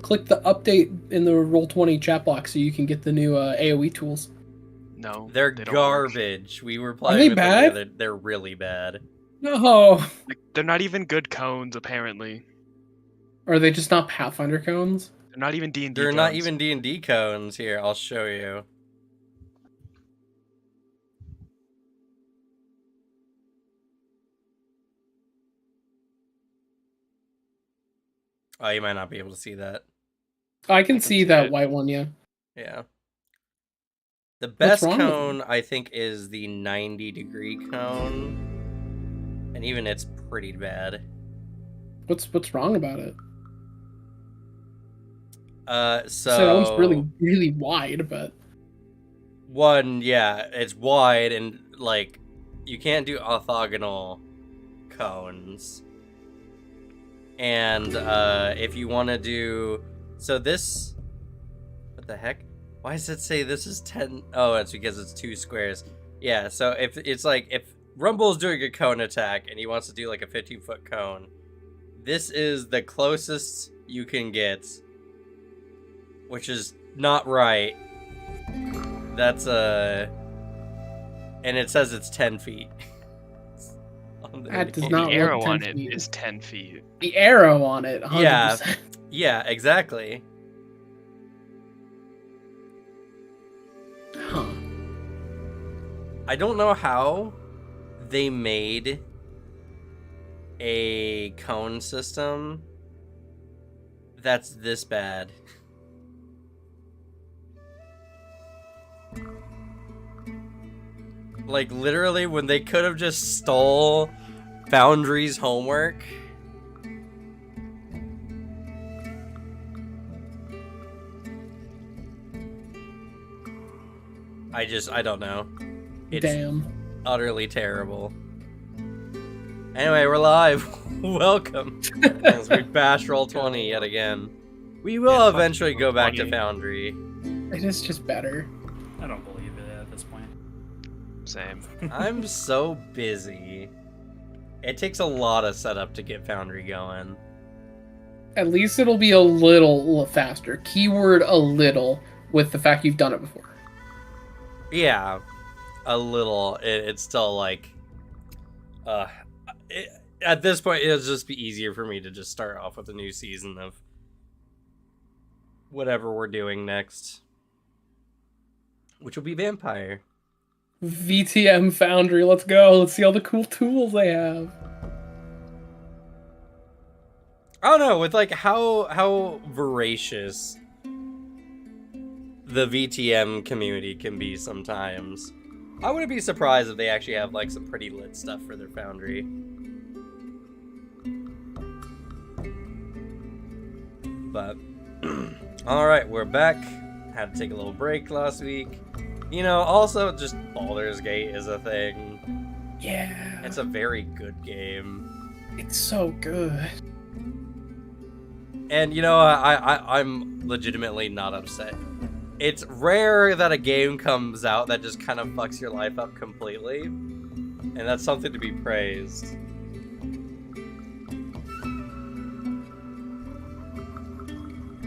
click the update in the Roll20 chat box so you can get the new AoE tools. No, they're they don't work. garbage. We were Are playing they with them bad? together. They're really bad. No. Like, they're not even good cones, apparently. Or are they just not Pathfinder cones? They're not even D&D They're cones. not even D&D cones. Here, I'll show you. Oh, you might not be able to see that. I can see that white one, yeah. Yeah. The best cone, I think, is the 90-degree cone. And even it's pretty bad. What's wrong about it? So that one's really, really wide, but... One, yeah, it's wide, and, like, you can't do orthogonal cones. And, if you want to do... So this... What the heck? Why does it say this is 10? Oh, it's because it's 2 squares. Yeah, so if it's like, if Rumble is doing a cone attack, and he wants to do, like, a 15-foot cone, this is the closest you can get, which is not right. That's and it says it's 10 feet. That does not the arrow look 10 on it feet. is 10 feet. The arrow on it, 100%. Yeah, exactly. Huh. I don't know how they made a cone system that's this bad. Like, literally, when they could have just stole Foundry's homework. I don't know. It's utterly terrible. Anyway, we're live. Welcome. As we bash Roll20 yet again. We will eventually go back to Foundry. It is just better. I don't believe it at this point. Same. I'm so busy. It takes a lot of setup to get Foundry going. At least it'll be a little faster. Keyword a little, with the fact you've done it before. Yeah, a little. It's still like... at this point, it'll just be easier for me to just start off with a new season of whatever we're doing next. Which will be Vampire. VTM Foundry, let's go. Let's see all the cool tools they have. I don't know, with like how voracious the VTM community can be sometimes. I wouldn't be surprised if they actually have like some pretty lit stuff for their Foundry. But alright, we're back. Had to take a little break last week. You know, also just Baldur's Gate is a thing. Yeah. It's a very good game. It's so good. And you know, I'm legitimately not upset. It's rare that a game comes out that just kind of fucks your life up completely. And that's something to be praised.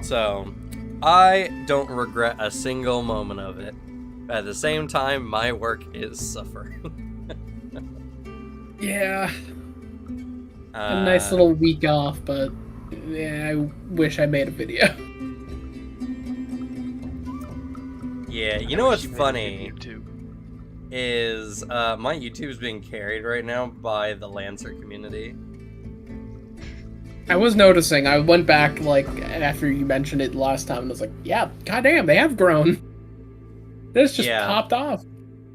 So, I don't regret a single moment of it. But at the same time, my work is suffering. Yeah. A nice little week off, but yeah, I wish I made a video. Yeah, you know what's funny is my YouTube's being carried right now by the Lancer community. I was noticing. I went back like after you mentioned it last time and was like, yeah, goddamn, they have grown. This just popped off.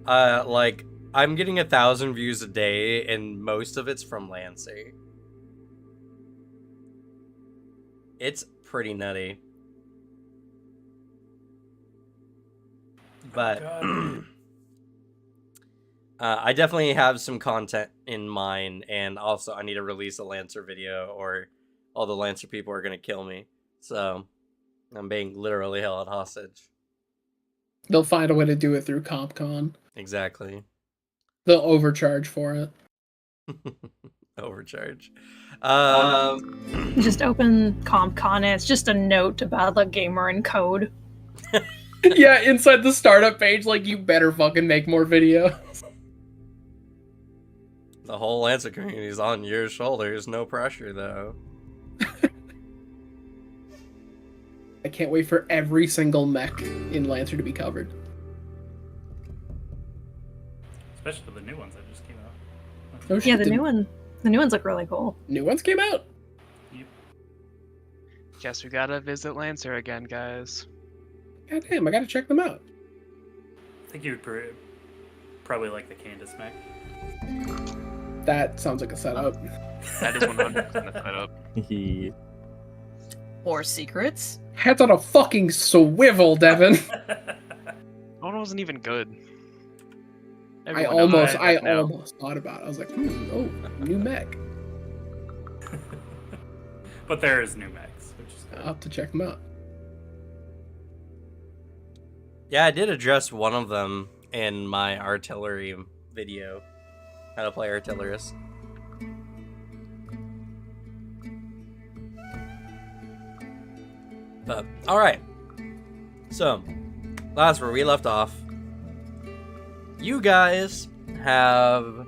Like I'm getting 1,000 views a day, and most of it's from Lancer. It's pretty nutty. But I definitely have some content in mind, and also I need to release a Lancer video or all the Lancer people are going to kill me. So I'm being literally held hostage. They'll find a way to do it through CompCon. Exactly. They'll overcharge for it. Overcharge. Just open CompCon. It's just a note about the gamer and code. Yeah, inside the startup page, like, you better fucking make more videos. The whole Lancer community is on your shoulders. No pressure, though. I can't wait for every single mech in Lancer to be covered. Especially the new ones that just came out. Oh, shit, Yeah, the new ones look really cool. New ones came out. Yep. Guess we gotta visit Lancer again, guys. God damn, I gotta check them out. I think you would probably like the Candace mech. That sounds like a setup. That is 100% a setup. Or secrets. Heads on a fucking swivel, Devin. One wasn't even good. I Everyone knows that now. almost thought about it. I was like, oh, new mech. But there is new mechs, which is good. I'll have to check them out. Yeah, I did address one of them in my artillery video. How to play artillerist. But, alright. So, last where we left off. You guys have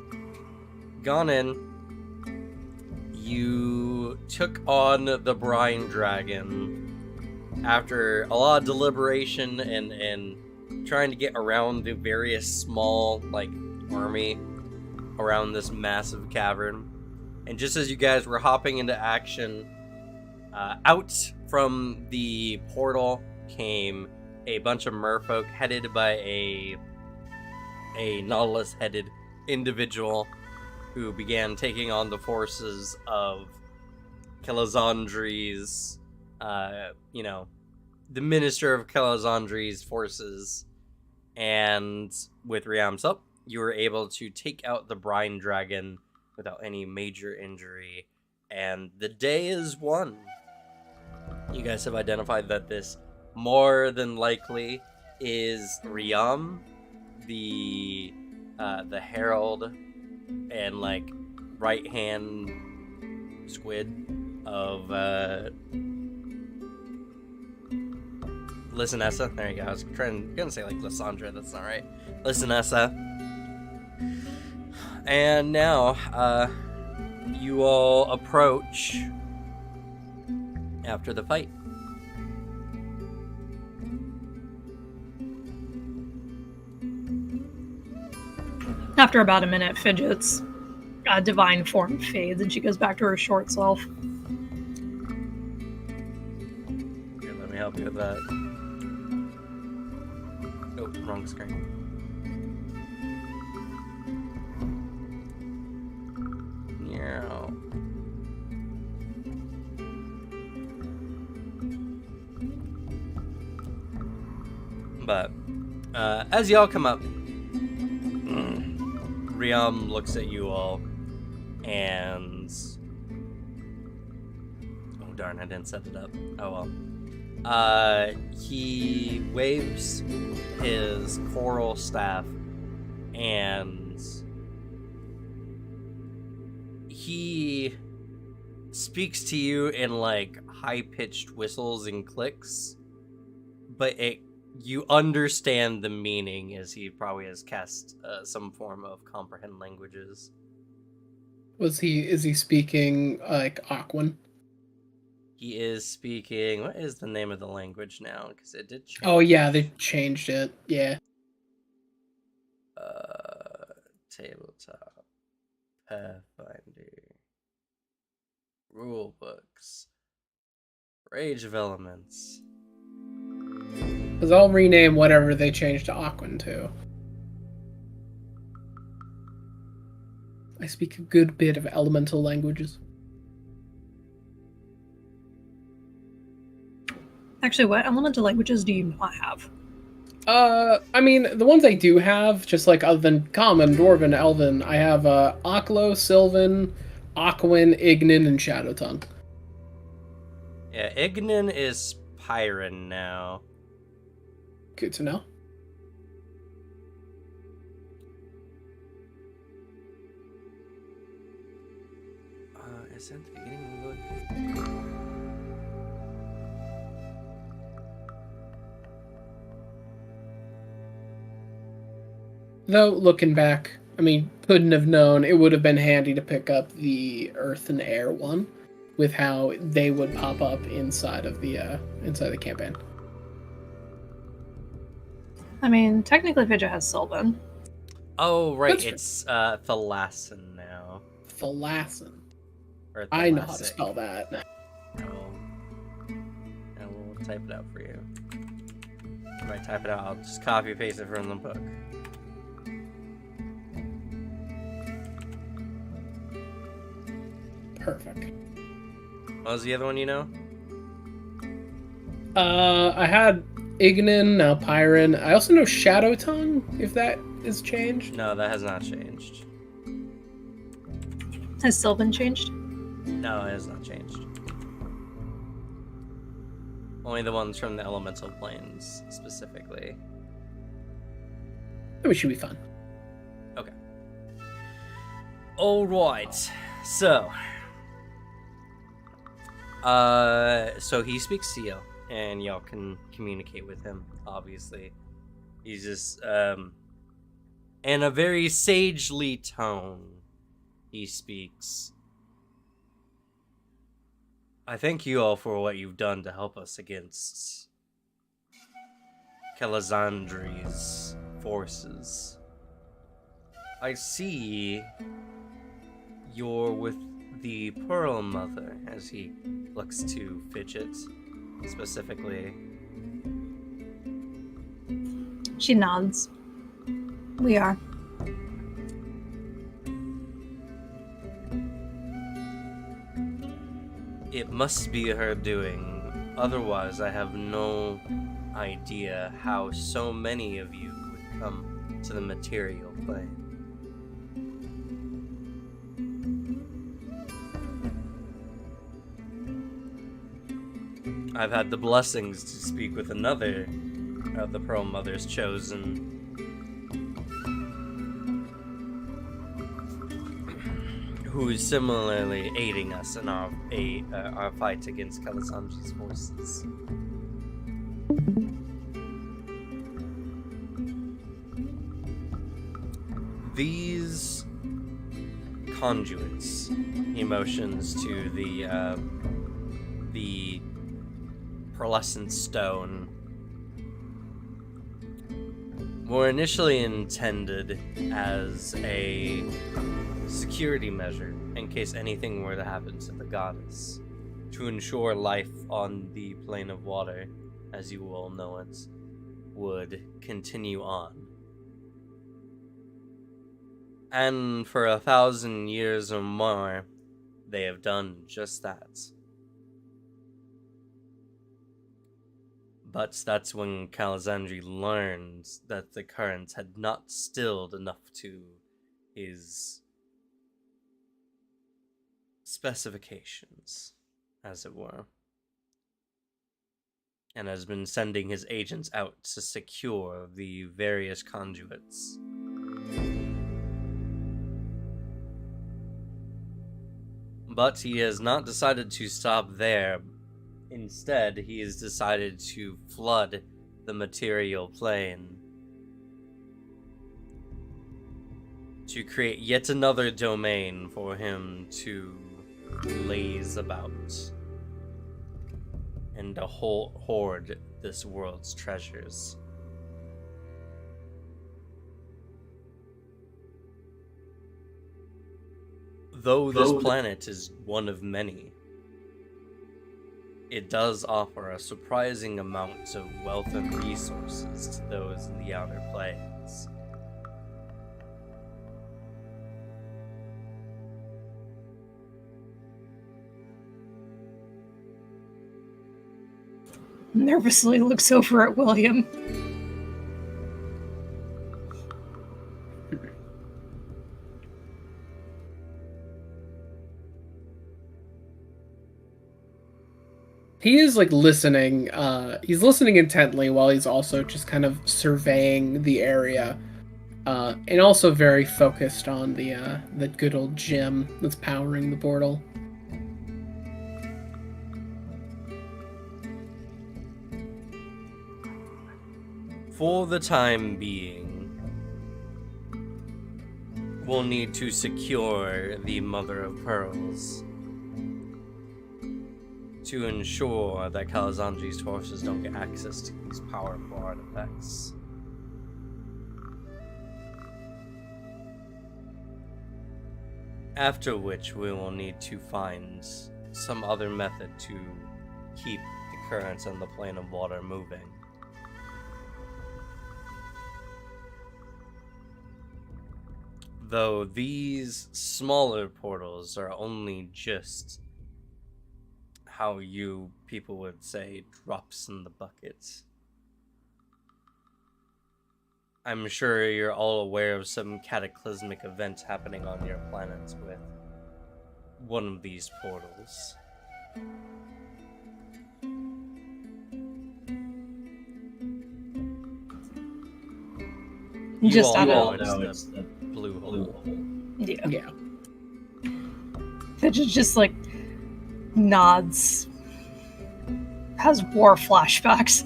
gone in. You took on the Brine Dragon after a lot of deliberation and trying to get around the various small, like, army around this massive cavern. And just as you guys were hopping into action, out from the portal came a bunch of merfolk headed by a Nautilus-headed individual who began taking on the forces of Kelazandri's, the Minister of Kelazandri's forces. And with Riam's help, you were able to take out the Brine Dragon without any major injury. And the day is won. You guys have identified that this more than likely is Riam, the herald and like right hand squid of Lisanessa. There you go. I was gonna say like Lysandra, that's not right. Lisanessa. And now you all approach after the fight. After about a minute, Fidget's divine form fades and she goes back to her short self. Here, let me help you with that. Oh, wrong screen. Yeah. But as y'all come up, Riam looks at you all, and oh darn, I didn't set it up. Oh well. He waves his coral staff, and he speaks to you in like high-pitched whistles and clicks, but you understand the meaning, as he probably has cast some form of comprehend languages. Is he speaking like Aquan? He is speaking. What is the name of the language now? Because it did change. Oh yeah, they changed it. Yeah. Tabletop, Pathfinder, rule books, Rage of Elements. Because I'll rename whatever they changed to Aquan to. I speak a good bit of elemental languages. Actually, what elemental languages do you not have? I mean, the ones I do have, just like other than Common, Dwarven, Elven, I have Aklo, Sylvan, Aquan, Ignin, and Shadow Tongue. Yeah, Ignin is Pyron now. Good to know. I said at the beginning we would. Though, looking back, I mean, couldn't have known. It would have been handy to pick up the Earth and Air one, with how they would pop up inside of the campaign. I mean, technically Fidget has Sylvan. Oh, right. That's It's Thalassin now. Thalassin. Or I know how to Thalassic. spell that. I will type it out for you. When I type it out, I'll just copy paste it from the book. Perfect. What was the other one you know? I had Ignin, now Pyron. I also know Shadow Tongue, if that is changed. No, that has not changed. Has Sylvan changed? No, it has not changed. Only the ones from the elemental planes, specifically. That should be fun. Okay. Alright. So. So he speaks Seal, and y'all can communicate with him, obviously. He's just, in a very sagely tone, he speaks. I thank you all for what you've done to help us against Calazandri's forces. I see you're with the Pearl Mother, as he looks to Fidget, specifically. She nods. We are. It must be her doing, otherwise I have no idea how so many of you would come to the material plane. I've had the blessings to speak with another of the Pearl Mother's chosen, who is similarly aiding us in our fight against Kalasanji's forces. These conduits, he motions to the pearlescent stone, were initially intended as a security measure in case anything were to happen to the goddess, to ensure life on the plane of water, as you all know it, would continue on. And for 1,000 years or more, they have done just that. But that's when Calazandri learned that the current had not stilled enough to his specifications, as it were, and has been sending his agents out to secure the various conduits. But he has not decided to stop there. Instead, he has decided to flood the material plane to create yet another domain for him to laze about and to hoard this world's treasures. Though this planet is one of many, it does offer a surprising amount of wealth and resources to those in the outer planes. Nervously looks over at William. He is like listening. He's listening intently while he's also just kind of surveying the area, and also very focused on the good old gem that's powering the portal. For the time being, we'll need to secure the Mother of Pearls to ensure that Kalazanji's forces don't get access to these powerful artifacts. After which, we will need to find some other method to keep the currents on the plane of water moving. Though these smaller portals are only just, how you people would say, drops in the bucket. I'm sure you're all aware of some cataclysmic event happening on your planet with one of these portals. You Just all out know of it's the blue hole. yeah. Fidget just like nods, has war flashbacks.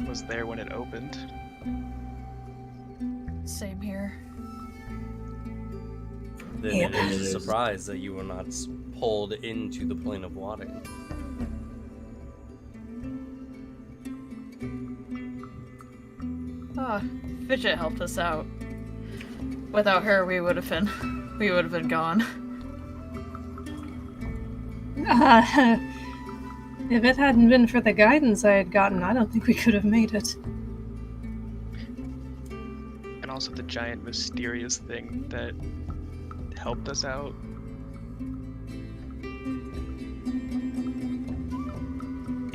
Was there when it opened. Same here. Then Yeah. it is a surprise that you were not pulled into the plane of water. Ah, Fidget helped us out. Without her, we would have been gone. If it hadn't been for the guidance I had gotten, I don't think we could have made it. And also the giant mysterious thing that helped us out.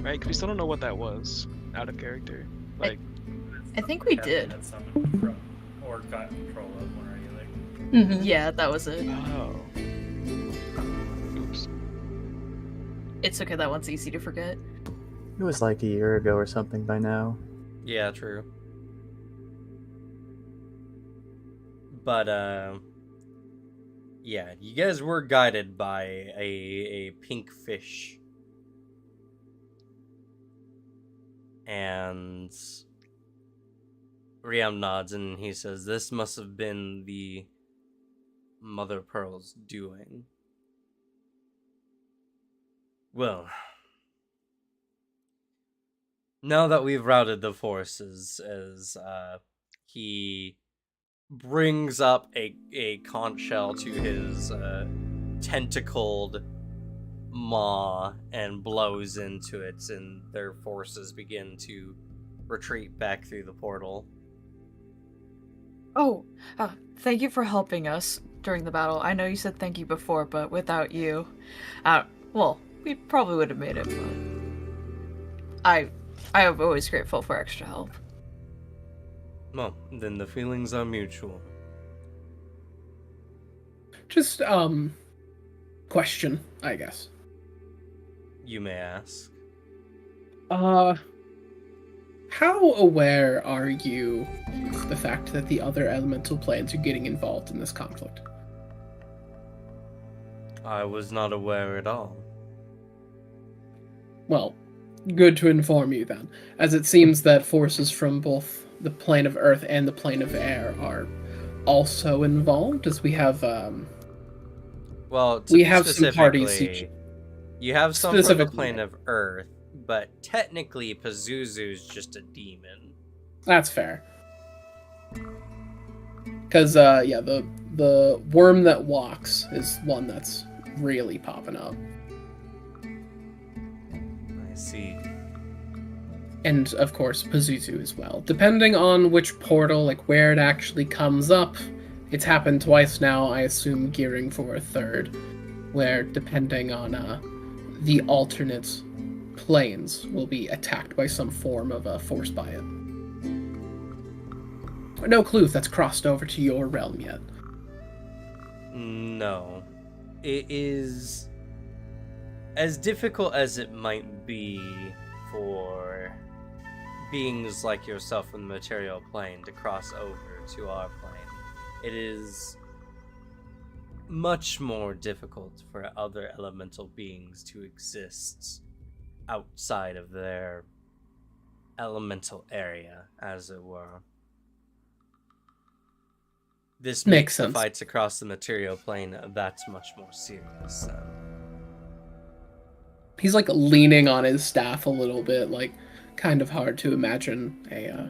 Right? Because we still don't know what that was, out of character. Like, I think we Captain did. had summoned from, or got control of one or the other. Mm-hmm. Yeah, that was it. oh. Oops. It's okay, that one's easy to forget. It was like a year ago or something by now. Yeah, true. But, yeah, you guys were guided by a pink fish. And Riam nods and he says, this must have been the Mother Pearl's doing. Well, now that we've routed the forces, as he brings up a conch shell to his tentacled maw and blows into it, and their forces begin to retreat back through the portal. Oh, thank you for helping us during the battle. I know you said thank you before, but without you, well, we probably would have made it, but I am always grateful for extra help. Well, then the feelings are mutual. Just, question, I guess. You may ask. How aware are you of the fact that the other elemental planes are getting involved in this conflict? I was not aware at all. Well, good to inform you then, as it seems that forces from both the plane of earth and the plane of air are also involved, as we have, Well, to we be have some parties specifically, you have some from the specifically- plane of Earth, but technically Pazuzu's just a demon. That's fair. Because, yeah, the worm that walks is one that's really popping up. I see. And, of course, Pazuzu as well. Depending on which portal, like, where it actually comes up, it's happened twice now, I assume gearing for a third, where, depending on, the alternate planes will be attacked by some form of a force by it. No clue if that's crossed over to your realm yet. No. It is as difficult as it might be for beings like yourself from the material plane to cross over to our plane. It is much more difficult for other elemental beings to exist outside of their elemental area, as it were. This Makes makes the sense. fights across the material plane that much more serious. He's like leaning on his staff a little bit, like kind of hard to imagine a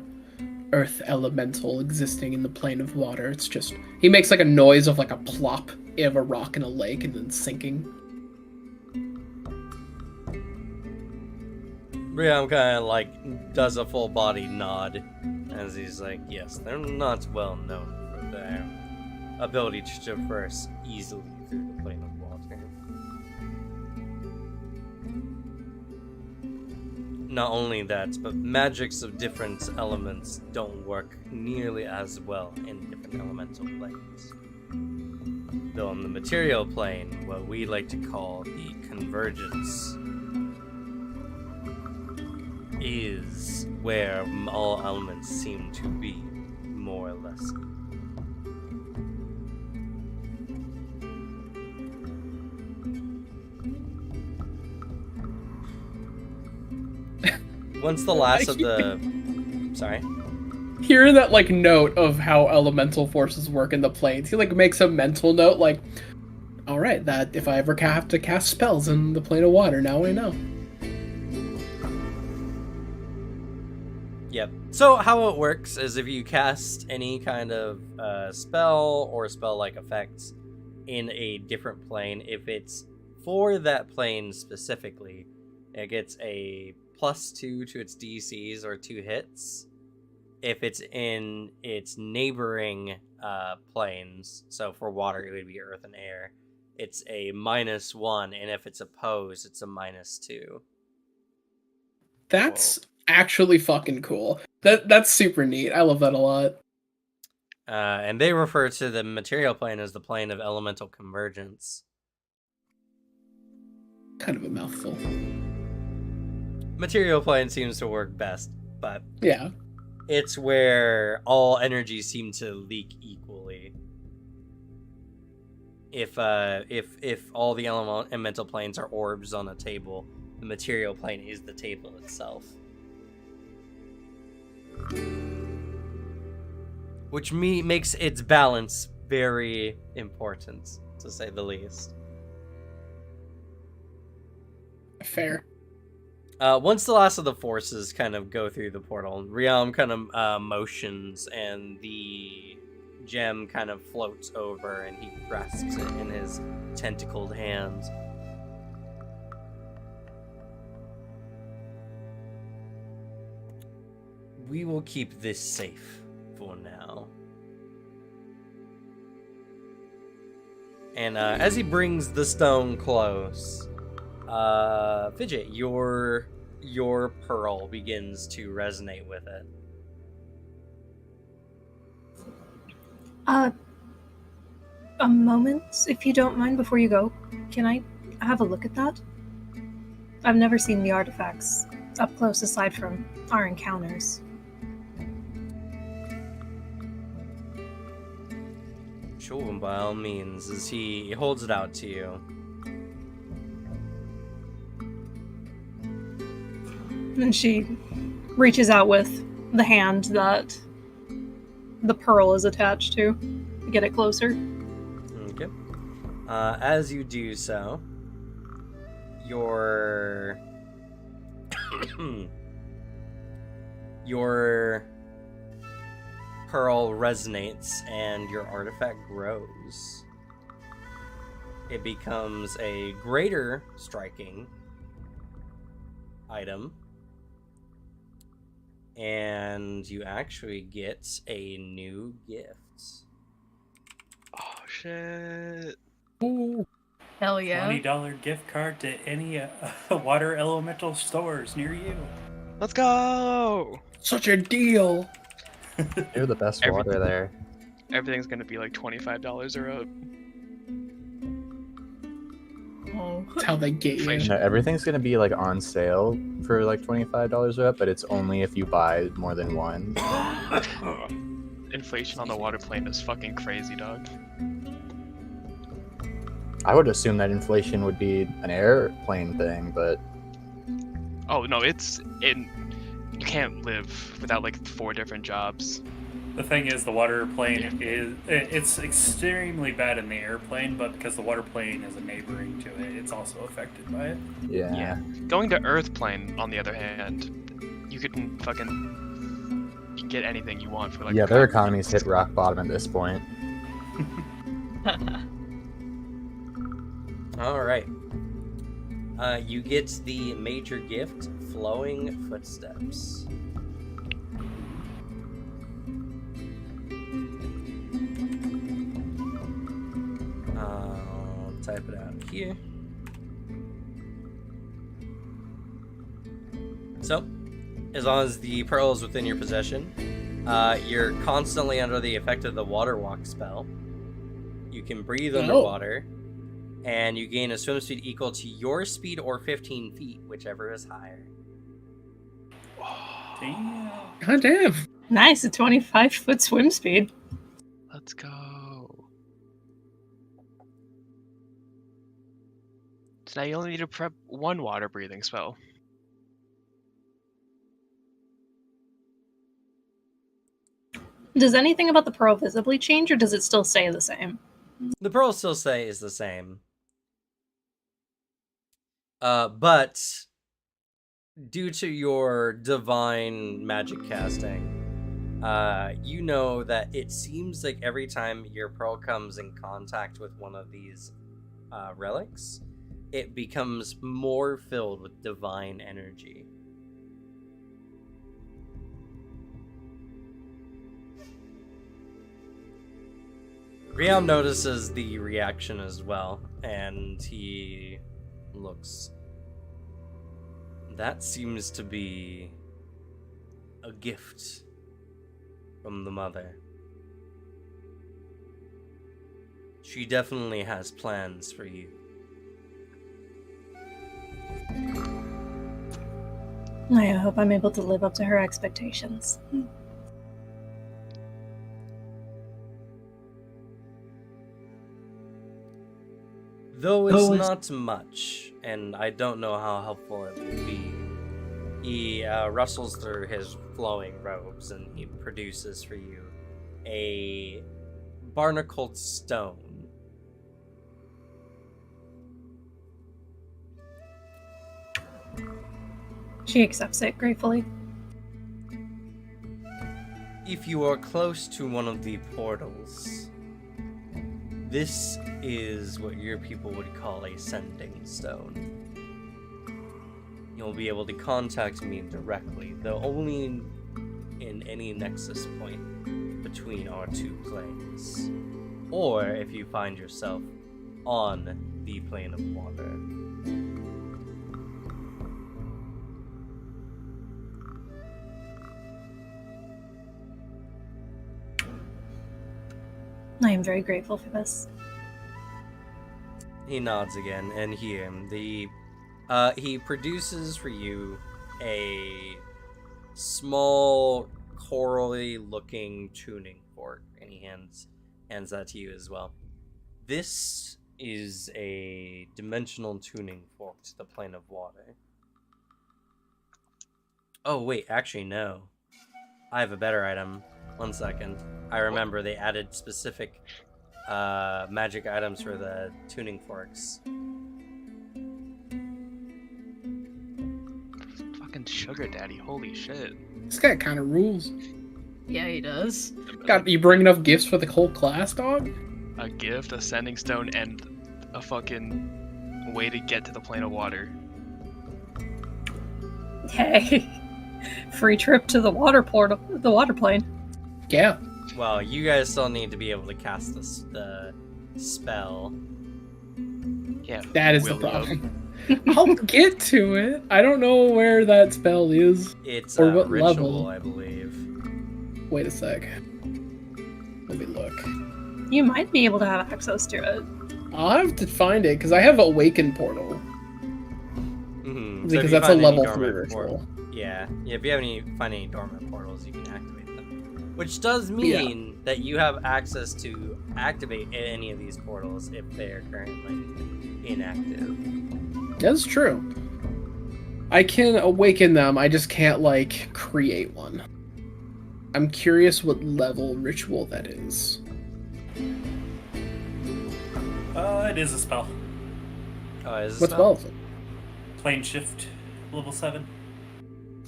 earth elemental existing in the plane of water. It's just he makes like a noise of like a plop of a rock in a lake and then sinking. Briam kind of like does a full body nod as he's like, yes, they're not well known for their ability to traverse easily through the plane of water. Not only that, but magics of different elements don't work nearly as well in different elemental planes. Though on the material plane, what we like to call the convergence is where all elements seem to be, more or less. Once the last of the... Sorry? Hearing that like note of how elemental forces work in the planes, he like makes a mental note like, all right, that if I ever have to cast spells in the plane of water, now I know. Yep. So how it works is if you cast any kind of spell or spell-like effects in a different plane, if it's for that plane specifically, it gets a +2 to its DCs or 2 hits. If it's in its neighboring planes, so for water it would be earth and air, it's a -1, and if it's opposed, it's a -2. That's actually fucking cool. That's super neat. I love that a lot. And they refer to the material plane as the plane of elemental convergence. Kind of a mouthful. Material plane seems to work best, but Yeah. it's where all energies seem to leak equally. If all the elemental planes are orbs on a table, the material plane is the table itself. Which makes its balance very important, to say the least. Fair. Once the last of the forces kind of go through the portal, Riam kind of motions, and the gem kind of floats over, and he grasps it in his tentacled hands. We will keep this safe for now. And as he brings the stone close, Fidget, your pearl begins to resonate with it. A moment, if you don't mind, before you go. Can I have a look at that? I've never seen the artifacts up close aside from our encounters. Sure, by all means, as he holds it out to you. And she reaches out with the hand that the pearl is attached to get it closer. Okay. As you do so, your pearl resonates and your artifact grows. It becomes a greater striking item, and you actually get a new gift. Oh shit! Ooh. Hell yeah. $20 gift card to any water elemental stores near you. Let's go! Such a deal. You're the best water there. Everything's gonna be like $25 or up. Oh. That's how they get you. Inflation. No, everything's gonna be like on sale for like $25 or up, but it's only if you buy more than one. Inflation on the water plane is fucking crazy, dog. I would assume that inflation would be an airplane thing, but Oh no, it's in. You can't live without like 4 different jobs. The thing is, the water plane it's extremely bad in the airplane, but because the water plane is a neighboring to it, it's also affected by it. Yeah. Going to Earth plane, on the other hand, you can get anything you want for like. Yeah, their economy's hit rock bottom at this point. All right. You get the major gift, Flowing Footsteps. I'll type it out here. So, as long as the pearl is within your possession, you're constantly under the effect of the water walk spell. You can breathe underwater, and you gain a swim speed equal to your speed or 15 feet, whichever is higher. Damn. God damn. Nice, a 25-foot swim speed. Let's go. So now you only need to prep 1 water breathing spell. Does anything about the pearl visibly change, or does it still stay the same? The pearl still stays the same. But due to your divine magic casting, you know that it seems like every time your pearl comes in contact with one of these relics, it becomes more filled with divine energy. Riam notices the reaction as well, and he looks. That seems to be a gift from the mother. She definitely has plans for you. I hope I'm able to live up to her expectations. Though it's not much, and I don't know how helpful it will be. He rustles through his flowing robes and he produces for you a barnacled stone. She accepts it gratefully. If you are close to one of the portals, this is what your people would call a sending stone. You'll be able to contact me directly, though only in any nexus point between our 2 planes. Or if you find yourself on the plane of water. I am very grateful for this. He nods again, and here, he produces for you a small, corally-looking tuning fork, and he hands that to you as well. This is a dimensional tuning fork to the plane of water. Oh, wait, actually, no. I have a better item. 1 second. I remember they added specific magic items for the tuning forks. Fucking sugar daddy, holy shit. This guy kind of rules. Yeah, he does. God, you bring enough gifts for the whole class, dog? A gift, a sending stone, and a fucking way to get to the plane of water. Hey, free trip to the water portal, the water plane. Yeah. Well, you guys still need to be able to cast the spell. Yeah. That is the will problem. I'll get to it. I don't know where that spell is. It's Or a what ritual, level? I believe. Wait a sec. Let me look. You might be able to have access to it. I'll have to find it, because I have Awaken Portal. Mm-hmm. Because that's a level 3 ritual. Yeah, if you find any dormant portals, you can activate them. Which does mean that you have access to activate any of these portals if they are currently inactive. That's true. I can awaken them, I just can't, like, create one. I'm curious what level ritual that is. It is a spell. Oh, is What spell is it? Plane shift, level 7.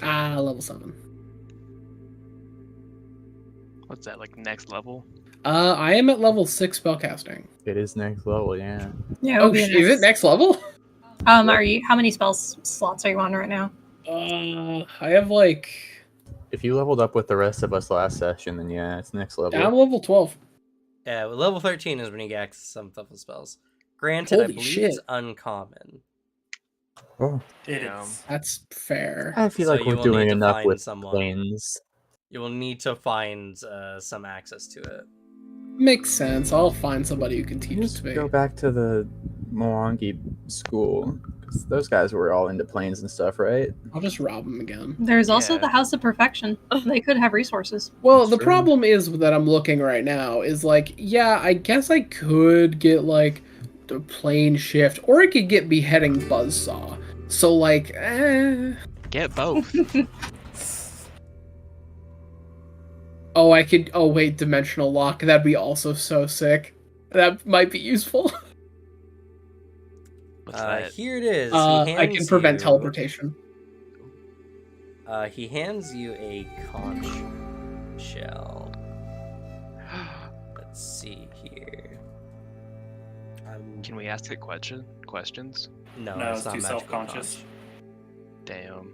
Ah, level 7. What's that, like next level? I am at level 6 spellcasting. It is next level, yeah. Yeah. Oh, is it next level? Are you? How many spell slots are you on right now? I have, like... If you leveled up with the rest of us last session, then yeah, it's next level. I'm level 12. Yeah, well, level 13 is when you get access to some level spells. Granted, I Holy believe shit. it's uncommon. Oh, It Damn. is. That's fair. I feel So like you we're will doing need to enough find with someone. planes. You will need to find some access to it. Makes sense. I'll find somebody who can teach it Just to me. go back to the Mwangi school. 'Cause those guys were all into planes and stuff, right? I'll just rob them again. There's also Yeah. the House of Perfection. They could have resources. Well, That's the true. problem is that I'm looking right now is like, yeah, I guess I could get like the plane shift, or I could get beheading buzzsaw. So like, Get both. oh, I could. Oh wait, dimensional lock. That'd be also so sick. That might be useful. What's that? Here it is. I can prevent you, teleportation. He hands you a conch shell. Let's see here. Can we ask it questions? No, No, it's it's not too magical self-conscious. conch. Damn.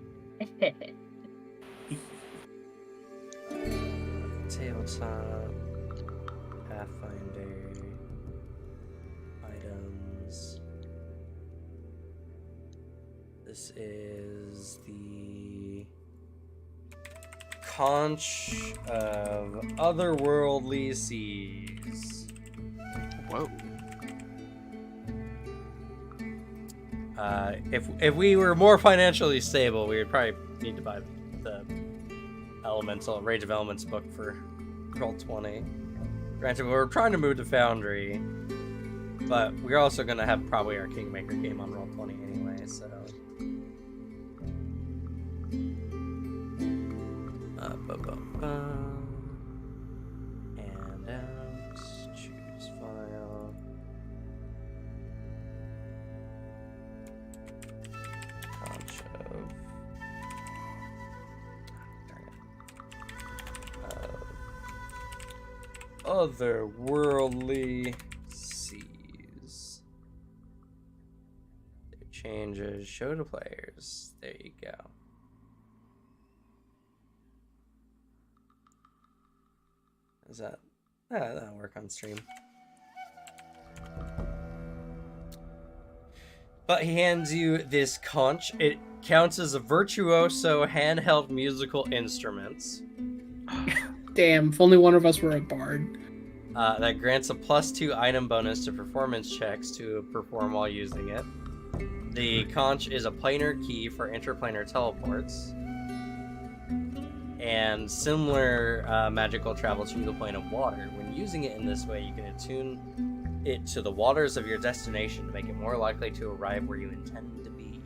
Tabletop, Pathfinder, items. This is the conch of otherworldly seas. Whoa. If we were more financially stable, we would probably need to buy the Elemental Rage of Elements book for Roll20. Granted, we're trying to move to Foundry, but we're also gonna have probably our Kingmaker game on Roll20 anyway. So, and out, choose file. Conch of otherworldly seas. It changes show to players. There you go. Is that that'll work on stream. But he hands you this conch. It counts as a virtuoso handheld musical instruments. Damn, if only one of us were a bard. That grants a +2 item bonus to performance checks to perform while using it. The conch is a planar key for interplanar teleports. And similar magical travel to the plane of water. When using it in this way, you can attune it to the waters of your destination to make it more likely to arrive where you intend to be.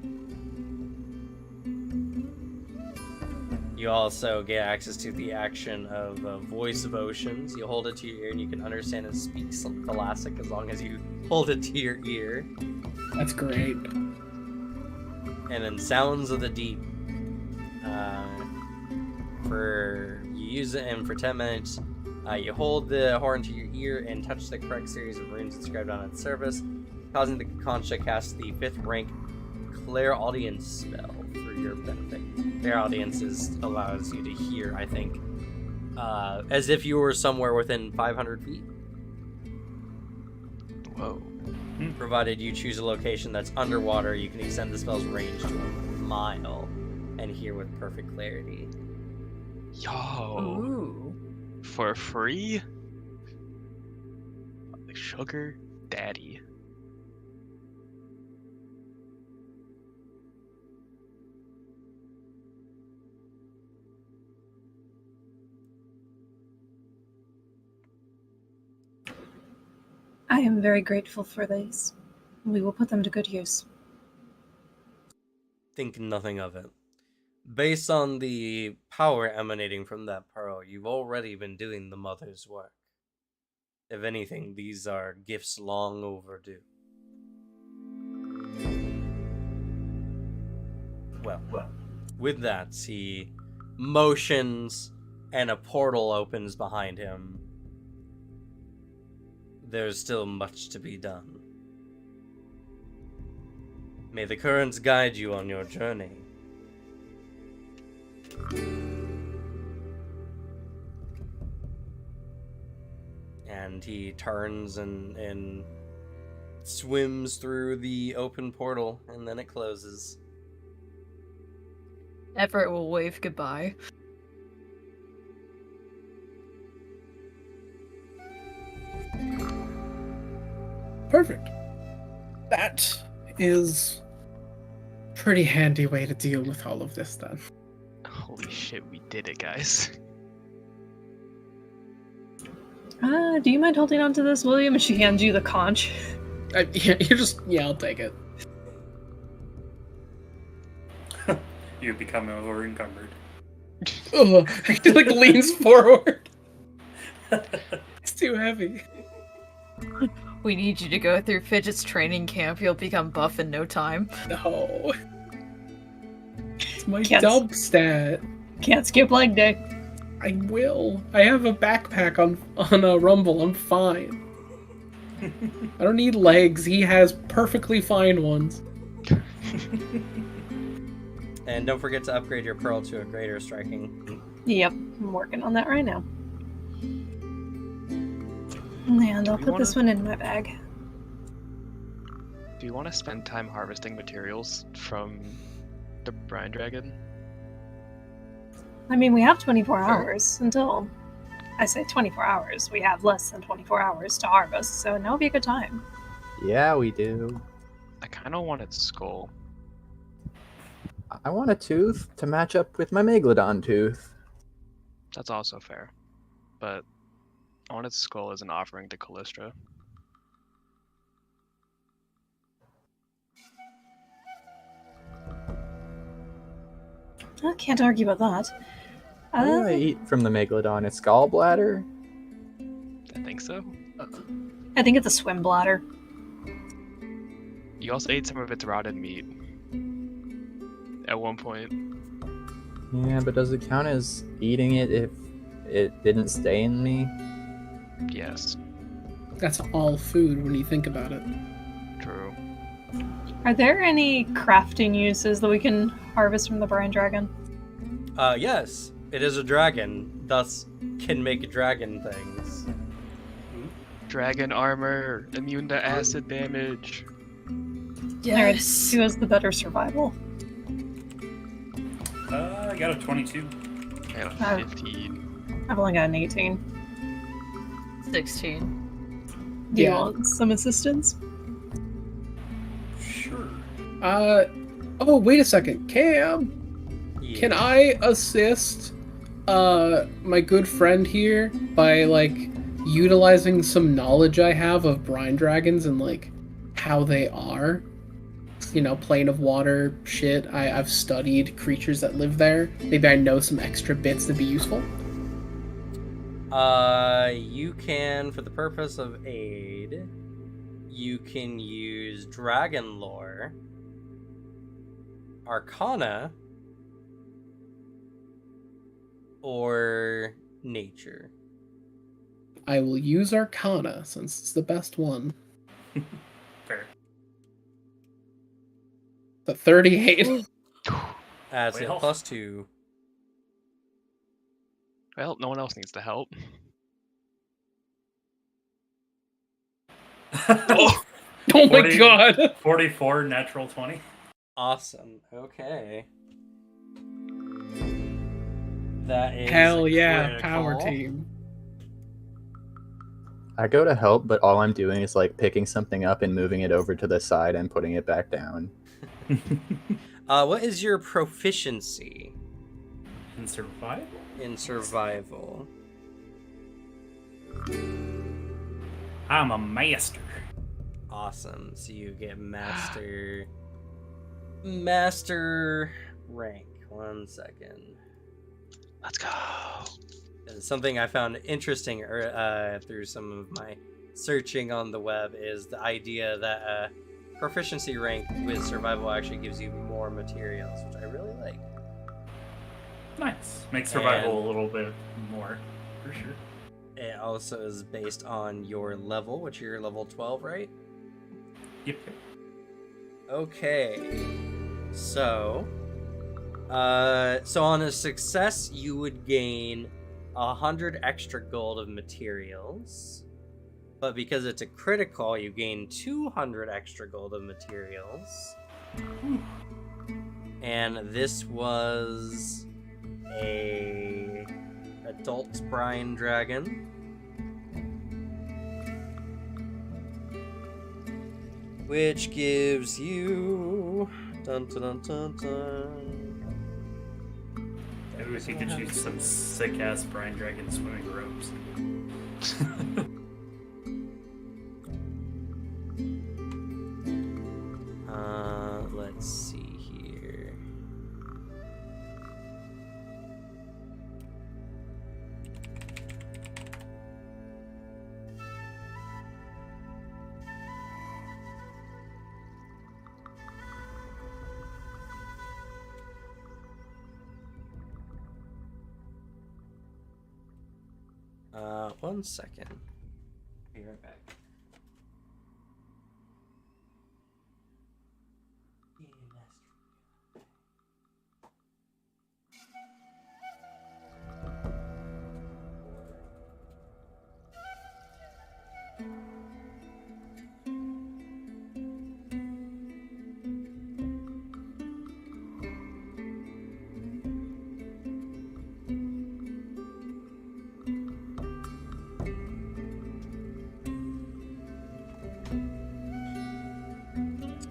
You also get access to the action of Voice of Oceans. You hold it to your ear and you can understand and speak some Thalassic as long as you hold it to your ear. That's great. And then Sounds of the Deep. You use it, and for 10 minutes, you hold the horn to your ear and touch the correct series of runes inscribed on its surface, causing the conch to cast the 5th rank Clairaudience spell for your benefit. Clairaudience allows you to hear, I think, as if you were somewhere within 500 feet. Whoa. Provided you choose a location that's underwater, you can extend the spell's range to a mile and hear with perfect clarity. Yo. Ooh. For free? Sugar daddy. I am very grateful for these. We will put them to good use. think nothing of it. Based on the power emanating from that pearl, you've already been doing the mother's work. If anything, these are gifts long overdue. Well, with that, he motions and a portal opens behind him. There's still much to be done. May the currents guide you on your journey. And he turns and swims through the open portal, and then it closes. Everett will wave goodbye. Perfect. That is a pretty handy way to deal with all of this then. Holy shit, we did it, guys. Do you mind holding on to this, William? And she hands you the conch. Yeah, I'll take it. You become over encumbered. Ugh, he like leans forward. It's too heavy. We need you to go through Fidget's training camp. You'll become buff in no time. No. It's my Can't- dub stat. Can't skip leg day. I will. I have a backpack on a Rumble. I'm fine. I don't need legs. He has perfectly fine ones. And don't forget to upgrade your pearl to a greater striking. Yep, I'm working on that right now. And I'll put this one in my bag. Do you want to spend time harvesting materials from the Brine Dragon? I mean, we have 24 hours until... I say 24 hours. We have less than 24 hours to harvest, so now would be a good time. Yeah, we do. I kind of want its skull. I want a tooth to match up with my Megalodon tooth. That's also fair. But I want its skull as an offering to Callistra. I can't argue about that. What do I eat from the Megalodon? Its gallbladder? I think so. I think it's a swim bladder. You also ate some of its rotted meat. At one point. Yeah, but does it count as eating it if it didn't stay in me? Yes. That's all food when you think about it. True. Are there any crafting uses that we can harvest from the Brine Dragon? Yes, it is a dragon, thus can make dragon things. Dragon armor, immune to acid damage. Yes. Who has the better survival? I got a 22. I got a 15. I've only got an 18. 16. Do you Yeah. want some assistance? Sure. Oh, wait a second. Cam, Yeah. can I assist my good friend here by like utilizing some knowledge I have of brine dragons and like how they are? You know, plane of water shit. I've studied creatures that live there. Maybe I know some extra bits that'd be useful. You can, for the purpose of aid, you can use dragon lore, arcana, or nature. I will use Arcana since it's the best one. Fair. The 38. That's it, Well. +2. Well, no one else needs to help. Oh my 40. god! 44 natural 20. Awesome. Okay. That is Hell yeah, critical. power team. I go to help, but all I'm doing is like picking something up and moving it over to the side and putting it back down. What is your proficiency In survival? in survival? I'm a master. Awesome. So you get master. master rank. 1 second. Let's go. Something I found interesting through some of my searching on the web is the idea that proficiency rank with survival actually gives you more materials, which I really like. Nice. Makes survival a little bit more, for sure. It also is based on your level, which you're level 12, right? Yep. Okay. So on a success, you would gain 100 extra gold of materials. But because it's a critical, you gain 200 extra gold of materials. And this was a adult brine dragon. Which gives you dun dun dun dun. I wish you could choose some sick ass brine dragon swimming ropes. Let's see here. One second. Be right back.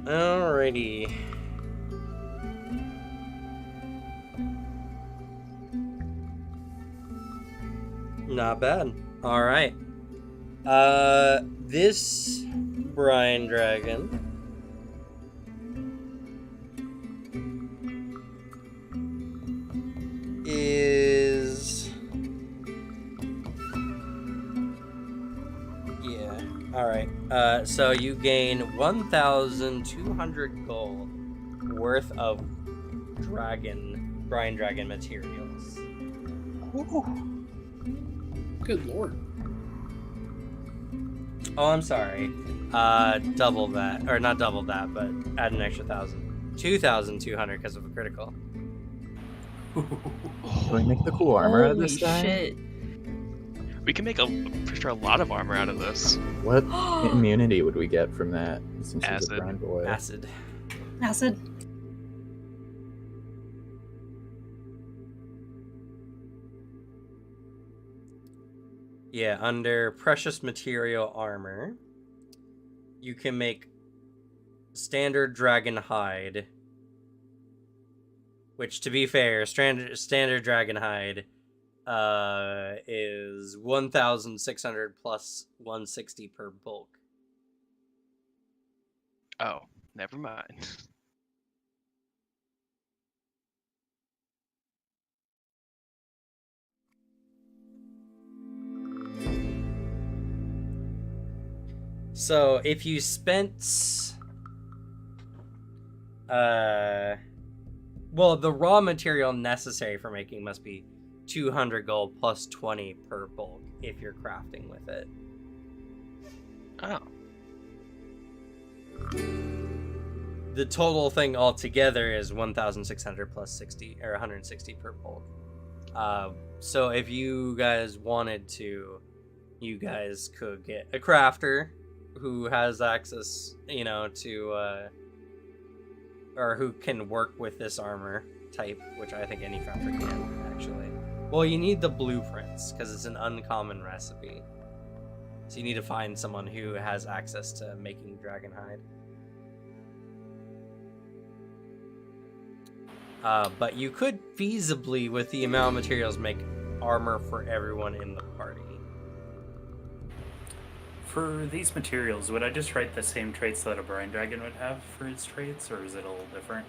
Alrighty. Not bad. Alright. This brine dragon is... Yeah. Alright. So you gain 1,200 gold worth of brine dragon materials. Good lord. Oh, I'm sorry. Double that. Or not double that, but add an extra 1,000. 2,200 because of a critical. Can we make the cool armor out of this guy? Shit. We can make for sure a lot of armor out of this. What immunity would we get from that? Since he's a Acid. brine boy. Acid. Acid. Yeah, under precious material armor, you can make standard dragon hide. Which, to be fair, standard dragon hide is 1,600 plus 160 per bulk. Oh, never mind. So if you spent well, the raw material necessary for making must be 200 gold plus 20 per bulk if you're crafting with it. Oh. The total thing altogether is 1,600 plus 60 or 160 per bulk. So if you guys wanted to, you guys could get a crafter who has access, to or who can work with this armor type, which I think any crafter can, actually. Well, you need the blueprints, because it's an uncommon recipe. So you need to find someone who has access to making dragon hide. But you could feasibly, with the amount of materials, make armor for everyone in the party. For these materials, would I just write the same traits that a brine dragon would have for its traits, or is it a little different?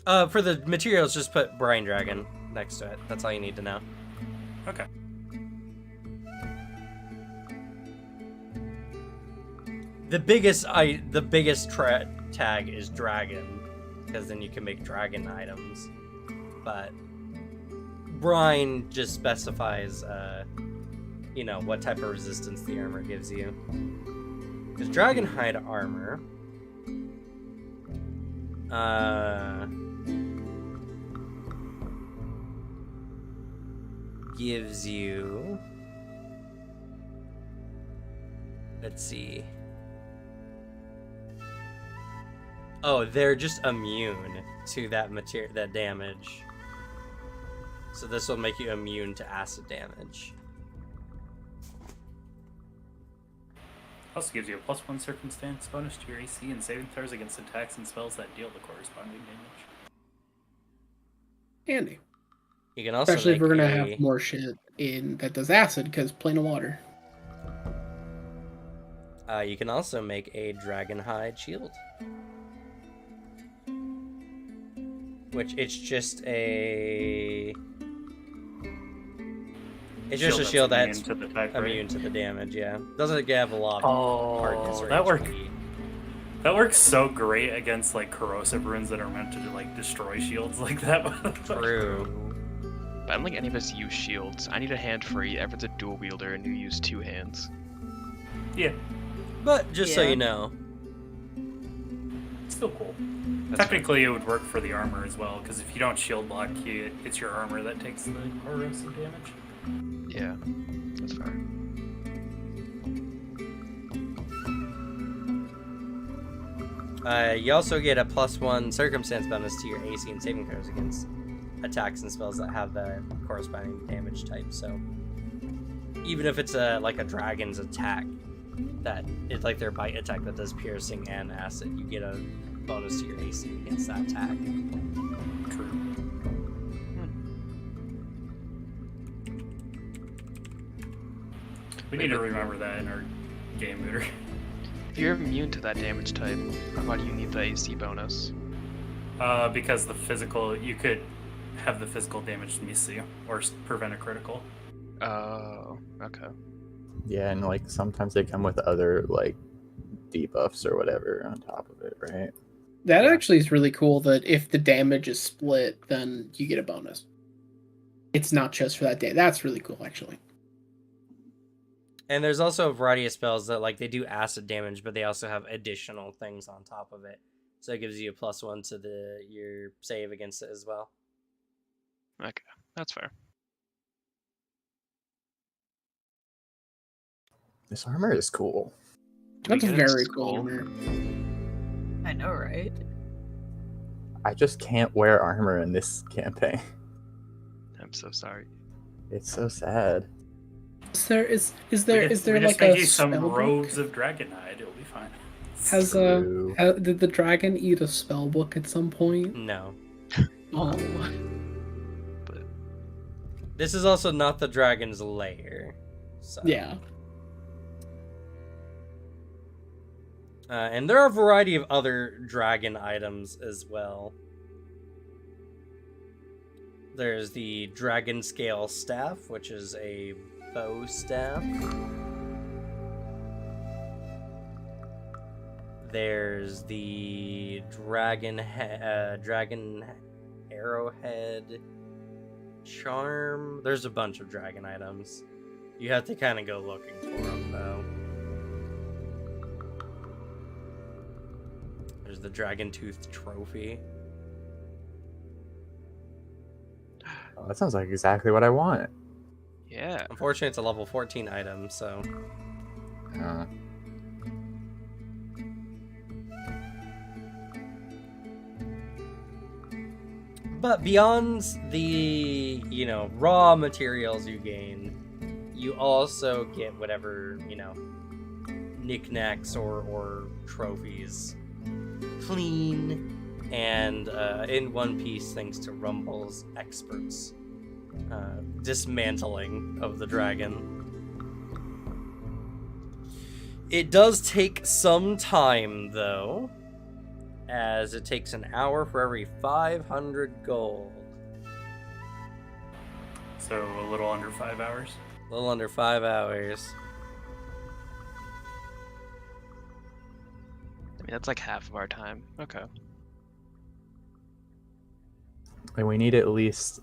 For the materials, just put Brine Dragon next to it. That's all you need to know. Okay. The biggest tag is dragon, because then you can make dragon items. But brine just specifies, what type of resistance the armor gives you. Because dragon hide armor, gives you. Let's see. Oh, they're just immune to that damage. So this will make you immune to acid damage. Also gives you a +1 circumstance bonus to your AC and saving throws against attacks and spells that deal the corresponding damage. Handy. You can also Especially if make we're gonna have more shit in that does acid, because plain of water. You can also make a dragon hide shield. Which it's just a shield that's immune to the type, immune to the damage, yeah. Doesn't have a lot Oh, of hardness or that HP. That works so great against like corrosive runes that are meant to like destroy shields like that. True. But I don't think any of us use shields. I need a hand for you. Everyone's a dual wielder and you use 2 hands. Yeah, But just so Yeah. you know, it's still cool. That's Technically, it would work for the armor as well, because if you don't shield block, it's your armor that takes the corrosive damage. Yeah, that's fair. you also get a +1 circumstance bonus to your AC and saving throws against attacks and spells that have the corresponding damage type. So even if it's like a dragon's attack, that it's like their bite attack that does piercing and acid, you get a bonus to your AC against that attack. True. We need to remember that in our game meter. If you're immune to that damage type, why do you need the AC bonus? Because you could have the physical damage miss you or prevent a critical. Oh, okay. Yeah, and like sometimes they come with other like debuffs or whatever on top of it, right? That actually is really cool that if the damage is split, then you get a bonus. It's not just for that day. That's really cool, actually. And there's also a variety of spells that like they do acid damage, but they also have additional things on top of it. So it gives you a +1 to your save against it as well. Okay, that's fair. This armor is cool. Do we That's get it at very cool. school? Armor. I know, right? I just can't wear armor in this campaign. I'm so sorry. It's so sad. Is there We like just a make you some spell book? robes of dragonhide. It'll be fine. Has True. did the dragon eat a spell book at some point? No. Oh, But This is also not the dragon's lair. So. yeah. And there are a variety of other dragon items as well. There's the dragon scale staff, which is a bow staff. There's the dragon arrowhead charm. There's a bunch of dragon items. You have to kind of go looking for them, though. There's the dragon tooth trophy. Oh, that sounds like exactly what I want. yeah, Unfortunately, it's a level 14 item, so... Uh, But beyond the, raw materials you gain, you also get whatever, knickknacks or trophies. Clean and in one piece thanks to Rumble's experts dismantling of the dragon. It does take some time, though, as it takes an hour for every 500 gold. So a little under 5 hours. A little under 5 hours. I mean, that's like half of our time. Okay. And we need at least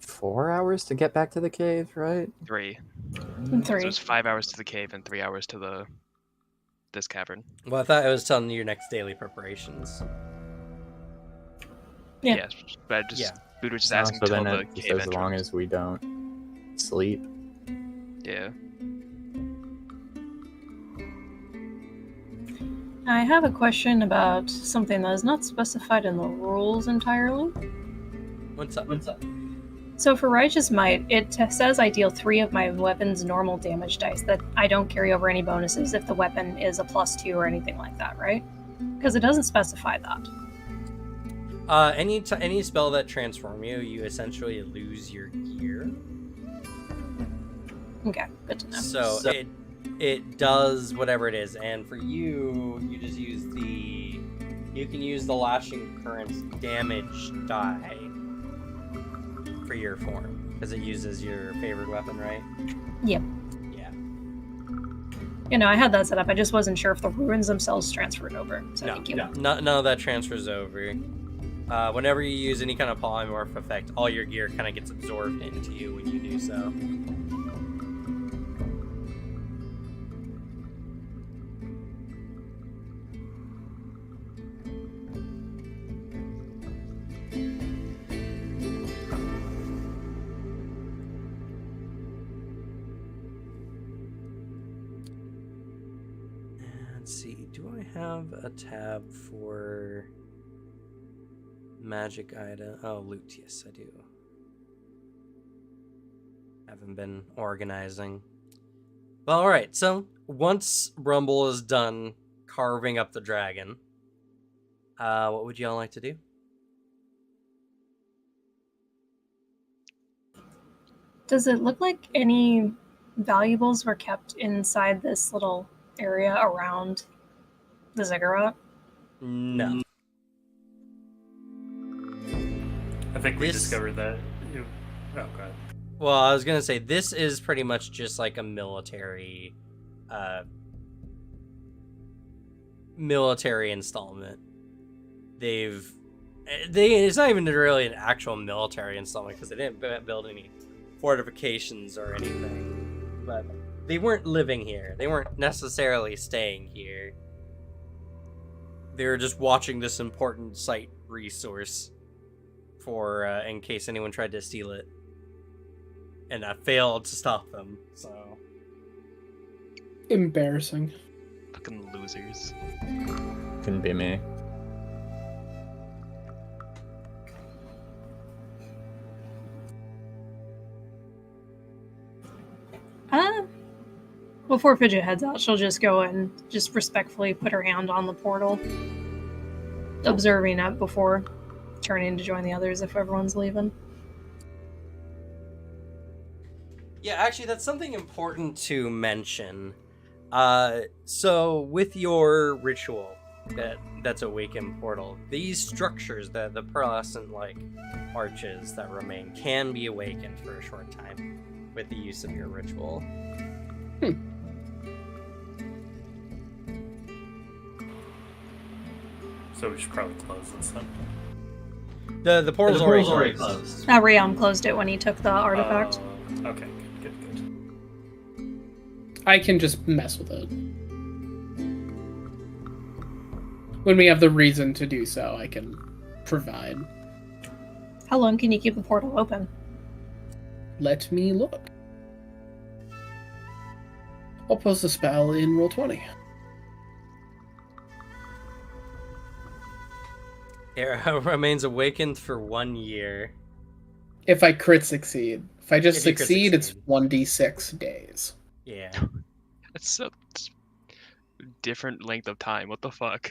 4 hours to get back to the cave, right? 3. So 3. it's 5 hours to the cave and 3 hours to this cavern. Well, I thought it was telling you your next daily preparations. Yeah. Yes, but Buddha was just Oh, asking so till then the it's cave as long entrance. as we don't sleep. Yeah. I have a question about something that is not specified in the rules entirely. What's up? So for Righteous Might, it says I deal 3 of my weapon's normal damage dice, that I don't carry over any bonuses if the weapon is a +2 or anything like that, right? Because it doesn't specify that. Any spell that transform you, you essentially lose your gear. Okay, good to know. So it does whatever it is, and for you, you just use you can use the Lashing Current's damage die for your form, because it uses your favorite weapon, right? Yep. Yeah. You know, I had that set up. I just wasn't sure if the ruins themselves transferred over. So No, thank you. none of that transfers over. Whenever you use any kind of polymorph effect, all your gear kind of gets absorbed into you when you do so. Let's see, do I have a tab for magic item? Oh, loot, yes, I do. Haven't been organizing. Well, alright, so once Rumble is done carving up the dragon, what would y'all like to do? Does it look like any valuables were kept inside this little area around the ziggurat? No. I think we This- discovered that. Oh god. Well, I was gonna say, this is pretty much just like a military installment. It's not even really an actual military installment, because they didn't build any fortifications or anything. But they weren't living here. They weren't necessarily staying here. They were just watching this important site resource for in case anyone tried to steal it. And I failed to stop them, so... Embarrassing. Fucking losers. Couldn't be me. Before Fidget heads out, she'll just go and just respectfully put her hand on the portal, observing it before turning to join the others if everyone's leaving. Yeah, actually, that's something important to mention. So with your ritual that's Awaken Portal, these structures, the pearlescent-like arches that remain, can be awakened for a short time with the use of your ritual. So we should probably close this then. The portal's already closed. Rayam closed it when he took the artifact. Okay, good. I can just mess with it. When we have the reason to do so, I can provide. How long can you keep the portal open? Let me look. I'll post a spell in Roll20. It remains awakened for 1 year. If I crit succeed. If I just If you crit succeed, it's succeed. 1d6 days. Yeah. That's a different length of time. What the fuck?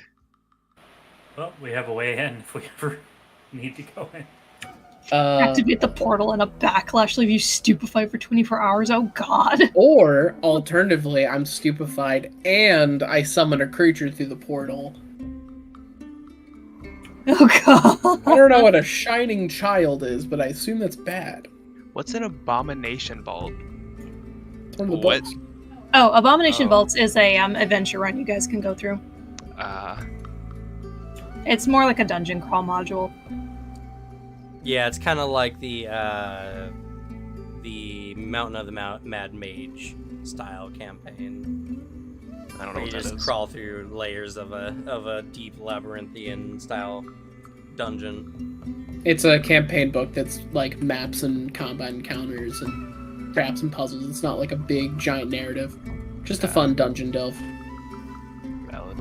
Well, we have a way in if we ever need to go in. Activate the portal and a backlash leave you stupefied for 24 hours? Oh god. Or, alternatively, I'm stupefied and I summon a creature through the portal. Oh god. I don't know what a shining child is, but I assume that's bad. What's an abomination vault? It's one of the What? books. Oh, Abomination Oh. Vaults is a adventure run you guys can go through. Uh, It's more like a dungeon crawl module. Yeah, it's kind of like the Mountain of the Mad Mage style campaign. I don't know Where what you that just is. crawl through layers of a deep labyrinthian style dungeon. It's a campaign book that's like maps and combat encounters and traps and puzzles. It's not like a big giant narrative. Just a fun dungeon delve. Valid.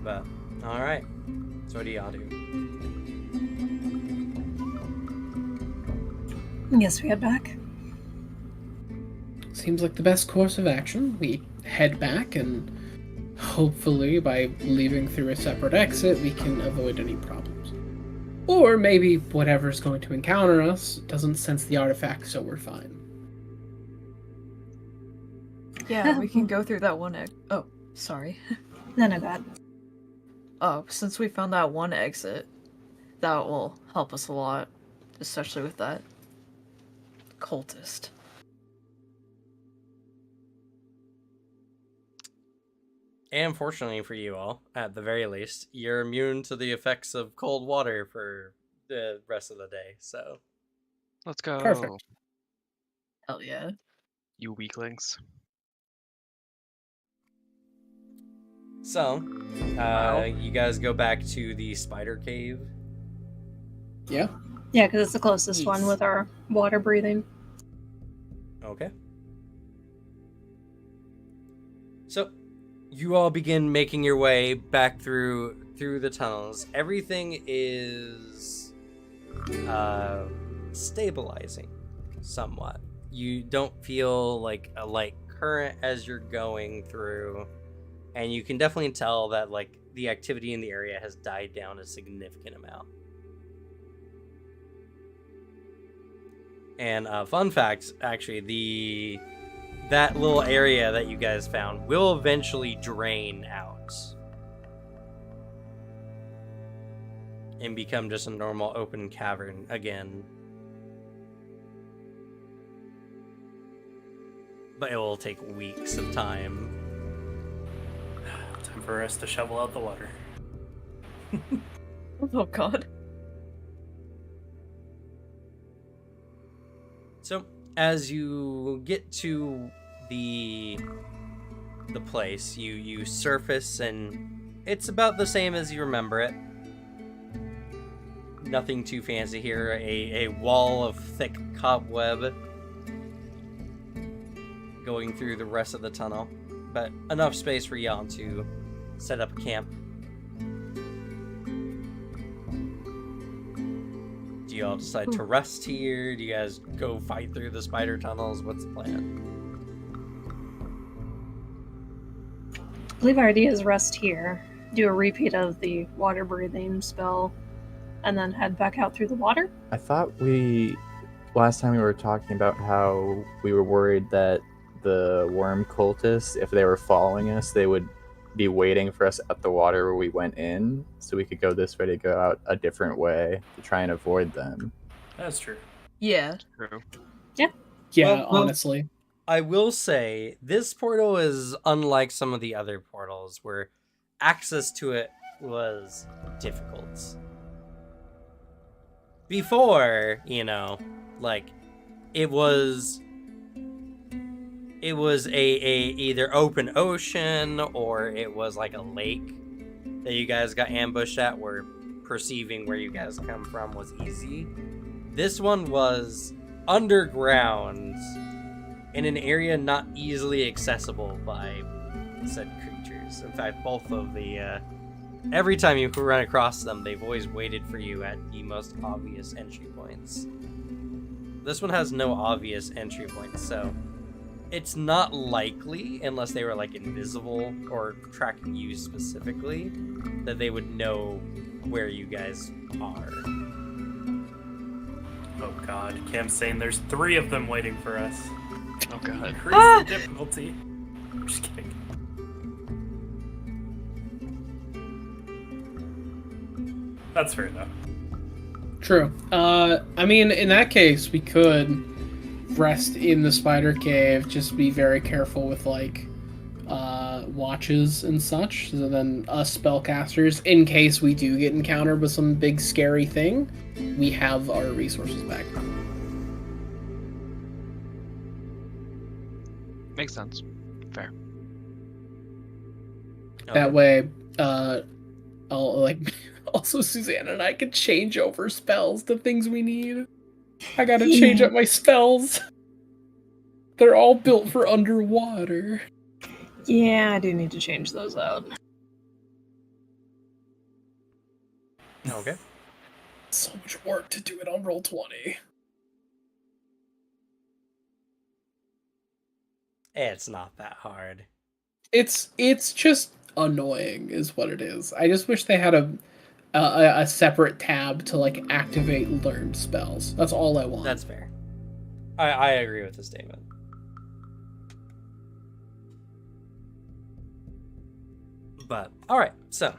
But all right, so what do y'all do? Yes, we head back. Seems like the best course of action. We head back, and hopefully, by leaving through a separate exit, we can avoid any problems. Or maybe whatever's going to encounter us doesn't sense the artifact, so we're fine. Yeah, we can go through that one Oh, sorry. No, no, God. Oh, since we found that one exit, that will help us a lot, especially with that cultist. And fortunately for you all, at the very least, you're immune to the effects of cold water for the rest of the day. So Let's go. Perfect. Hell yeah. You weaklings. So, Wow. you guys go back to the spider cave. Yeah? Yeah, because it's the closest one Yes. with our water breathing. Okay. So, you all begin making your way back through the tunnels. Everything is stabilizing somewhat. You don't feel like a light current as you're going through, and you can definitely tell that like the activity in the area has died down a significant amount. And fun fact, actually, that little area that you guys found will eventually drain out and become just a normal open cavern again. But it will take weeks of time. Time for us to shovel out the water. Oh god. So, as you get to the place, you surface, and it's about the same as you remember it. Nothing too fancy here. A wall of thick cobweb going through the rest of the tunnel, but enough space for y'all to set up a camp. Do y'all decide to rest here? Do you guys go fight through the spider tunnels? What's the plan? I believe our idea is rest here, do a repeat of the water breathing spell, and then head back out through the water. I thought last time we were talking about how we were worried that the worm cultists, if they were following us, they would be waiting for us at the water where we went in, so we could go this way to go out a different way to try and avoid them. That's true. Yeah. True. Yeah, Well, honestly. I will say, this portal is unlike some of the other portals where access to it was difficult. Before, like, it was a either open ocean or it was like a lake that you guys got ambushed at, where perceiving where you guys come from was easy. This one was underground in an area not easily accessible by said creatures. In fact, both of the every time you run across them, they've always waited for you at the most obvious entry points. This one has no obvious entry points, so it's not likely, unless they were like invisible or tracking you specifically, that they would know where you guys are. Oh god, Cam's saying there's 3 of them waiting for us. Oh god. Increase the difficulty. I'm just kidding. That's fair though. True. I mean, in that case, we could rest in the spider cave. Just be very careful with like watches and such. So then, us spellcasters, in case we do get encountered with some big scary thing, we have our resources back. Makes sense. Fair. That way, I'll like. Also, Susanna and I can change over spells to things we need. I gotta change up my spells. They're all built for underwater. Yeah, I do need to change those out. Okay. So much work to do it on Roll20. It's not that hard. It's just annoying, is what it is. I just wish they had a separate tab to like activate learned spells. That's all I want. That's fair. I agree with the statement. But alright, so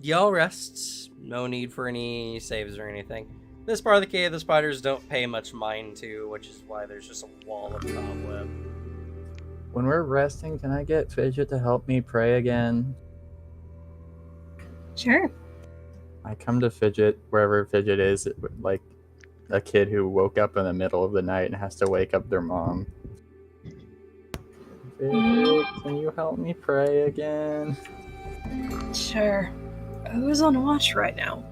y'all rest. No need for any saves or anything. This part of the cave the spiders don't pay much mind to, which is why there's just a wall of cobweb. When we're resting, can I get Fidget to help me pray again? Sure. I come to Fidget, wherever Fidget is, like a kid who woke up in the middle of the night and has to wake up their mom. Fidget, can you help me pray again? Sure. Who's on watch right now?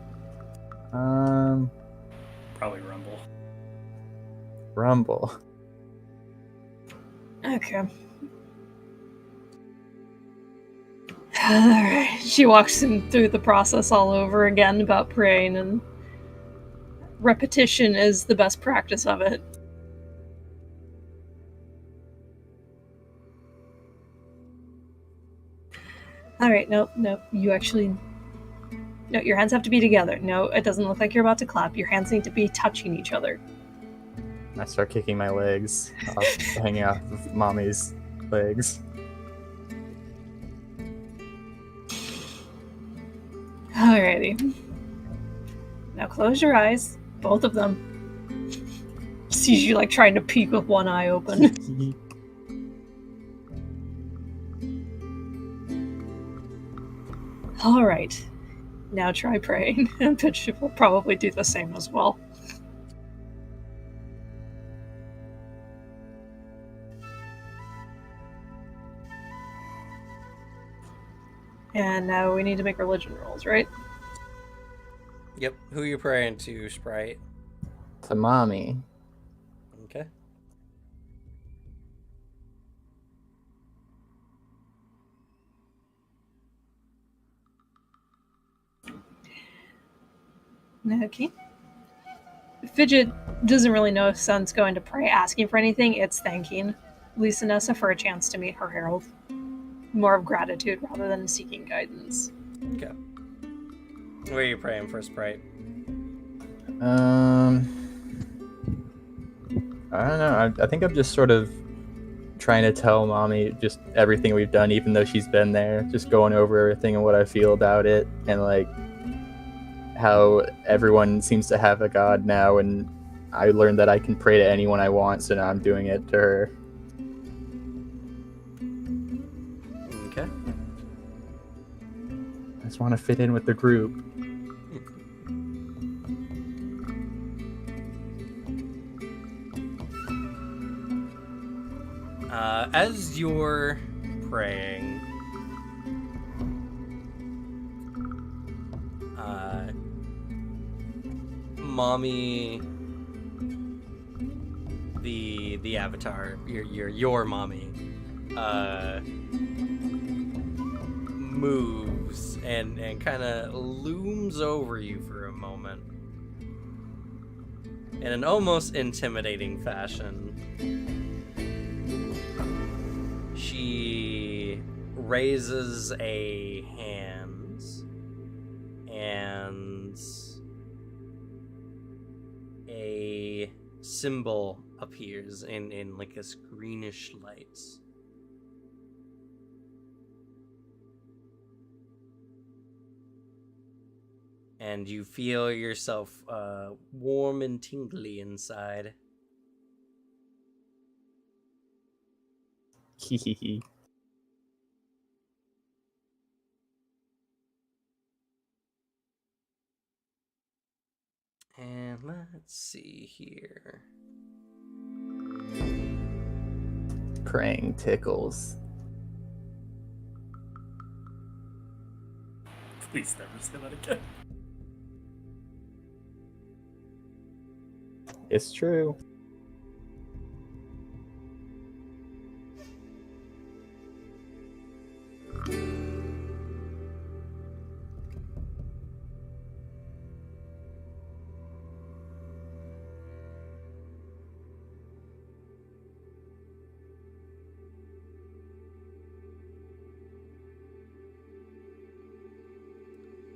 Probably Rumble. Rumble. Okay. Alright. She walks him through the process all over again about praying, and repetition is the best practice of it. Alright, no, you actually... No, your hands have to be together. No, it doesn't look like you're about to clap. Your hands need to be touching each other. I start kicking my legs, hanging off of mommy's legs. Alrighty. Now close your eyes, both of them. Sees you like trying to peek with one eye open. Alright. Now try praying. And Pitch will probably do the same as well. And now we need to make religion rolls, right? Yep. Who you praying to, Sprite? To mommy. Okay. Okay. Fidget doesn't really know if Sun's going to pray asking for anything. It's thanking Lisa Nessa for a chance to meet her herald. More of gratitude rather than seeking guidance. Okay. Where are you praying for, Sprite? I don't know. I think I'm just sort of trying to tell mommy just everything we've done, even though she's been there. Just going over everything and what I feel about it, and like how everyone seems to have a god now, and I learned that I can pray to anyone I want, so now I'm doing it to her. Okay. I just want to fit in with the group. As you're praying, mommy, the avatar, your mommy, moves and kind of looms over you for a moment in an almost intimidating fashion. She raises a hand and a symbol appears in like this greenish light. And you feel yourself warm and tingly inside. Hehehe. And let's see here. Praying tickles. Please never say that again. It's true.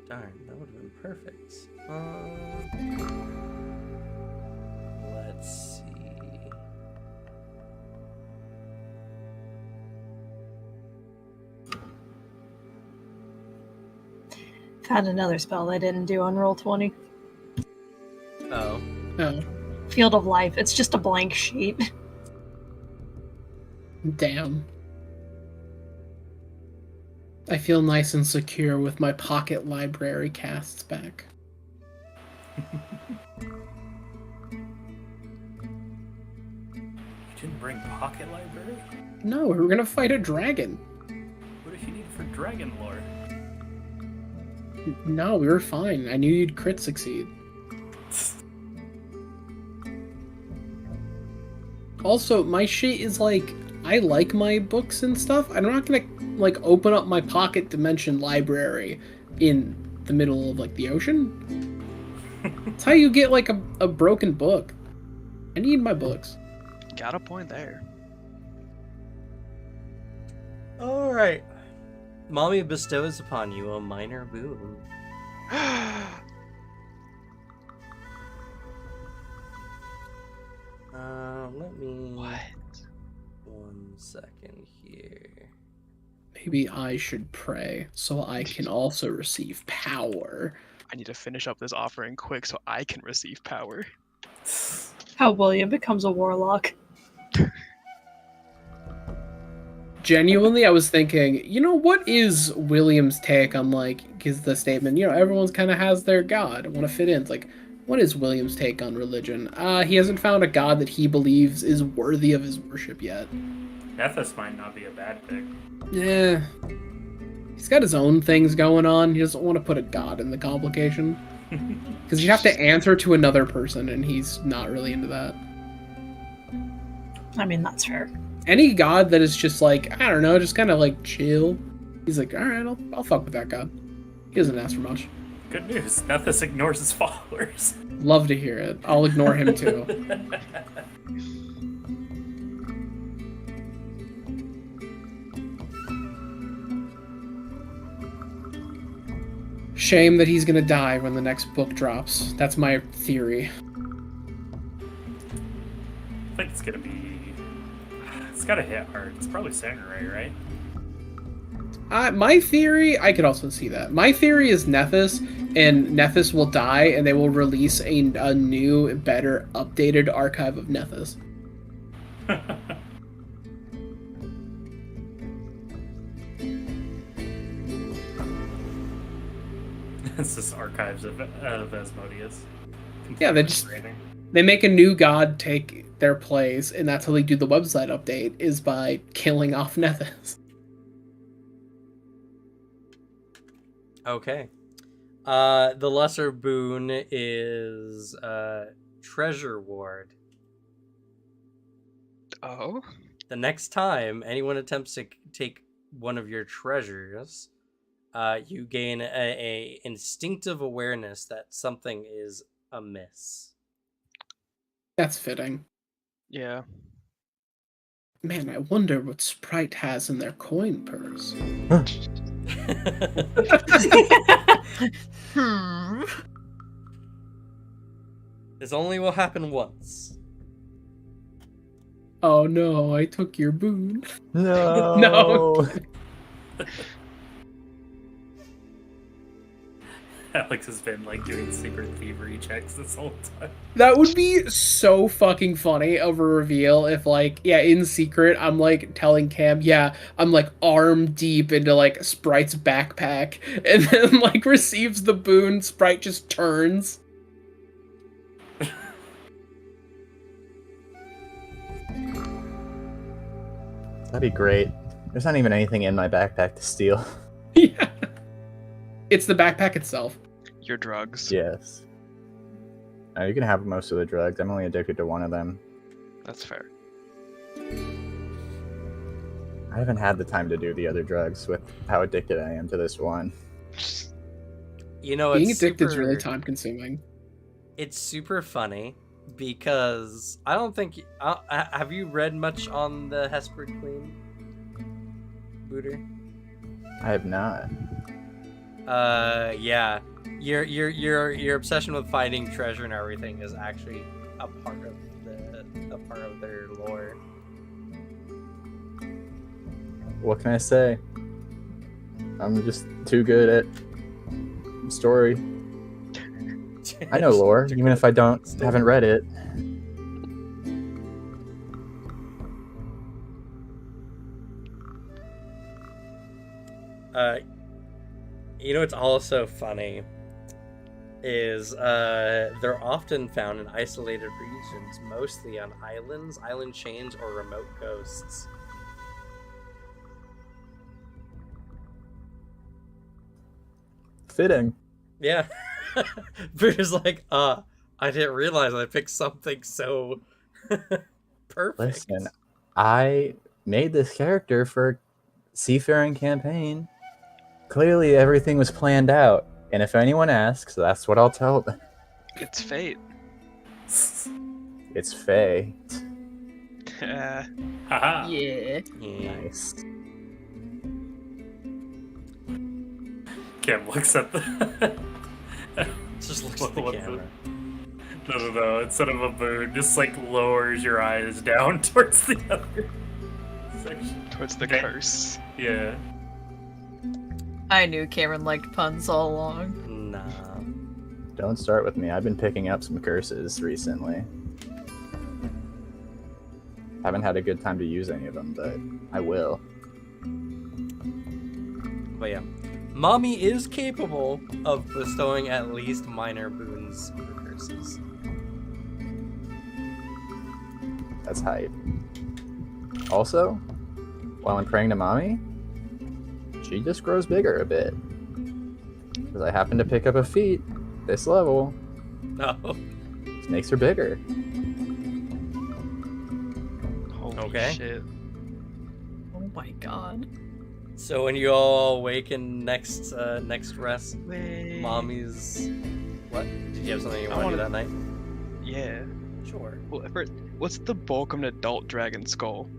Darn, that would have been perfect. Let's see. Found another spell I didn't do on roll 20. Oh. Oh, Field of Life. It's just a blank sheet. damn. I feel nice and secure with my pocket library casts back. You didn't bring pocket library? No, we were gonna fight a dragon. What if you need it for dragon lore? No, we were fine. I knew you'd crit succeed. Also, my shit is like, I like my books and stuff. I'm not gonna like open up my pocket dimension library in the middle of like the ocean. That's how you get like a broken book. I need my books. Got a point there. All right. Mommy bestows upon you a minor boon. Let me. What? 1 second here. Maybe I should pray so I can also receive power. I need to finish up this offering quick so I can receive power. How William becomes a warlock. Genuinely, I was thinking, what is William's take on because the statement, everyone's kind of has their god. I want to fit in. It's like, what is William's take on religion? He hasn't found a god that he believes is worthy of his worship yet. Nethys might not be a bad pick. Yeah. He's got his own things going on. He doesn't want to put a god in the complication. Because you have to answer to another person, and he's not really into that. I mean, that's fair. Any god that is just like, I don't know, just kind of like chill. He's like, alright, I'll fuck with that god. He doesn't ask for much. Good news. Nethys ignores his followers. Love to hear it. I'll ignore him too. Shame that he's gonna die when the next book drops. That's my theory. I think it's gonna be. It's gotta hit hard. It's probably Samurai, right? My theory, I could also see that. My theory is Nethys, and Nethys will die, and they will release a new, better, updated archive of Nethys. It's just archives of Asmodeus. Yeah, they make a new god take their place, and that's how they do the website update, is by killing off Nethys. Okay. The lesser boon is Treasure Ward. Oh? The next time anyone attempts to take one of your treasures, you gain a instinctive awareness that something is amiss. That's fitting. Yeah. Man, I wonder what Sprite has in their coin purse. This only will happen once. Oh no, I took your boon. No. No. Alex has been like doing secret thievery checks this whole time. That would be so fucking funny of a reveal if, like, yeah, in secret, I'm like telling Cam, yeah, I'm like arm deep into like Sprite's backpack, and then like receives the boon, Sprite just turns. That'd be great. There's not even anything in my backpack to steal. Yeah. It's the backpack itself. Your drugs. Yes. You can have most of the drugs. I'm only addicted to one of them. That's fair. I haven't had the time to do the other drugs with how addicted I am to this one. You know, Being it's addicted is super, really time consuming. It's super funny because I don't think. Have you read much on the Hesper Queen, Booter? I have not. Yeah. Your obsession with finding treasure and everything is actually a part of their lore. What can I say? I'm just too good at story. I know lore, even if I haven't read it. You know what's also funny is they're often found in isolated regions, mostly on islands, island chains, or remote coasts. Fitting. Yeah. Bruce like, I didn't realize I picked something so perfect. Listen, I made this character for a seafaring campaign. Clearly everything was planned out. And if anyone asks, that's what I'll tell them. It's fate. It's Faye. Haha. Yeah. Nice. Cam looks at the. Just looks at the What camera. No. Instead of a boon, just like lowers your eyes down towards the other section. Towards the Okay. curse. Yeah. I knew Cameron liked puns all along. Nah. Don't start with me. I've been picking up some curses recently. Haven't had a good time to use any of them, but I will. But yeah. Mommy is capable of bestowing at least minor boons or curses. That's hype. Also, while I'm praying to mommy, she just grows bigger a bit. Because I happen to pick up a feat this level. No. Just makes her bigger. Holy Okay. shit. Oh my god. So when you all awaken next rest, Wait. mommy's what? Did you have something you I want to do wanna- that night? Yeah. Sure. Well, first, what's the bulk of an adult dragon skull?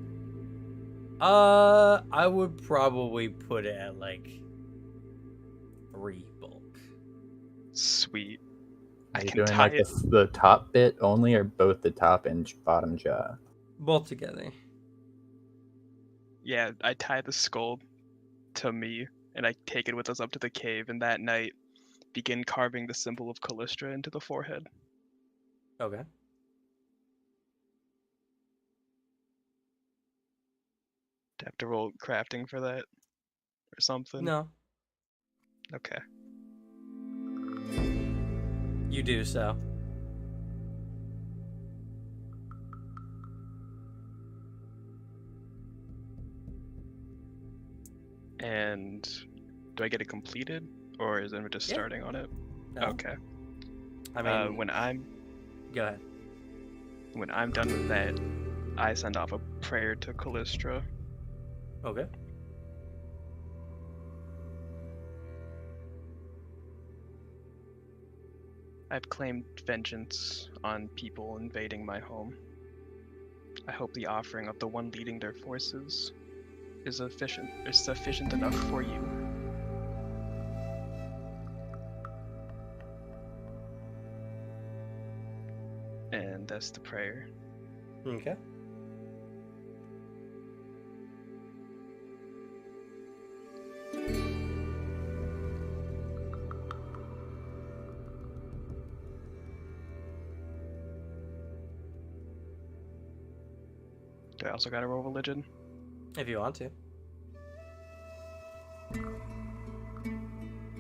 I would probably put it at like 3 bulk. Sweet. Are I you can doing tie like it. the top bit only, or both the top and bottom jaw? Both together. Yeah, I tie the skull to me, and I take it with us up to the cave, and that night begin carving the symbol of Callistra into the forehead. Okay. Do I have to roll crafting for that? Or something? No, Okay. you do so. And do I get it completed? Or is it just Yeah. starting on it? No. Okay. I mean, When I'm go ahead. done with that, I send off a prayer to Callistra. Okay. I've claimed vengeance on people invading my home. I hope the offering of the one leading their forces is sufficient enough for you. And that's the prayer. Okay. Do I also gotta roll religion? If you want to.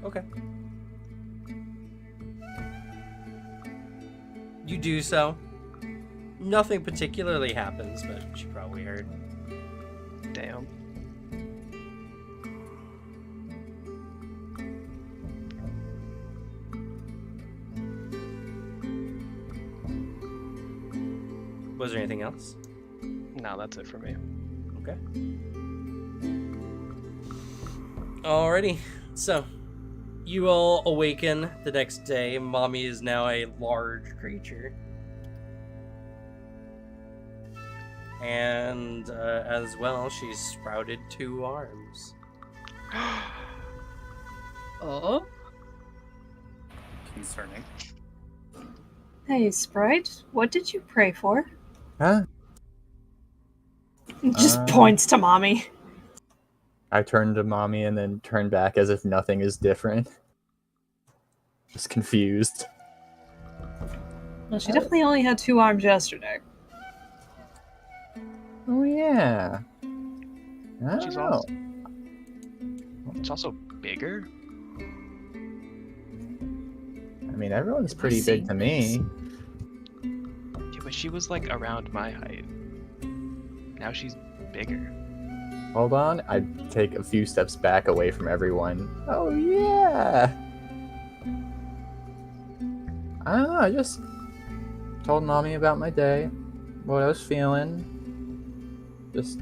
Okay. You do so. Nothing particularly happens, but she probably heard. Damn. Was there anything else? No, that's it for me. Okay. Alrighty. So, you all awaken the next day. Mommy is now a large creature. And as well, she's sprouted 2 arms. Oh? Concerning. Hey, Sprite, what did you pray for? Huh? Just points to mommy. I turned to mommy and then turned back as if nothing is different. Just confused. Well, she definitely only had 2 arms yesterday. Oh yeah. I She's don't know. It's also bigger. I mean, everyone's Have we pretty big seen to me. Yeah, but she was like around my height. Now she's bigger. Hold on, I take a few steps back away from everyone. Oh yeah. I don't know. I just told mommy about my day, what I was feeling, just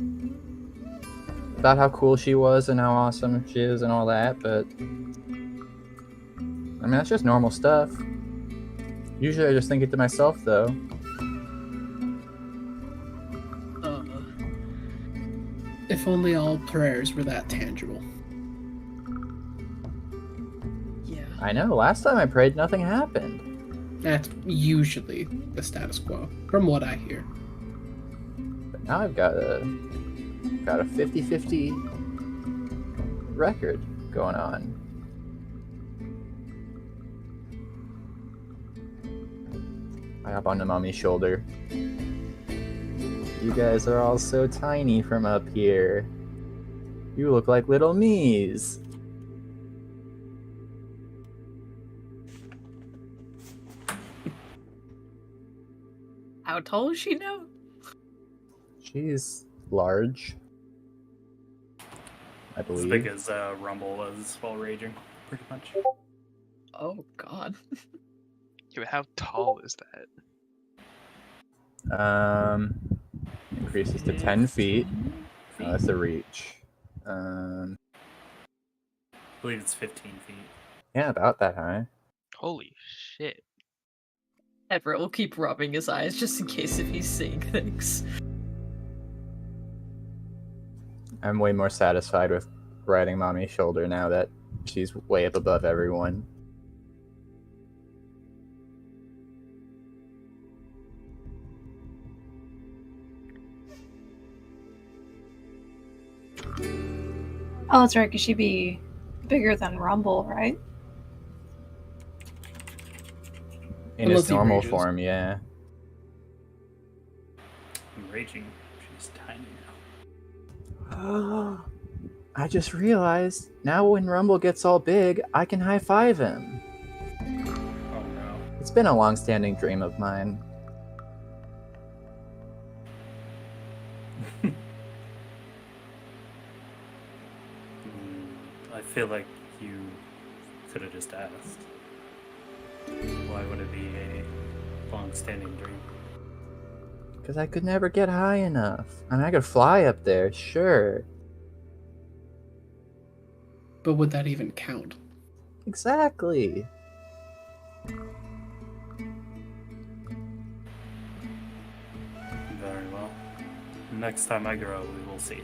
about how cool she was and how awesome she is and all that. But I mean, that's just normal stuff. Usually, I just think it to myself, though. If only all prayers were that tangible. Yeah. I know. Last time I prayed, nothing happened. That's usually the status quo, from what I hear. But now I've got a 50-50 record going on. I hop onto mommy's shoulder. You guys are all so tiny from up here. You look like little me's. How tall is she now? She's large, I As believe. big as Rumble was while raging, pretty much. Oh god. Yeah, how tall is that? Increases to 10 feet. That's the reach. I believe it's 15 feet. Yeah, about that high. Holy shit. Everett will keep rubbing his eyes just in case if he's seeing things. I'm way more satisfied with riding mommy's shoulder now that she's way up above everyone. Oh, that's right, because she'd be bigger than Rumble, right? In Unless its he normal rages. form, yeah. I'm raging. She's tiny now. I just realized, now when Rumble gets all big, I can high-five him. Oh no. It's been a long-standing dream of mine. I feel like you could have just asked. Why would it be a long-standing dream? Because I could never get high enough. I mean, I could fly up there, sure. But would that even count? Exactly. Very well. Next time I grow, we will see.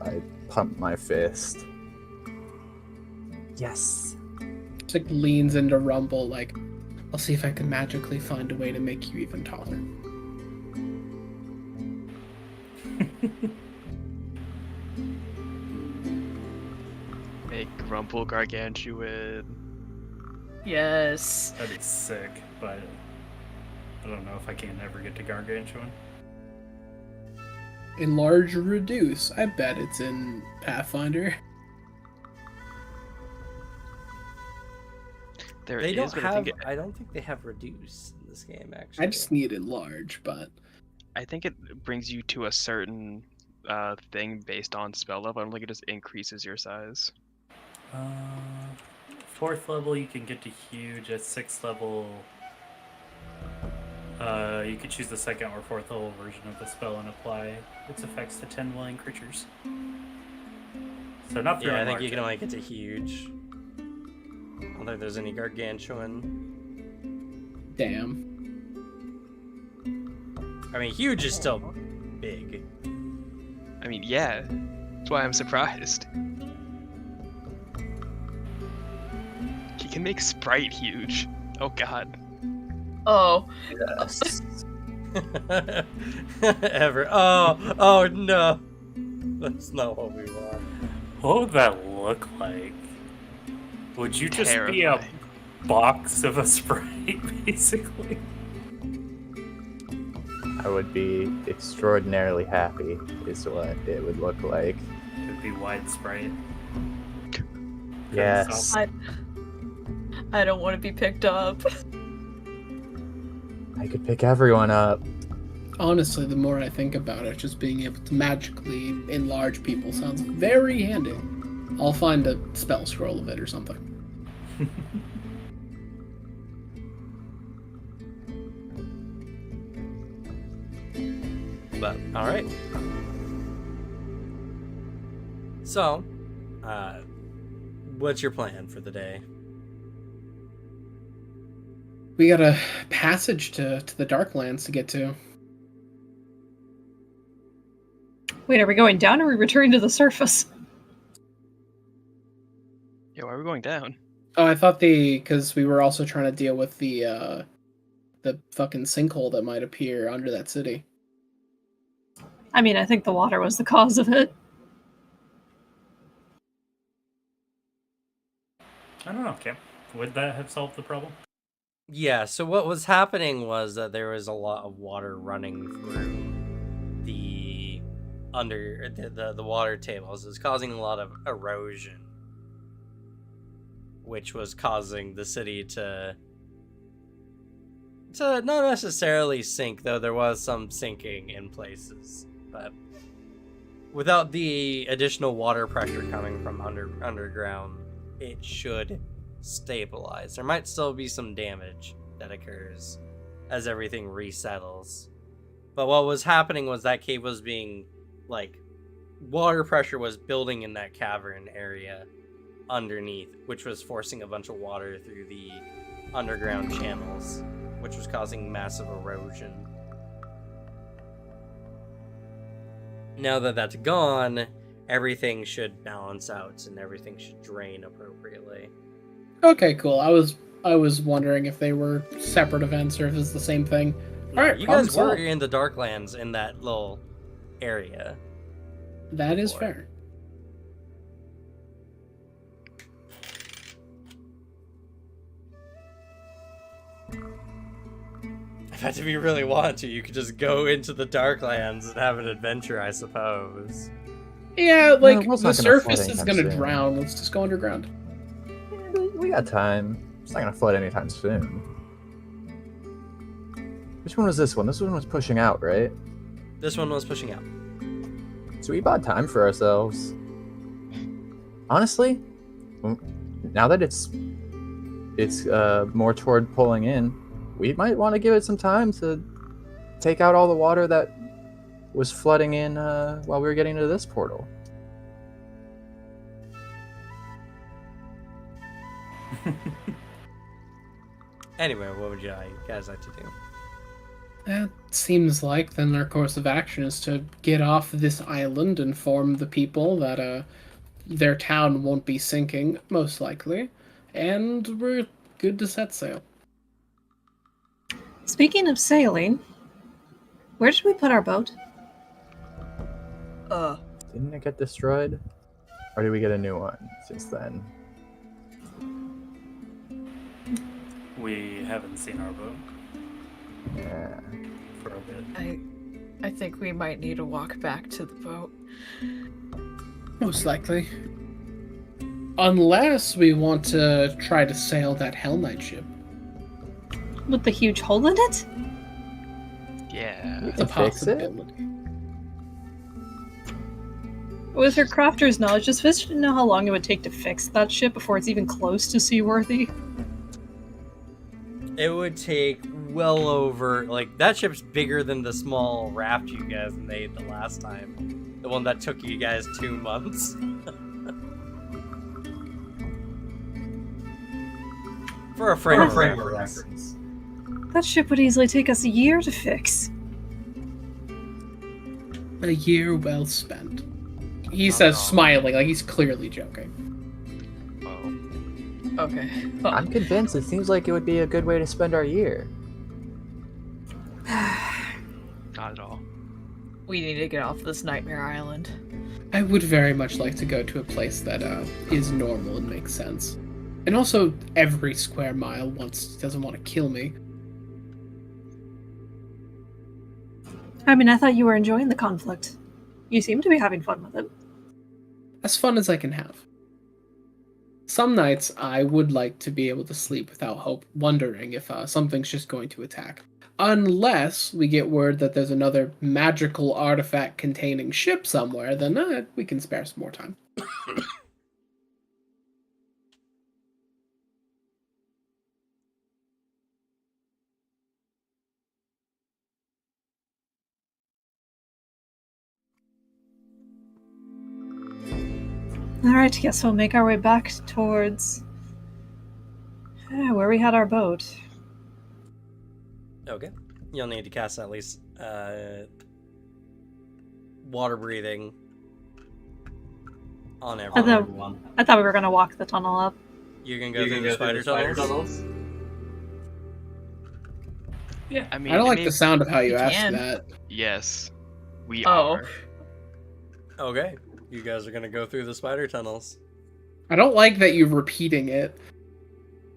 I pump my fist. Yes. Just like leans into Rumble, like, I'll see if I can magically find a way to make you even taller. Make Rumple gargantuan. Yes. That'd be sick, but I don't know if I can ever get to Gargantuan. Enlarge or reduce? I bet it's in Pathfinder. There They it don't is, but have. I don't think they have reduce in this game. Actually, I just need enlarge, but I think it brings you to a certain thing based on spell level. I don't think it just increases your size. 4th level, you can get to huge. At 6th level, you could choose the 2nd or 4th level version of the spell and apply its effects to 10 willing creatures. So not through yeah, I think enlarge. you can only get to huge. I don't think there's any gargantuan. damn. I mean, huge is still big. I mean, yeah. That's why I'm surprised. He can make Sprite huge. Oh god. Oh, Yes. Ever. Oh no. That's not what we want. What would that look like? Would you just be a Terrifying. box of a Sprite, basically? I would be extraordinarily happy, is what it would look like. It would be wide Sprite. Yes. I don't want to be picked up. I could pick everyone up. Honestly, the more I think about it, just being able to magically enlarge people sounds very handy. I'll find a spell scroll of it or something. But all right. So, what's your plan for the day? We got a passage to the Darklands to get to. Wait, are we going down or are we returning to the surface? Yeah, why are we going down? Oh, I thought because we were also trying to deal with the fucking sinkhole that might appear under that city. I mean, I think the water was the cause of it. I don't know, Kim. Would that have solved the problem? Yeah, so what was happening was that there was a lot of water running through the water tables. It was causing a lot of erosion, which was causing the city to not necessarily sink, though there was some sinking in places. But without the additional water pressure coming from underground, it should stabilize. There might still be some damage that occurs as everything resettles. But what was happening was that cave was being, water pressure was building in that cavern area underneath, which was forcing a bunch of water through the underground channels, which was causing massive erosion. Now that that's gone, everything should balance out and everything should drain appropriately. Okay, cool. I was wondering if they were separate events or if it's the same thing. No, All right, you problem guys were solved. in the Darklands in that little area. That is before. fair. If had to be really want to, you could just go into the Darklands and have an adventure, I suppose. Yeah, like it's the not gonna flood surface is anytime gonna soon. drown. Let's just go underground. We got time. It's not gonna flood anytime soon. Which one was this one? This one was pushing out, right? This one was pushing out. So we bought time for ourselves. Honestly, now that it's more toward pulling in, we might want to give it some time to take out all the water that was flooding in while we were getting to this portal. Anyway, what would you guys like to do? That seems like then our course of action is to get off this island, inform the people that their town won't be sinking, most likely, and we're good to set sail. Speaking of sailing, where should we put our boat? Didn't it get destroyed? Or did we get a new one since then? We haven't seen our boat. Yeah. for a bit. I think we might need to walk back to the boat. Most likely. Unless we want to try to sail that Hell Knight ship. With the huge hole in it? Yeah. You It's a can fix it. possibility. With her crafter's knowledge, does Fish know how long it would take to fix that ship before it's even close to seaworthy? It would take well over, like, that ship's bigger than the small raft you guys made the last time. The one that took you guys 2 months. For a frame of reference. That ship would easily take us a year to fix. A year well spent. He Not says, at all. smiling, like he's clearly joking. Oh. Okay. I'm convinced. It seems like it would be a good way to spend our year. Not at all. We need to get off this nightmare island. I would very much like to go to a place that is normal and makes sense. And also, every square mile doesn't want to kill me. I mean, I thought you were enjoying the conflict. You seem to be having fun with it. As fun as I can have. Some nights, I would like to be able to sleep without wondering if something's just going to attack. Unless we get word that there's another magical artifact containing ship somewhere, then we can spare some more time. Alright, guess we'll make our way back towards where we had our boat. Okay. You'll need to cast at least water breathing on everyone. I thought we were gonna walk the tunnel up. You can go through the spider tunnels. Yeah. I mean, I don't like it the may- sound of how you You asked can. that. Yes, we Oh. are. Okay. You guys are gonna go through the spider tunnels. I don't like that you're repeating it.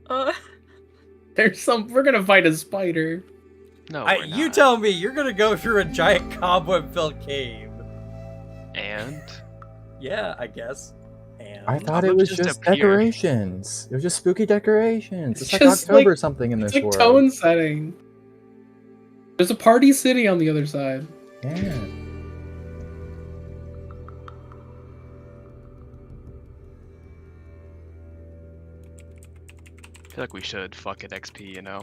We're gonna fight a spider. No, we're You not. tell me, you're gonna go through a giant cobweb-filled cave. And Yeah, I guess. And I thought it Cobwebs was just just appear. decorations. It was just spooky decorations. It's like Just October like- something in It's this like world. tone setting. There's a party city on the other side. Yeah. I feel like we should fuck it XP, you know?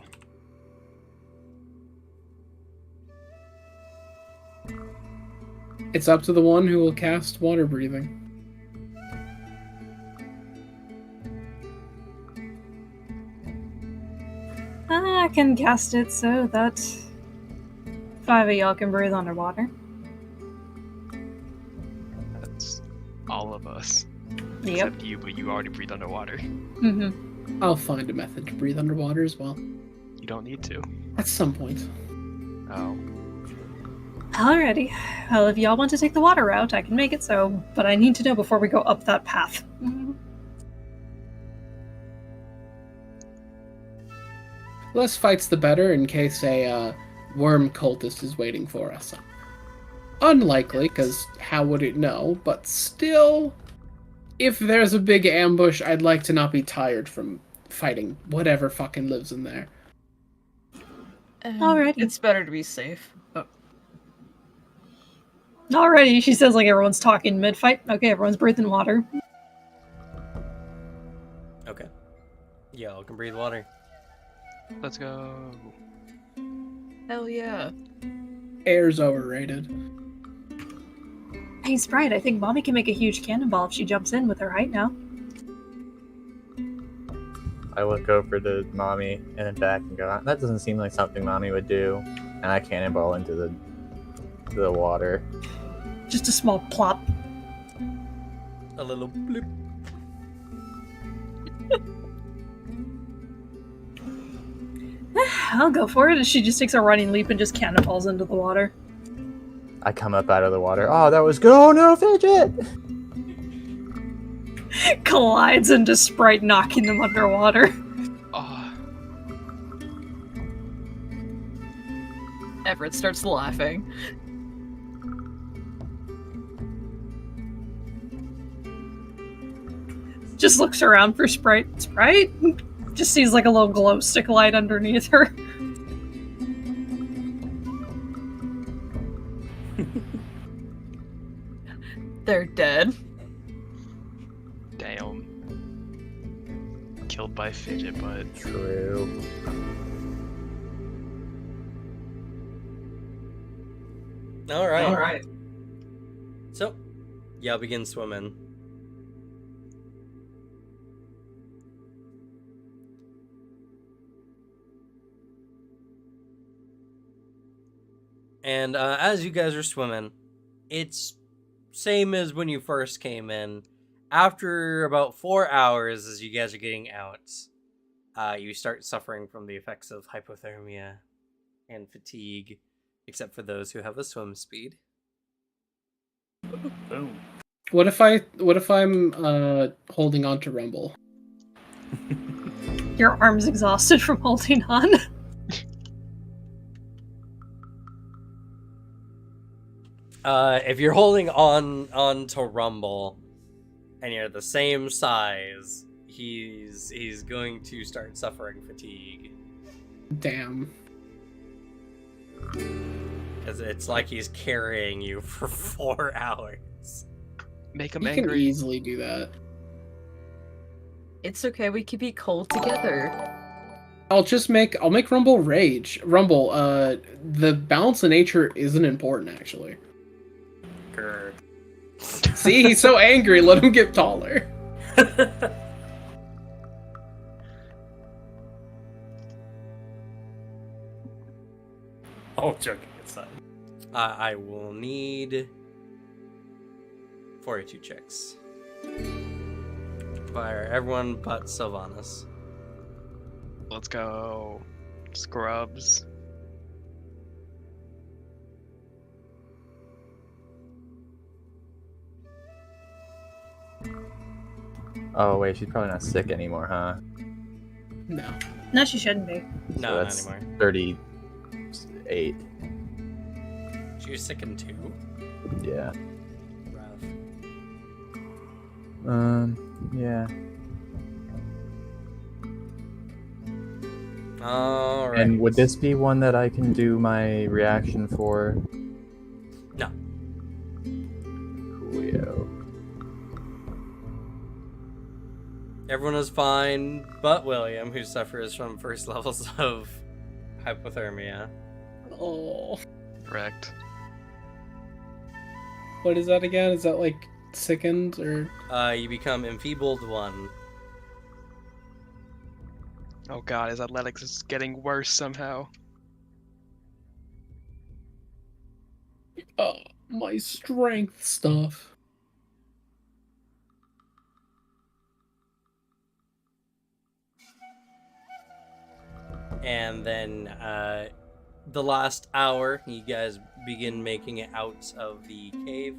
It's up to the one who will cast water breathing. I can cast it so that 5 of y'all can breathe underwater. That's all of us. Yep. Except you, but you already breathe underwater. Mm-hmm. I'll find a method to breathe underwater as well. You don't need to. At some point. Oh. Alrighty. Well, if y'all want to take the water route, I can make it so, but I need to know before we go up that path. Less fights the better in case a worm cultist is waiting for us. Unlikely, because how would it know? But still, if there's a big ambush, I'd like to not be tired from fighting whatever fucking lives in there. Alrighty. It's better to be safe. Oh. Alrighty, she says like everyone's talking mid-fight. Okay, everyone's breathing water. Okay. Y'all can breathe water. Let's go. Hell yeah. Air's overrated. Hey, Sprite, I think Mommy can make a huge cannonball if she jumps in with her height now. I look over to mommy and then back and go, that doesn't seem like something mommy would do. And I cannonball into the water. Just a small plop. A little bloop. I'll go for it. She just takes a running leap and just cannonballs into the water. I come up out of the water. Oh, that was good. Oh no, Fidget! Collides into Sprite, knocking them underwater. Oh. Everett starts laughing. Just looks around for Sprite. Sprite? Just sees like a little glow stick light underneath her. They're dead. Damn. Killed by fidget butt. True. All right. So, y'all begin swimming. And as you guys are swimming, it's same as when you first came in. After about 4 hours, as you guys are getting out, you start suffering from the effects of hypothermia and fatigue, except for those who have a swim speed. Boom. What if I'm holding on to Rumble? Your arm's exhausted from holding on. If you're holding on to Rumble and you're the same size, he's going to start suffering fatigue. Damn. Because it's like he's carrying you for 4 hours. Make him You can angry. easily do that. It's okay, we can be cold together. I'll make Rumble rage. Rumble, the balance of nature isn't important actually. Grr. See, he's so angry, let him get taller. All joking aside. I will need 42 checks. Fire everyone but Sylvanas. Let's go. Scrubs. Oh wait, she's probably not sick anymore, huh? No. No, she shouldn't be. No, So not that's anymore. 38. She was sick in 2. Yeah. Rough. Yeah. Alright. And would this be one that I can do my reaction for? No. Coolio. Everyone is fine but William, who suffers from first levels of hypothermia. Oh. Correct. What is that again? Is that like sickened or You become enfeebled 1. Oh god, his athletics is getting worse somehow. my strength stuff? And then the last hour, you guys begin making it out of the cave.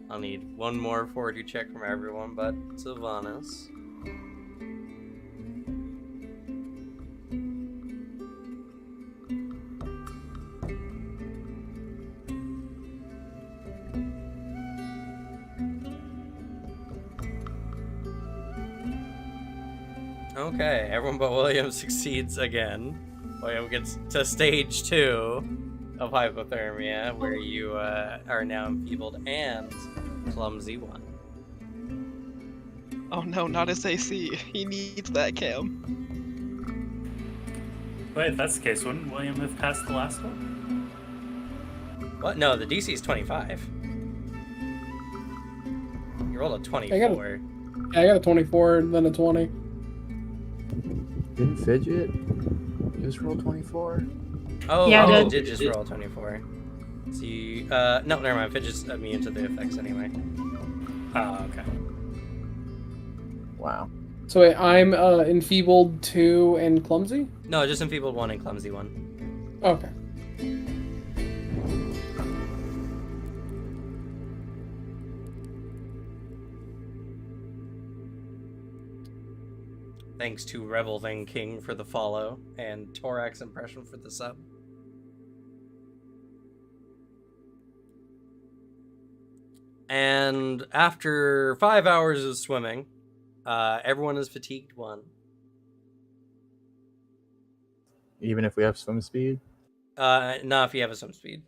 I'll need one more fortitude check from everyone but Sylvanas. Okay, everyone but William succeeds again. William gets to stage 2 of hypothermia, where you are now enfeebled and clumsy 1. Oh no, not his AC. He needs that cam. Wait, if that's the case, wouldn't William have passed the last one? What? No, the DC is 25. You rolled a 24. I got a 24 and then a 20. Didn't Fidget just roll 24? Oh, Yeah, oh, I you did. did just roll a 24. So you, no, never mind. Fidget's immune to the effects anyway. Oh, okay. Wow. So wait, I'm enfeebled 2 and clumsy? No, just enfeebled 1 and clumsy 1. Okay. Thanks to Rebel Then King for the follow, and Torax Impression for the sub. And after 5 hours of swimming, everyone is fatigued 1. Even if we have swim speed, Not if you have a swim speed.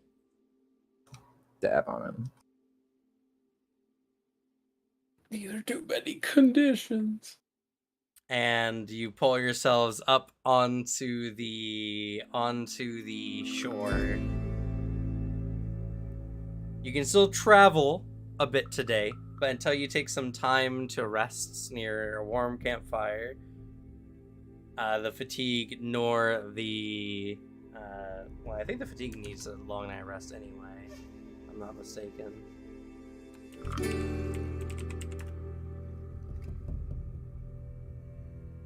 dab on him. These are too many conditions. And you pull yourselves up onto the shore. You can still travel a bit today, but until you take some time to rest near a warm campfire, the fatigue nor the I think the fatigue needs a long night rest anyway, if I'm not mistaken.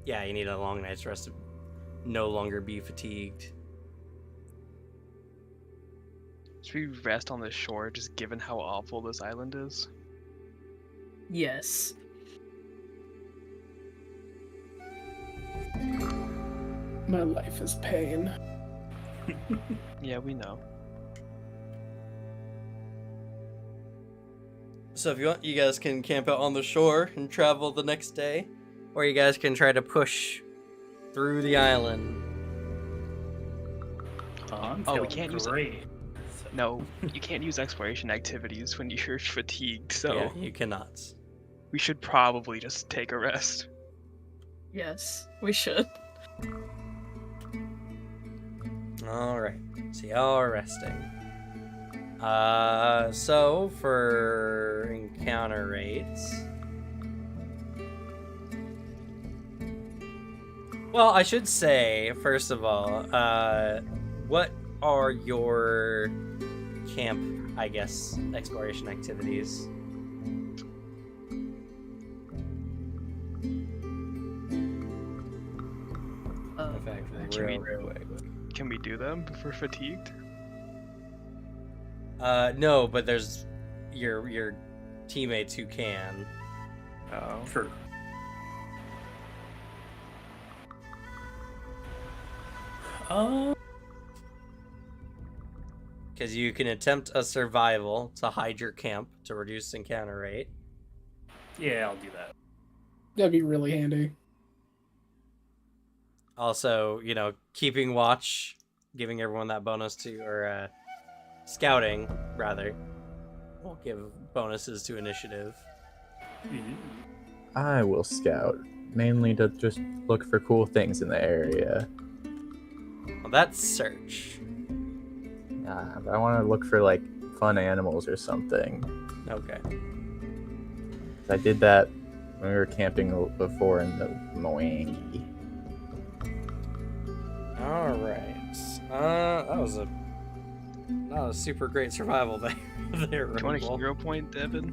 Yeah, you need a long night's rest to no longer be fatigued. Should we rest on the shore, just given how awful this island is? Yes. My life is pain. Yeah, we know. So if you want, you guys can camp out on the shore and travel the next day, or you guys can try to push through the island. I'm Oh, we feeling can't use great. No, you can't use exploration activities when you're fatigued, so Yeah, you cannot. we should probably just take a rest. Yes, we should. Alright, so y'all are resting. So for encounter rates... Well, I should say, first of all, what are your camp, I guess, exploration activities? In fact, real quick. Can we do them if we're fatigued? No, but there's your teammates who can. Oh. Sure. Because you can attempt a survival to hide your camp to reduce encounter rate. Yeah, I'll do that. That'd be really handy. Also, keeping watch, giving everyone that bonus to, or scouting, rather, will give bonuses to initiative. I will scout, mainly to just look for cool things in the area. Well, that's search. I want to look for, like, fun animals or something. Okay. I did that when we were camping before in the Moangi. Alright. That was not a super great survival there. Do you want a Rumble. hero point, Devin?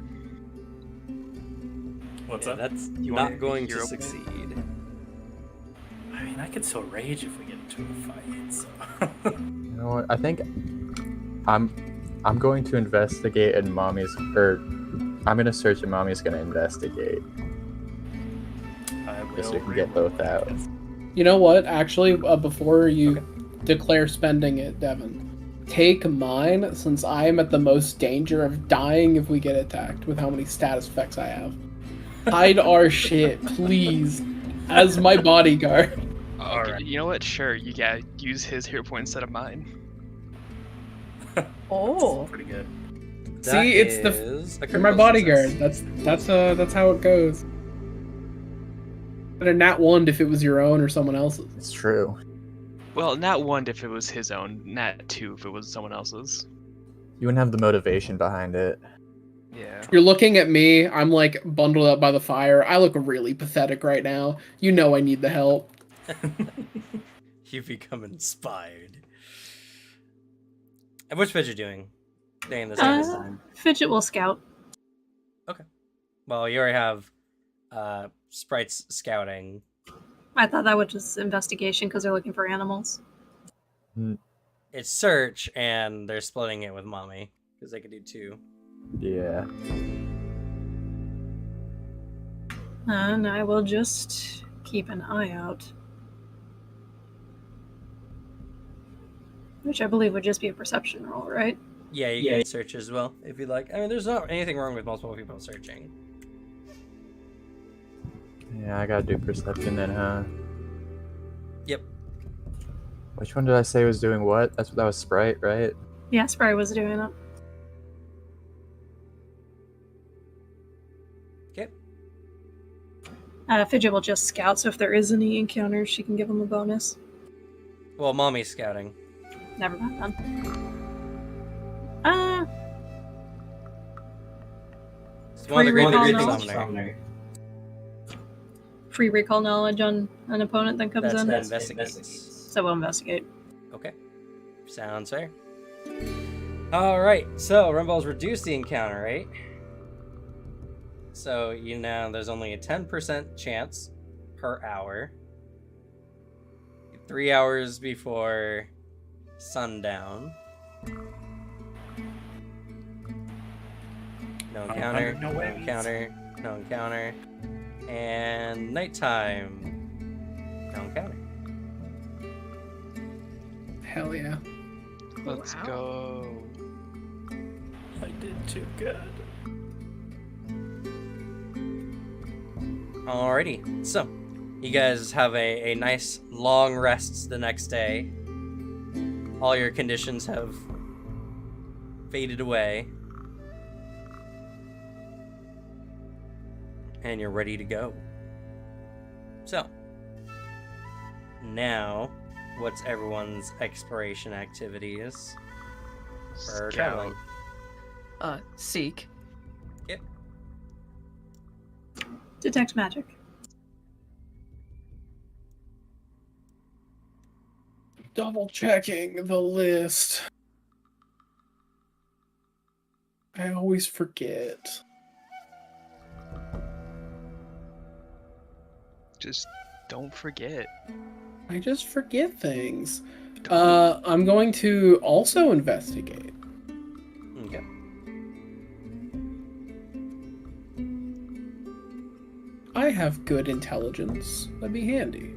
What's Yeah, up? that's You want not a going to hero point? succeed. I mean, I could still rage if we get into a fight. So. You know what? I think I'm going to investigate, and I'm gonna search, and Mommy's gonna investigate. I Guess will we can get both out. You know what? Actually, before you declare spending it, Devin, take mine, since I am at the most danger of dying if we get attacked with how many status effects I have. Hide our shit, please, as my bodyguard. Okay, Alright. you know what? Sure, you gotta use his hero point instead of mine. Oh. Pretty good. That See, it's is a you're my critical bodyguard. success. That's how it goes. But a nat 1 if it was your own or someone else's. It's true. Well, nat 1 if it was his own, nat 2 if it was someone else's. You wouldn't have the motivation behind it. Yeah. You're looking at me. I'm like bundled up by the fire. I look really pathetic right now. You know I need the help. You become inspired. And what's Fidget doing? Staying the same this time. Fidget will scout. Well, you already have sprites scouting. I thought that was just investigation because they're looking for animals. It's search, and they're splitting it with Mommy because they could do 2. Yeah. And I will just keep an eye out. Which I believe would just be a perception roll, right? Yeah, you can search as well if you'd like. I mean, there's not anything wrong with multiple people searching. Yeah, I gotta do perception then, huh? Yep. Which one did I say was doing what? That was Sprite, right? Yeah, Spry was doing it. Okay. Fidget will just scout, so if there is any encounters, she can give him a bonus. Well, mommy's scouting. Never mind then. It's one of the Free great recall summoner. Free recall knowledge on an opponent that comes in. That investigates. So we'll investigate. Okay. Sounds fair. Alright, so Rumble's reduced the encounter, right? So there's only a 10% chance per hour. 3 hours before sundown. No encounter, no no waves. encounter, no encounter. And nighttime, no encounter. Hell yeah. Let's Wow. go. I did too good. Alrighty, so you guys have a nice long rest the next day. All your conditions have faded away. And you're ready to go. So, now, what's everyone's exploration activities for traveling? Seek. Yep. Detect magic. Double checking the list. I always forget. Just don't forget. I just forget things. I'm going to also investigate. Okay. I have good intelligence. That'd be handy.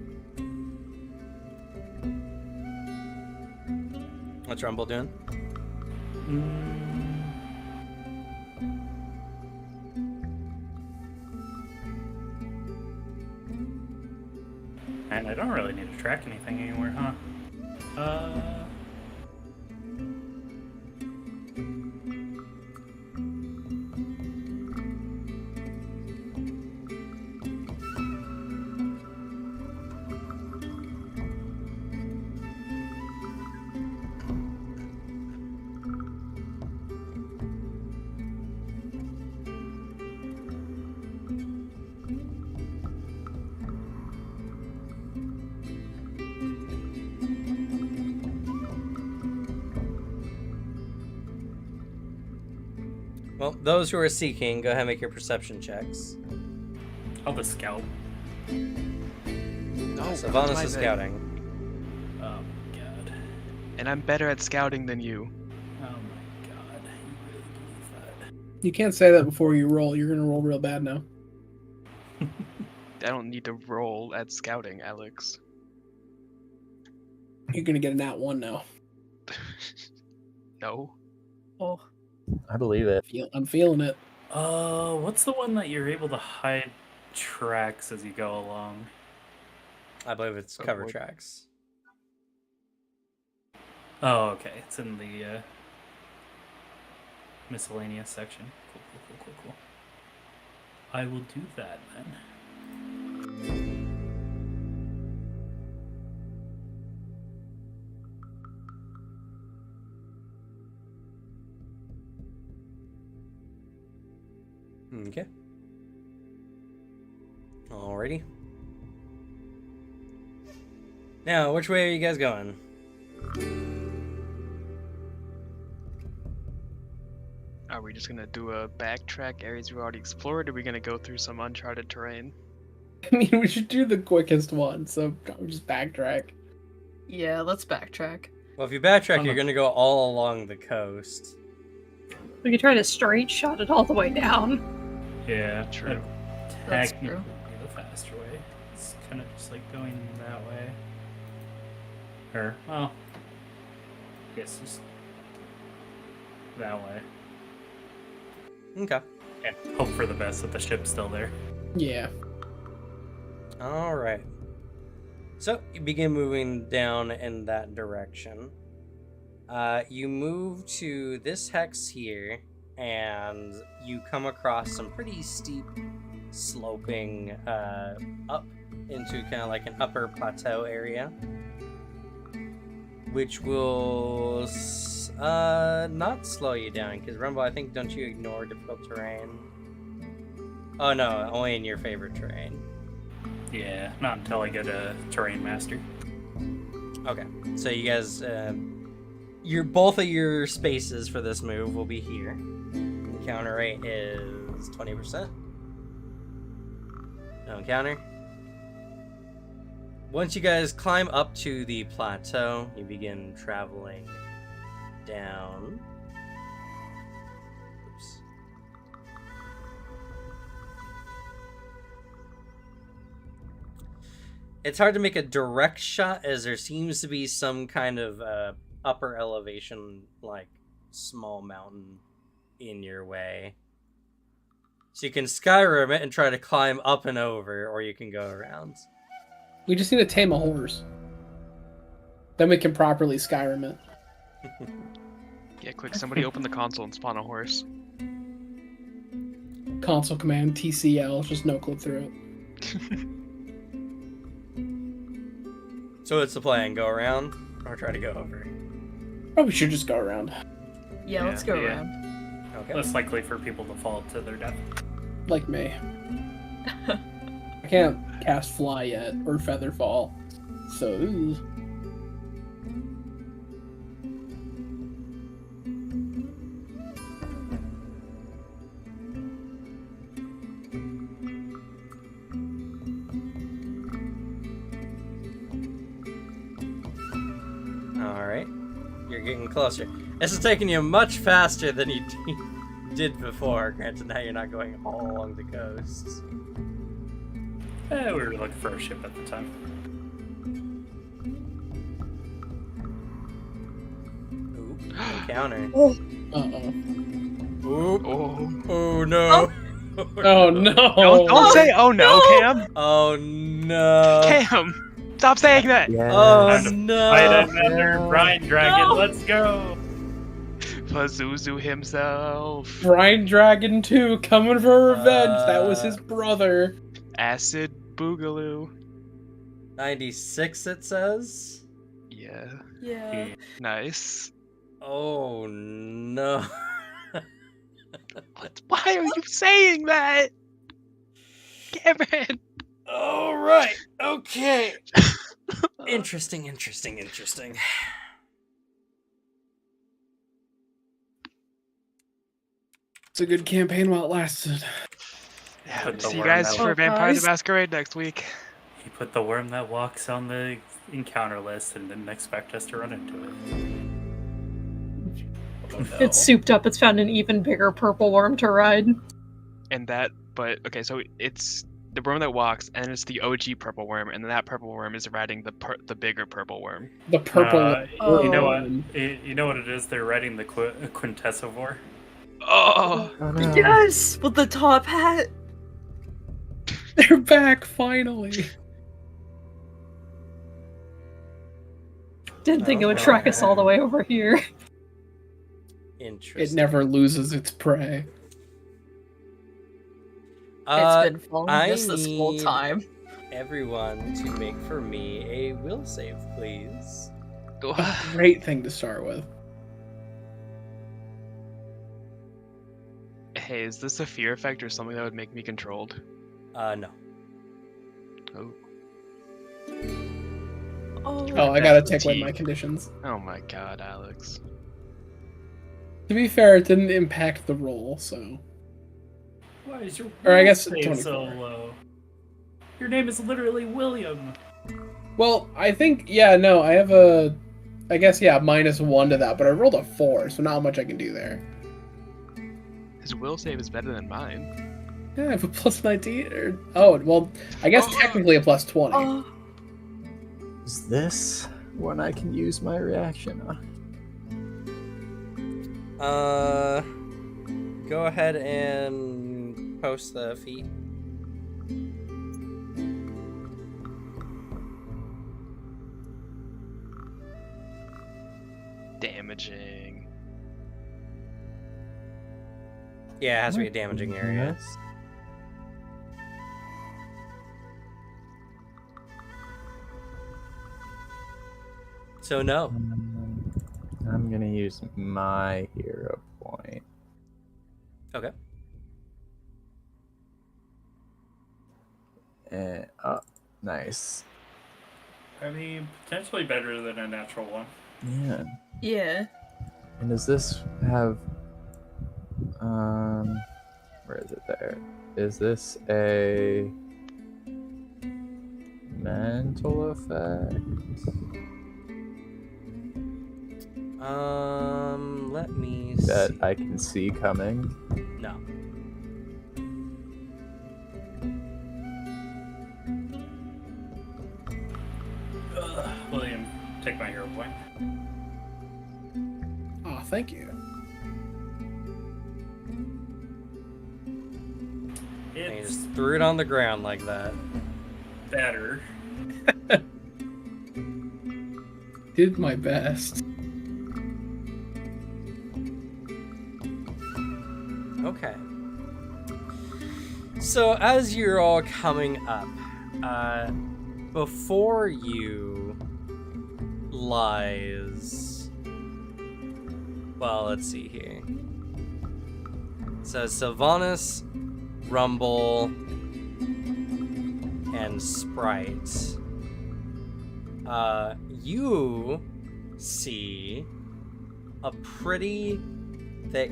What's Rumble doing? And I don't really need to track anything anymore, huh? Well, those who are seeking, go ahead and make your perception checks. I'll the scout. No, So bonus my is bad. scouting. Oh my god. And I'm better at scouting than you. Oh my god. You really believe that? You can't say that before you roll. You're gonna roll real bad now. I don't need to roll at scouting, Alex. You're gonna get a nat 1 now. No. Oh, I believe it. I'm feeling it. What's the one that you're able to hide tracks as you go along? I believe it's Oh, cover boy. tracks. Oh, okay. It's in the miscellaneous section. Cool. I will do that then. Okay. Alrighty. Now, which way are you guys going? Are we just gonna do a backtrack areas we already explored, or are we gonna go through some uncharted terrain? I mean, we should do the quickest one, so I'll just backtrack. yeah, let's backtrack. Well, if you backtrack, I'm you're a- going to go all along the coast. We could try to straight shot it all the way down. Yeah, True. That's technically true. be the faster way. It's kind of just like going that way. Or, well, I guess just that way. Okay. And hope for the best that the ship's still there. Yeah. All right. So you begin moving down in that direction. You move to this hex here, and you come across some pretty steep sloping up into kind of like an upper plateau area, which will not slow you down, because Rumble, I think, don't you ignore difficult terrain? Oh no, only in your favorite terrain. Yeah, not until I get a terrain master. Okay, so you guys, both of your spaces for this move will be here. Encounter rate is 20%. No encounter. Once you guys climb up to the plateau, you begin traveling down. Oops. It's hard to make a direct shot, as there seems to be some kind of upper elevation, like small mountain in your way. So you can Skyrim it and try to climb up and over, or you can go around. We just need to tame a horse. Then we can properly Skyrim it. Yeah, quick, somebody open the console and spawn a horse. Console command TCL, just no clip through it. So it's the plan, go around or try to go over? Probably should just go around. Yeah, let's go Yeah. around. Okay. Less likely for people to fall to their death. Like me. I can't cast Fly yet, or Feather Fall. So, ooh. Alright. You're getting closer. This is taking you much faster than you did before. Granted, now you're not going all along the coast. We were looking for a ship at the time. Ooh, encounter. Uh-oh. Ooh. Oh. Oh no. Oh no! Don't say oh no, Cam! Oh no. Cam! Stop saying that! Yeah. Oh Time to no. Fight another No. brine dragon, No. let's go! Pazuzu himself. Brine Dragon 2 coming for revenge. That was his brother. Acid Boogaloo. 96 it says. Yeah. Yeah. Nice. Oh no. What? Why are you saying that? Cameron! All right. Okay. Interesting. It's a good campaign while it lasted. Yeah, Put the see you worm guys out. for Oh, Vampire the guys. Masquerade next week. He put the worm that walks on the encounter list and didn't expect us to run into it. Oh, no. It's souped up. It's found an even bigger purple worm to ride. And that, but okay, so it's the worm that walks, and it's the OG purple worm, and then that purple worm is riding the bigger purple worm. The purple. Oh. You know what? worm. You know what it is? They're riding the Quintessivore. Oh, Oh, no. Yes, with the top hat. They're back finally. Didn't think it would track us all the way over here. Interesting. It never loses its prey. It's been following I us this whole need- time. Everyone to make for me a will save, please. Great thing to start with. Hey, is this a fear effect or something that would make me controlled? No. Oh, Oh, Oh, I gotta That's take away my fatigue. conditions. oh my God, Alex. To be fair, it didn't impact the roll, so. Why is your Or I guess name so 24. low? Your name is literally William. Well, I think, yeah, no, I have a. I guess, yeah, -1 to that, but I rolled a 4, so not much I can do there. His will save is better than mine. Yeah, I have a +19. Or, oh, well, I guess Oh. technically a +20. oh, Is this when I can use my reaction on? Go ahead and post the feat. Damaging. Yeah, it has to be a damaging area. Yes. So no. I'm gonna use my hero point. Okay. And nice. I mean, potentially better than a natural one. Yeah. Yeah. And does this have where is it there? Is this a mental effect? Let me That see. I can see coming? No. William, take my hero point. Oh, thank you. And you It's just threw it on the ground like that. better. Did my best. Okay. So as you're all coming up, before you lies. Well, let's see here. It says Sylvanas, Rumble, and Sprite. You see a pretty thick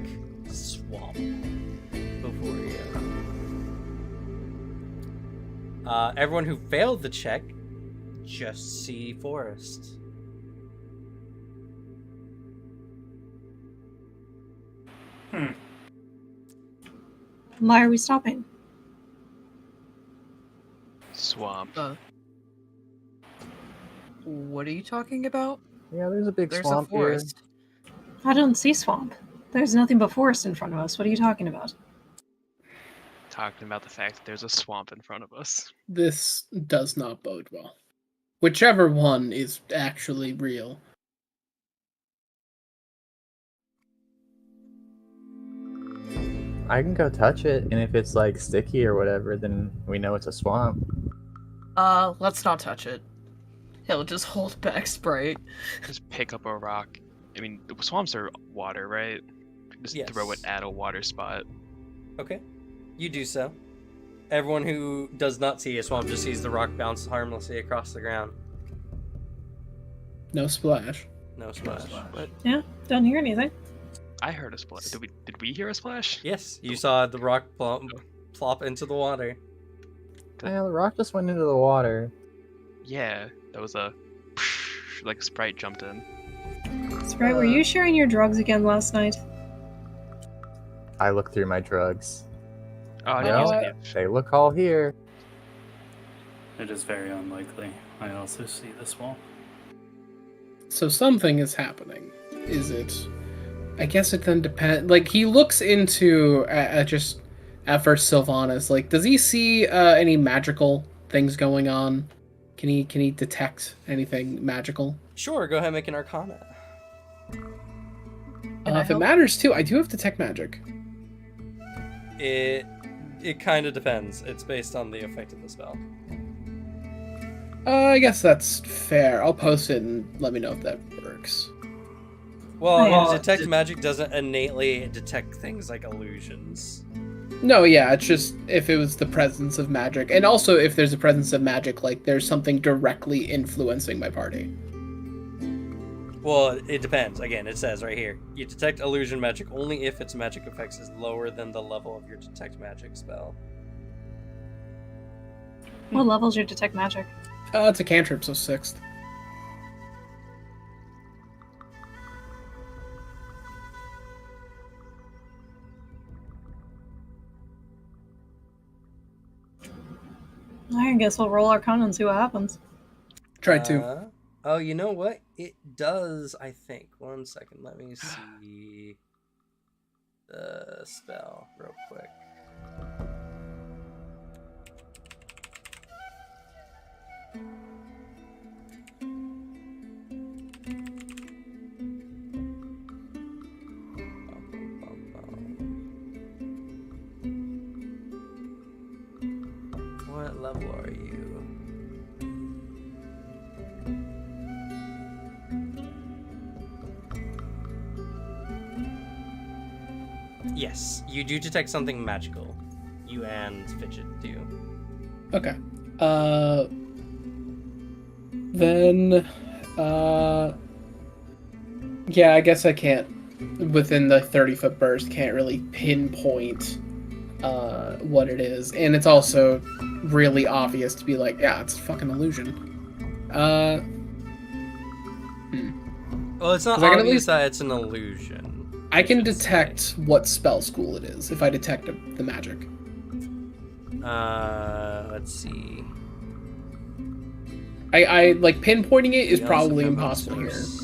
swamp before you. Everyone who failed the check just see forest. Why are we stopping? Swamp. What are you talking about? Yeah, there's a big There's swamp a forest. I don't see swamp. There's nothing but forest in front of us. What are you talking about? Talking about the fact that there's a swamp in front of us. This does not bode well. Whichever one is actually real. I can go touch it, and if it's like sticky or whatever, then we know it's a swamp. Let's not touch it. He'll just hold back Sprite. Just pick up a rock. I mean, the swamps are water, right? Just throw it Yes. at a water spot. Okay, you do so. Everyone who does not see a swamp just sees the rock bounce harmlessly across the ground. No splash. No splash. But Yeah, don't hear anything. I heard a splash. Did we hear a splash? Yes, you saw the rock plop into the water. Yeah, the rock just went into the water. Yeah, that was a like a sprite jumped in. Sprite, were you sharing your drugs again last night? I look through my drugs. Oh, I You know didn't what? use They look all here. It is very unlikely. I also see the swamp. So something is happening. Is it? I guess it then depends. Like, he looks into just at first Sylvanas. Like, does he see any magical things going on? Can he detect anything magical? Sure, go ahead and make an Arcana. Can I If it help? matters too, I do have detect magic. It kind of depends. It's based on the effect of the spell. I guess that's fair. I'll post it and let me know if that works. Well, detect magic doesn't innately detect things like illusions. No, yeah, it's just if it was the presence of magic, and also if there's a presence of magic, like there's something directly influencing my party. Well, it depends. Again, it says right here, you detect illusion magic only if its magic effects is lower than the level of your detect magic spell. What level's your detect magic? It's a cantrip, so 6th. I guess we'll roll Arcana and see what happens. Try 2. Oh, you know what? It does, I think. 1 second, let me see. the spell real quick. What level are you? Yes, you do detect something magical. You and Fidget do. Okay. Then, yeah, I guess I can't, within the 30-foot burst, can't really pinpoint, what it is. And it's also really obvious to be like, yeah, it's a fucking illusion. Well, it's not 'Cause I can at obvious least- that it's an illusion. I can should detect what spell school it is if I detect the magic. Let's see. I like pinpointing it is We also probably have impossible here. outsource.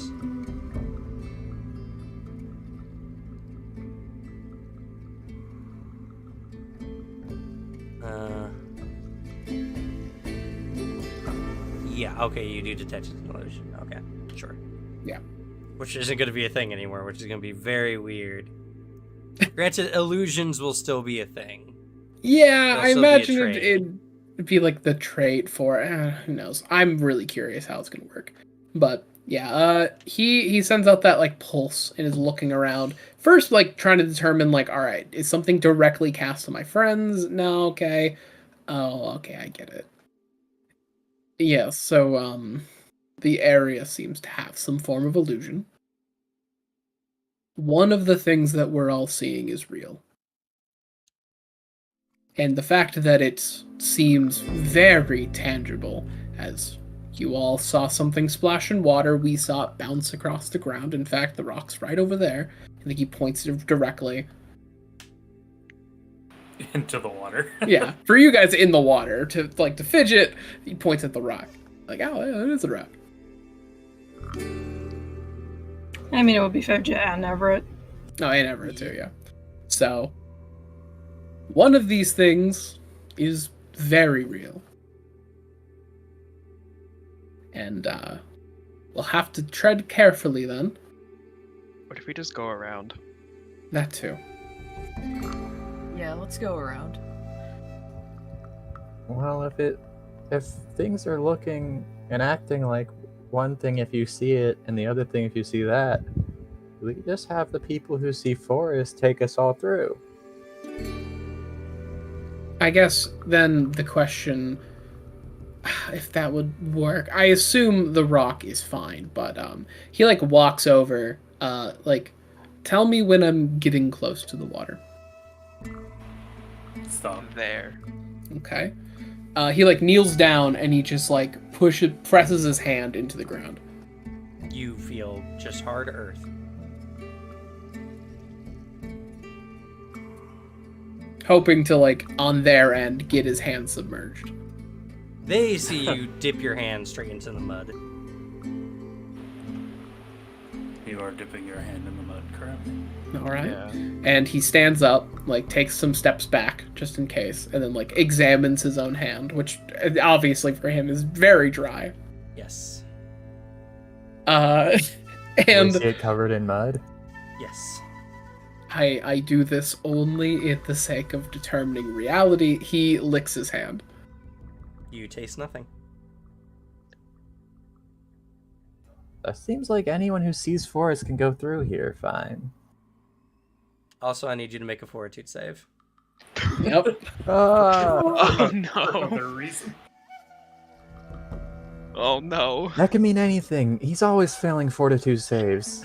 Yeah, okay, you do detect an illusion. Okay, sure. Yeah. Which isn't going to be a thing anymore, which is going to be very weird. Granted, illusions will still be a thing. Yeah, There'll I still be a imagine trade. it'd be like the trait for who knows. I'm really curious how it's gonna work. But yeah, he sends out that like pulse and is looking around. First, like trying to determine like, all right, is something directly cast on my friends? No, okay. Oh, okay, I get it. Yeah, so the area seems to have some form of illusion. One of the things that we're all seeing is real. And the fact that it seems very tangible, as you all saw something splash in water, we saw it bounce across the ground. In fact, the rock's right over there. I think he points it directly. Into the water. Yeah, for you guys in the water, to Fidget, he points at the rock. Like, oh, yeah, it is a rock. I mean, it would be Fidget and Everett. No, and Everett too, yeah. So, one of these things is very real. And, we'll have to tread carefully then. What if we just go around? That too. Yeah, let's go around. Well, if things are looking and acting like one thing if you see it and the other thing if you see that, we could just have the people who see forest take us all through. I guess then the question, if that would work, I assume the rock is fine, but he like walks over, like, tell me when I'm getting close to the water. Stop. There. Okay. He like kneels down and he just like presses his hand into the ground. You feel just hard earth. Hoping to like on their end get his hand submerged. They see you dip your hand straight into the mud. You are dipping your hand in the mud currently. All right. Yeah. And he stands up, like takes some steps back just in case, and then like examines his own hand, which obviously for him is very dry. Yes. And We see it covered in mud. Yes. I do this only at the sake of determining reality. He licks his hand. You taste nothing. It seems like anyone who sees forest can go through here fine. Also, I need you to make a fortitude save. Yep. Oh For no. other reason. Oh no. That can mean anything. He's always failing fortitude saves.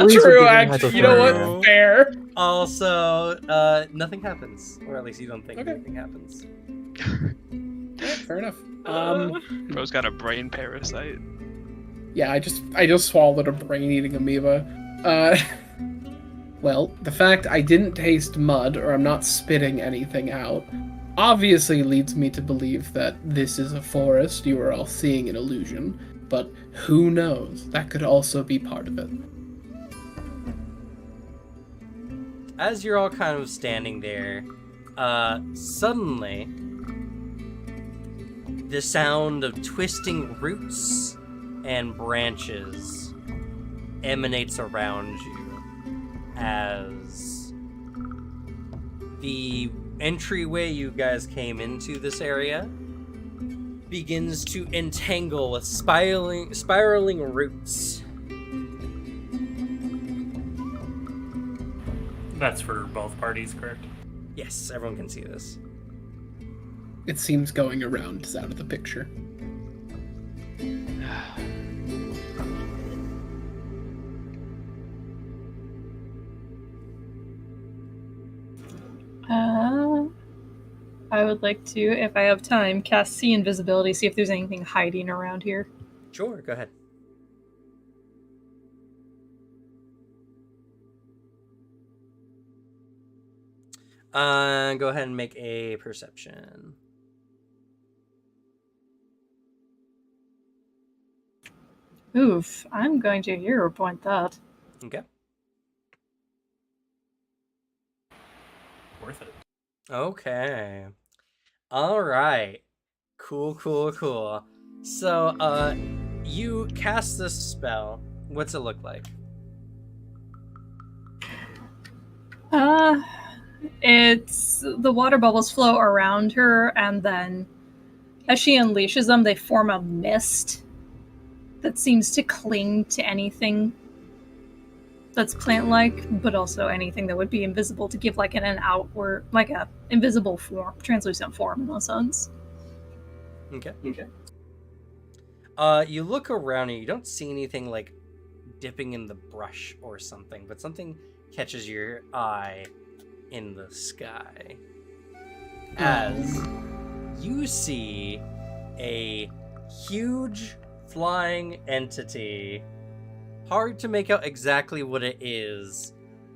True, actually. You know what? Fair. Also, nothing happens. Or at least you don't think Okay. anything happens. Yeah, fair enough. Bro's got a brain parasite. Yeah, I just swallowed a brain-eating amoeba. Well, the fact I didn't taste mud or I'm not spitting anything out obviously leads me to believe that this is a forest you are all seeing an illusion, but who knows? That could also be part of it. as you're all kind of standing there, suddenly the sound of twisting roots and branches emanates around you as the entryway you guys came into this area begins to entangle with spiraling roots. That's for both parties, correct? Yes, everyone can see this. It seems going around is out of the picture. I would like to, if I have time, cast See Invisibility, see if there's anything hiding around here. Sure, go ahead. Go ahead and make a perception. Oof, I'm going to hero point that. Okay. Worth it. Okay. All right. Cool. So, you cast this spell. What's it look like? It's the water bubbles flow around her, and then as she unleashes them, they form a mist that seems to cling to anything that's plant-like, but also anything that would be invisible to give like an outward, like a invisible form, translucent form in a sense. Okay. You look around and you don't see anything like dipping in the brush or something, but something catches your eye in the sky as you see a huge flying entity, hard to make out exactly what it is,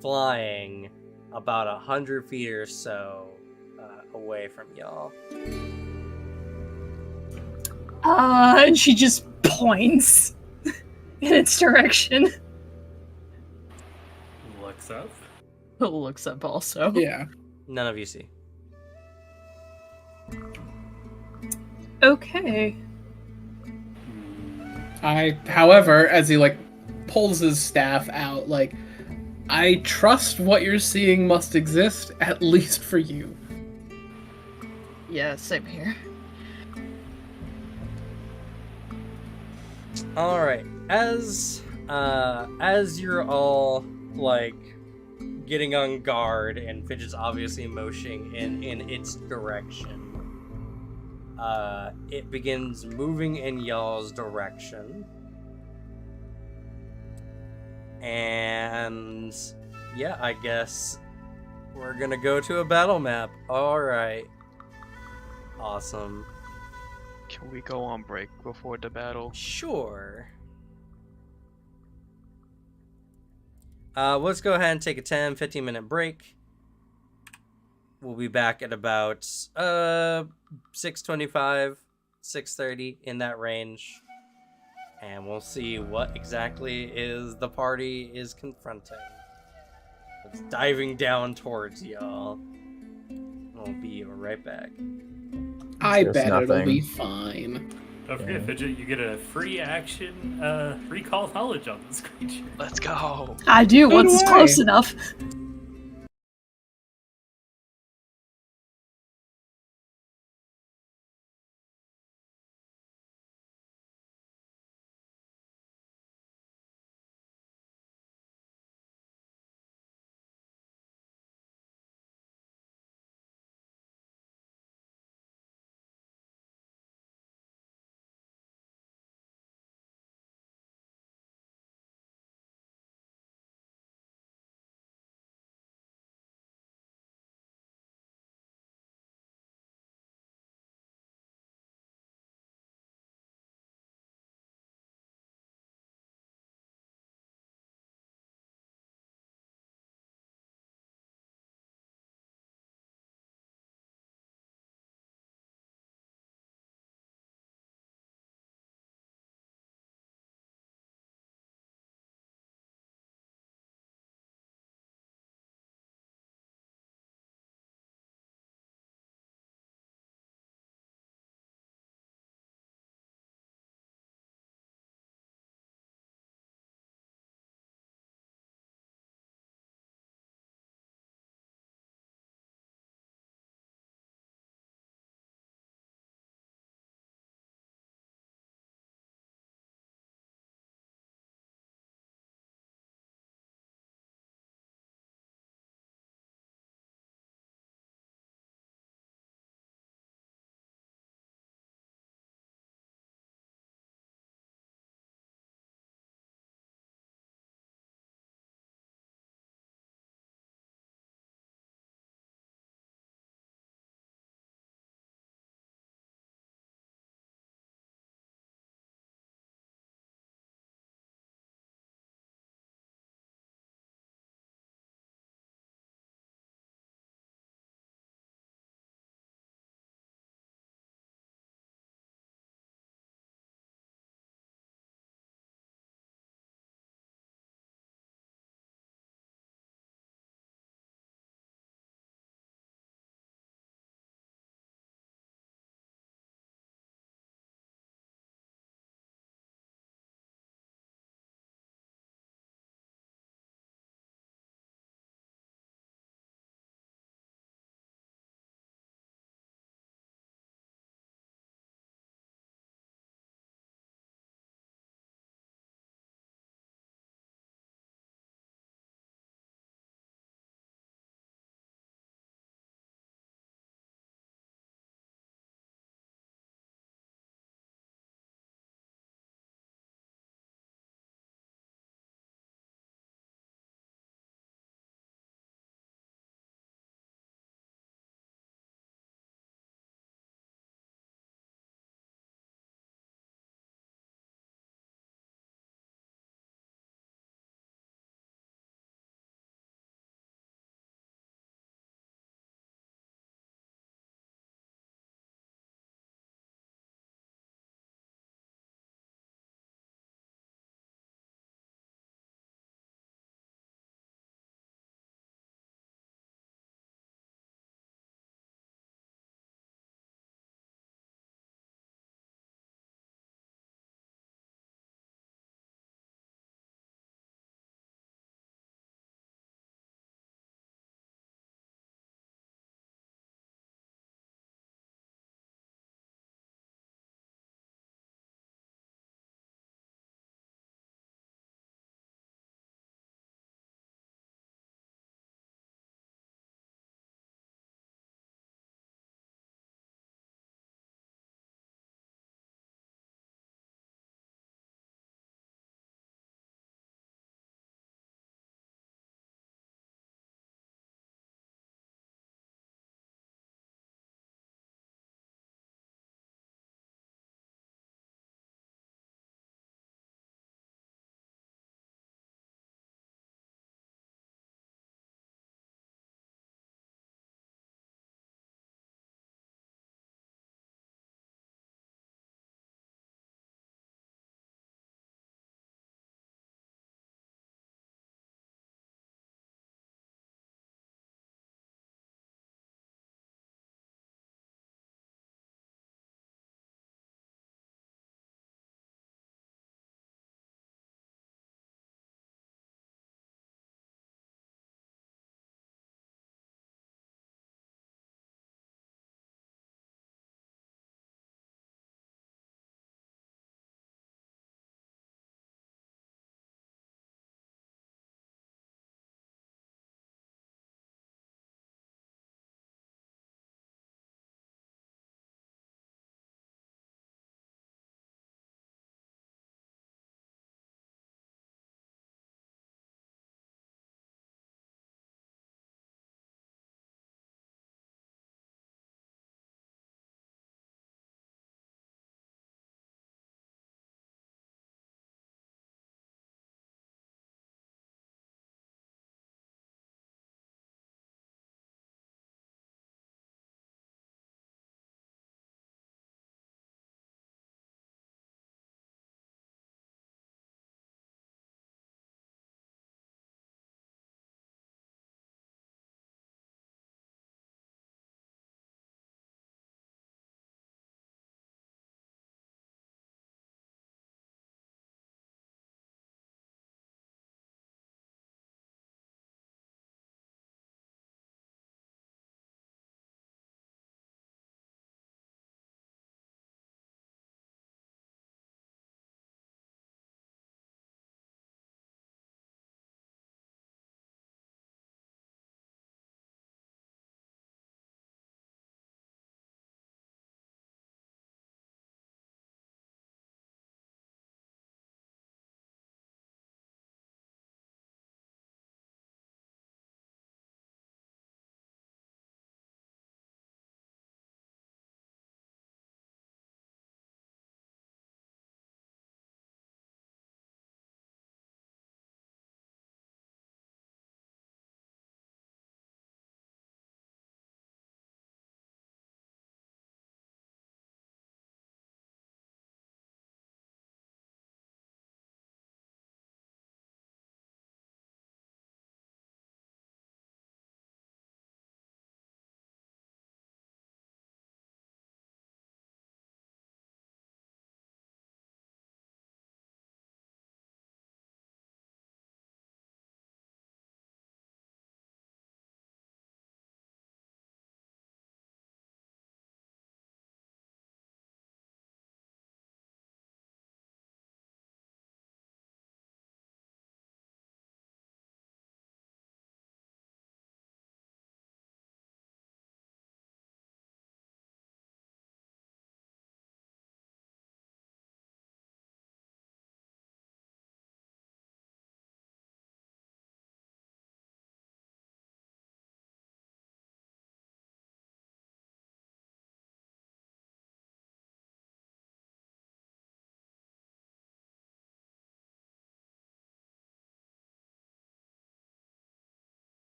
flying about 100 feet or so away from y'all. And she just points in its direction. Looks up. Looks up also. Yeah. None of you see. Okay. However, as he like pulls his staff out, like, I trust what you're seeing must exist, at least for you. Yeah, same here. All right, as you're all like getting on guard and Fidget's obviously motioning in its direction, it begins moving in y'all's direction, and yeah, I guess we're gonna go to a battle map. All right, awesome. Can we go on break before the battle? Sure. Let's go ahead and take a 10-15 minute break. We'll be back at about 6:25, 6:30, in that range. And we'll see what exactly is the party is confronting. It's diving down towards y'all. We'll be right back. I There's bet it'll nothing. be fine. Don't forget, Fidget, you get a free action recall knowledge on this creature. Let's go. I do, So once do it's I. close enough.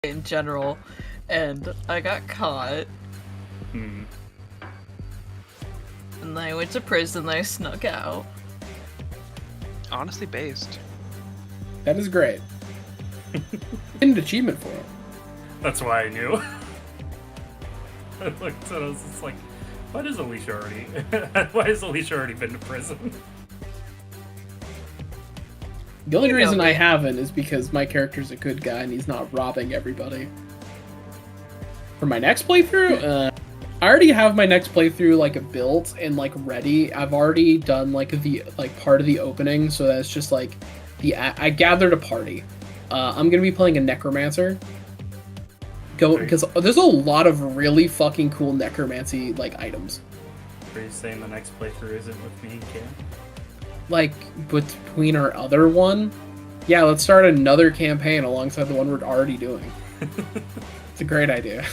in general, and I got caught. Hmm. And then I went to prison, then I snuck out. Honestly based. That is great. Get an achievement for it. That's why I knew. I looked at it, I was just like, why has Alicia already been to prison? The only You know reason I me. haven't is because my character's a good guy and he's not robbing everybody. For my next playthrough, I already have my next playthrough like built and like ready. I've already done like the part of the opening, so that's just like I gathered a party. I'm gonna be playing a necromancer. Because there's a lot of really fucking cool necromancy like items. Are you saying the next playthrough isn't with me and Cam? Like between our other one, yeah, let's start another campaign alongside the one we're already doing. It's a great idea.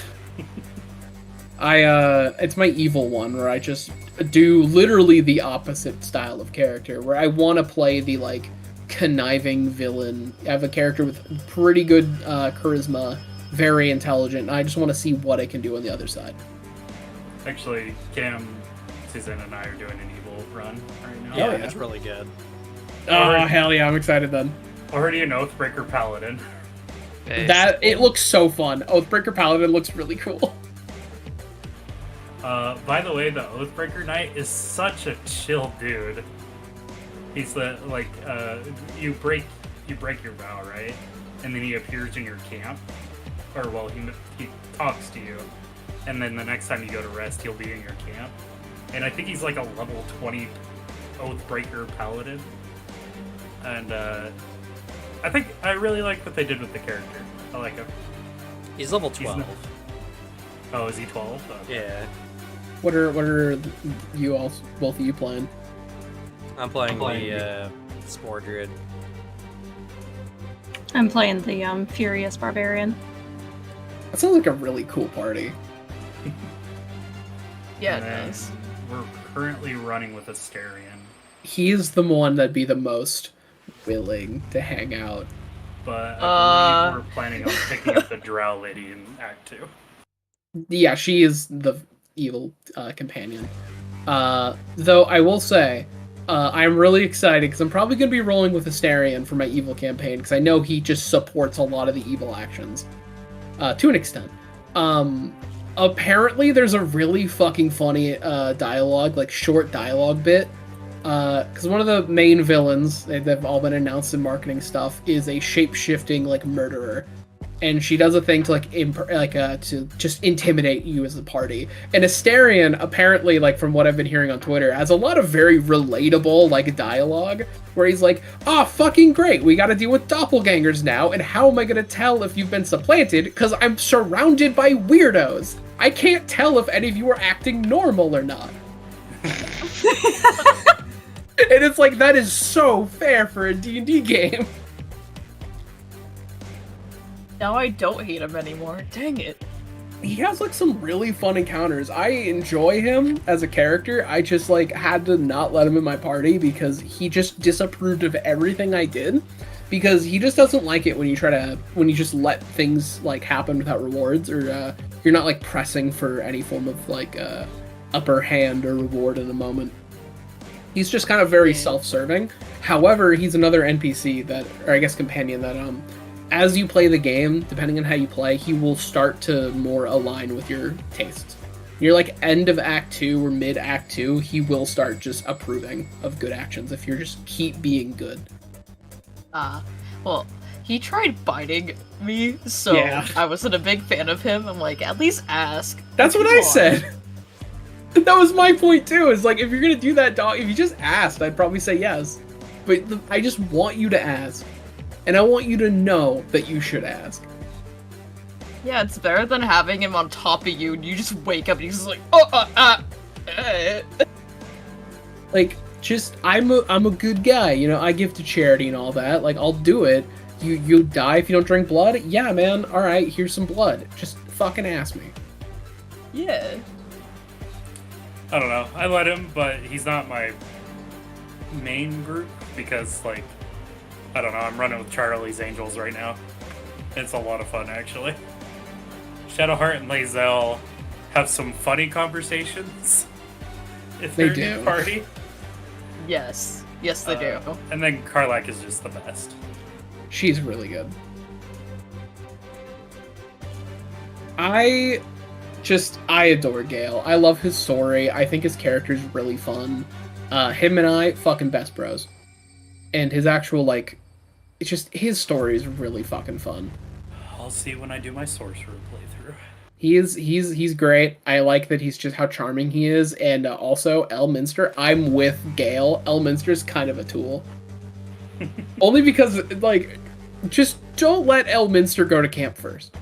It's my evil one where I just do literally the opposite style of character, where I want to play the like conniving villain. I have a character with pretty good charisma, very intelligent, and I just want to see what I can do on the other side. Actually, Cam, Suzanne, and I are doing an evil run right now. Yeah, yeah. it's really good. Oh, hell yeah, I'm excited then. Already an Oathbreaker Paladin. Based. That, it looks so fun. Oathbreaker Paladin looks really cool. By the way, the Oathbreaker Knight is such a chill dude. He's the, like, you break your vow, right? And then he appears in your camp. Or, well, he talks to you. And then the next time you go to rest, he'll be in your camp. And I think he's like a level 20 Oathbreaker Paladin. And, I really like what they did with the character. I like him. He's level 12. Oh, is he 12? Yeah. What are you all, both of you playing? I'm playing the Spore Druid. I'm playing the Furious Barbarian. That sounds like a really cool party. Yeah, And it then does. we're currently running with Asterion. He's the one that'd be the most willing to hang out. But I believe we're planning on picking up the Drow Lady in Act 2. Yeah, she is the evil companion. Though I will say, I'm really excited because I'm probably going to be rolling with Asterion for my evil campaign because I know he just supports a lot of the evil actions to an extent. Apparently, there's a really fucking funny dialogue, like short dialogue bit. Because one of the main villains, they've all been announced in marketing stuff, is a shape-shifting like murderer, and she does a thing to to just intimidate you as a party. And Asterion, apparently, like from what I've been hearing on Twitter, has a lot of very relatable like dialogue where he's like, "Ah, fucking great, we got to deal with doppelgangers now, and how am I gonna tell if you've been supplanted? Because I'm surrounded by weirdos. I can't tell if any of you are acting normal or not." And it's like, that is so fair for a D&D game. Now I don't hate him anymore. Dang it. He has like some really fun encounters. I enjoy him as a character. I just like had to not let him in my party because he just disapproved of everything I did. Because he just doesn't like it when you just let things like happen without rewards, or you're not like pressing for any form of like upper hand or reward in the moment. He's just kind of very self-serving. However, he's another NPC or I guess companion that, as you play the game, depending on how you play, he will start to more align with your tastes. Near like end of Act 2 or mid Act 2, he will start just approving of good actions if you just keep being good. Well, he tried biting me, so Yeah. I wasn't a big fan of him. I'm like, at least ask. That's what Come I on. said. That was my point too. Is like, if you're gonna do that, dog, if you just asked, I'd probably say yes. But I just want you to ask, and I want you to know that you should ask. Yeah, it's better than having him on top of you and you just wake up and he's just like, Like, just I'm a good guy, you know. I give to charity and all that. Like, I'll do it. You die if you don't drink blood. Yeah, man. All right, here's some blood. Just fucking ask me. Yeah. I don't know. I let him, but he's not my main group because, like, I don't know. I'm running with Charlie's Angels right now, It's a lot of fun, actually. Shadowheart and Lae'zel have some funny conversations. If They they're in do. the party. Yes. Yes, they do. And then Karlak is just the best. She's really good. I adore Gale. I love his story. I think his character's really fun. Him and I, fucking best bros. And his actual, like, it's just, his story is really fucking fun. I'll see when I do my sorcerer playthrough. He's great. I like that he's just how charming he is. And also, Elminster, I'm with Gale. Elminster's kind of a tool. Only because, like, just don't let Elminster go to camp first.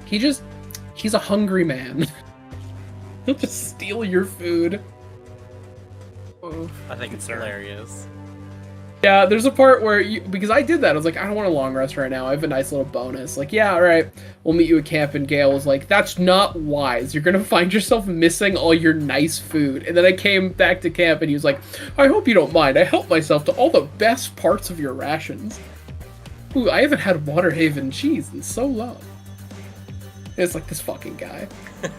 He's a hungry man. He'll just steal your food. I think it's hilarious. Yeah, there's a part where because I did that, I was like, I don't want a long rest right now. I have a nice little bonus. Like, yeah, all right, we'll meet you at camp. And Gale was like, that's not wise. You're gonna find yourself missing all your nice food. And then I came back to camp, and he was like, I hope you don't mind. I helped myself to all the best parts of your rations. Ooh, I haven't had Waterhaven cheese in so long. It's like this fucking guy.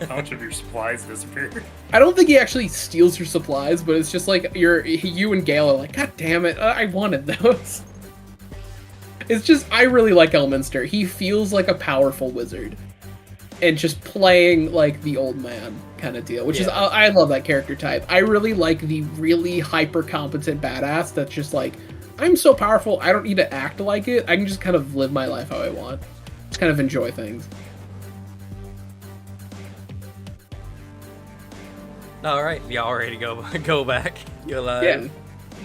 How much of your supplies disappear? I don't think he actually steals your supplies, but it's just like you and Gale are like, God damn it, I wanted those. It's just, I really like Elminster. He feels like a powerful wizard. And just playing like the old man kind of deal, which is, I love that character type. I really like the really hyper competent badass that's just like, I'm so powerful, I don't need to act like it. I can just kind of live my life how I want. Just kind of enjoy things. All right, y'all ready to go back? You alive?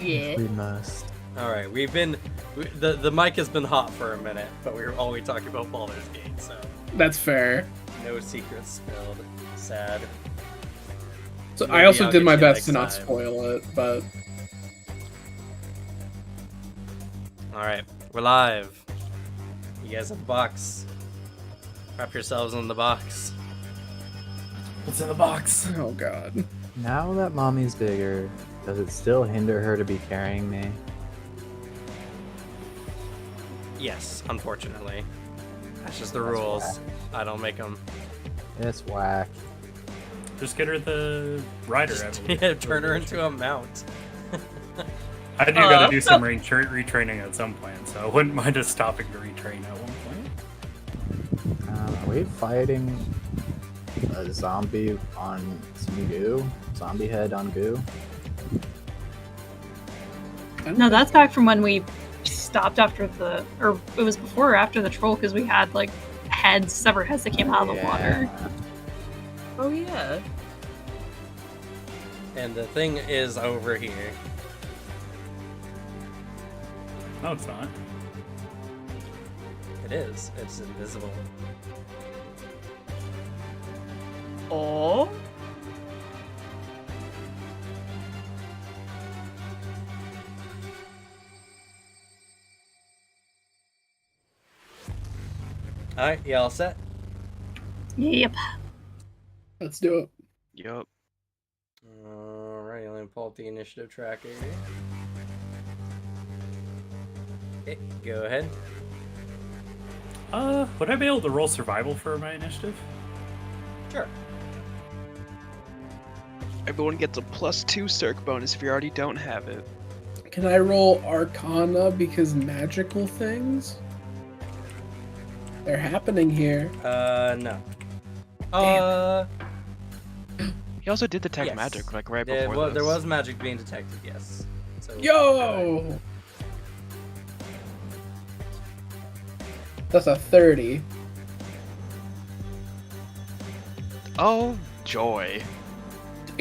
Yeah. Yeah. We must. All right, the mic has been hot for a minute, but we were only talking about Baldur's Gate, so That's fair. no secrets spilled. Sad. So Maybe I also I'll did get my you best next to not time. spoil it, but All right, we're live. You guys have the box. Wrap yourselves in the box. What's in the box? oh god. Now that mommy's bigger, does it still hinder her to be carrying me? Yes, unfortunately. That's just the That's rules. whack. I don't make them. It's whack. Just get her the rider, I believe. Yeah, turn her into a mount. I do gotta do some retraining at some point, so I wouldn't mind us stopping to retrain at one point. Are we fighting a zombie on some goo? Zombie head on goo? No, that's back from when we stopped after or it was before or after the troll, because we had like severed heads that came out of the water. Oh yeah. And the thing is over here. No, it's not. It is. It's invisible. Oh. All right, you all set? Yep. Let's do it. Yup. All right, let me pull up the initiative tracker. Okay, go ahead. Would I be able to roll survival for my initiative? Sure. Everyone gets a +2 Circ bonus if you already don't have it. Can I roll Arcana because magical things? They're happening here. No. He also did detect Yes. magic, like right There, before there this. was magic being detected, yes. So, Yo! That's a 30. Oh, joy.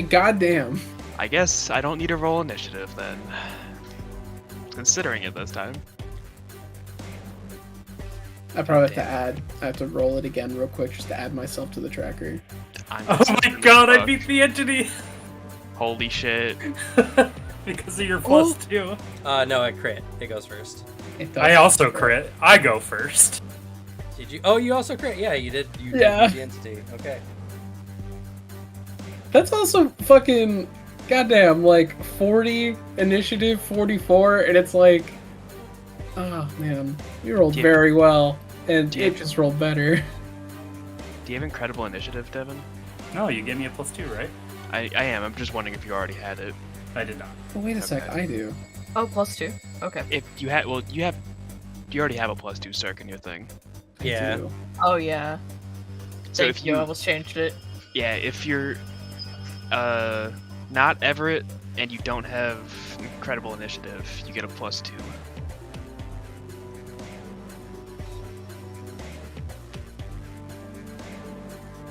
Goddamn. I guess I don't need to roll initiative then. Considering it this time. I probably have to add. I have to roll it again real quick just to add myself to the tracker. I'm Oh just my fucked. god, I beat the entity! Holy shit. Because of your +2. no, I crit. It goes first. It does. I also crit. I go first. Did you? Oh, you also crit. Yeah, you did. You Yeah. did the entity. Okay. That's also fucking goddamn like 40 initiative, 44, and it's like, oh man, you rolled Yeah. very well. And Yeah. it just rolled better. Do you have incredible initiative, Devin? No, you gave me a +2, right? I am. I'm just wondering if you already had it. I did not. Oh, wait a sec, Okay. I do. Oh, +2. Okay. If you had, well, you already have a +2 circ in your thing. I Yeah. do. Oh yeah. So Thank if you. you, I almost changed it. yeah, if you're not Everett and you don't have incredible initiative, you get a +2.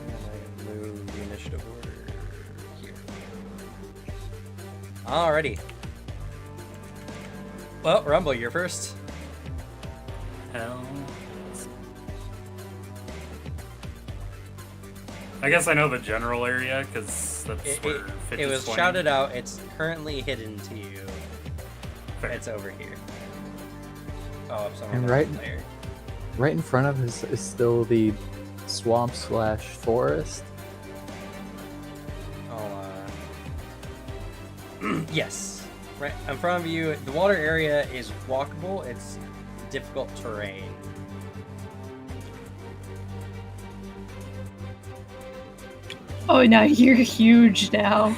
And I can move the initiative order here. Alrighty. Well, Rumble, you're first. Hell. I guess I know the general area because that's where It Fidget's was playing. shouted out. It's currently hidden to you. Fair. It's over here. Oh, if someone And got right- there. Right in front of us is still the swamp/forest. Yes. Right in front of you, the water area is walkable. It's difficult terrain. Oh, now you're huge now.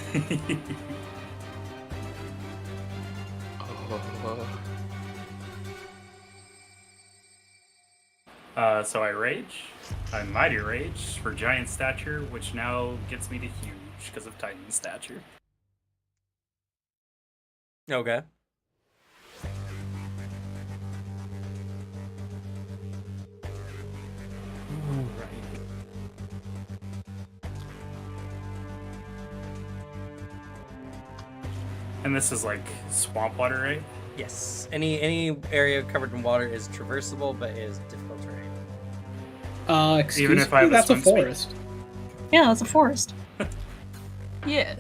So I rage. I mighty rage for giant stature, which now gets me to huge because of Titan stature. Okay. Right. And this is like swamp water, right? Yes. Any area covered in water is traversable, but is difficult terrain. Excuse Even if I me, have a that's a swim speed? forest. Yeah, that's a forest. Yeah.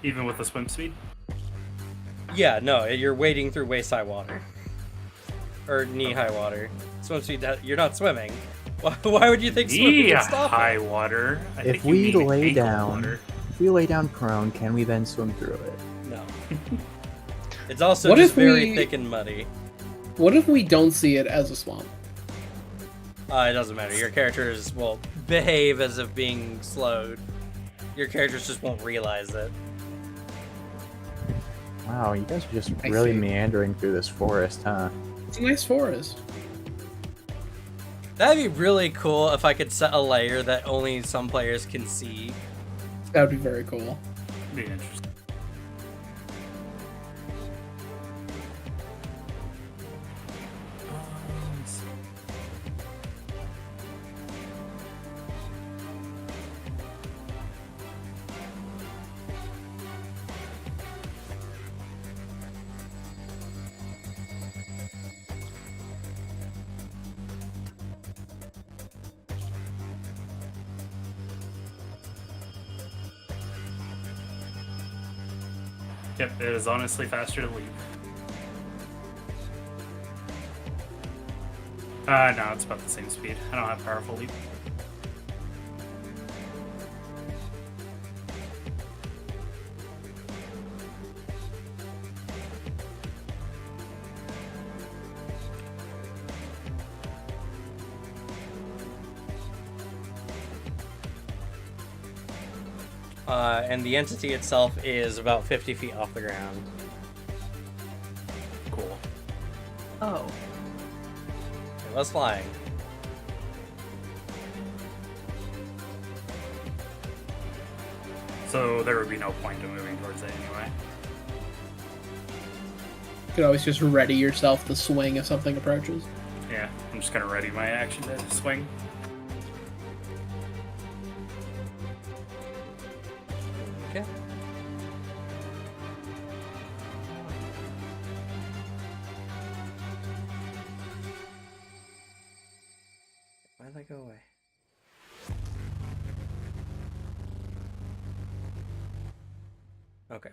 Even with the swim speed? Yeah, no, you're wading through waist-high water. Or knee-high water. Swim speed, you're not swimming. Why would you think swimming Yeah, would stop high it? water. I If think you we mean lay ankle down, water. if we lay down prone, can we then swim through it? No. It's also What just if very we- thick and muddy. What if we don't see it as a swamp? It doesn't matter. Your characters will behave as if being slowed. Your characters just won't realize it. Wow, you guys are just I really see. meandering through this forest, huh? It's a nice forest. That'd be really cool if I could set a layer that only some players can see. That would be very cool. Be interesting. Let's see. Yep, it is honestly faster to leap. No, it's about the same speed. I don't have powerful leap. And the entity itself is about 50 feet off the ground. Cool. Oh. It was flying. So there would be no point in moving towards it anyway. You could always just ready yourself to swing if something approaches. Yeah, I'm just gonna ready my action to swing. Okay. Why did I go away? Okay.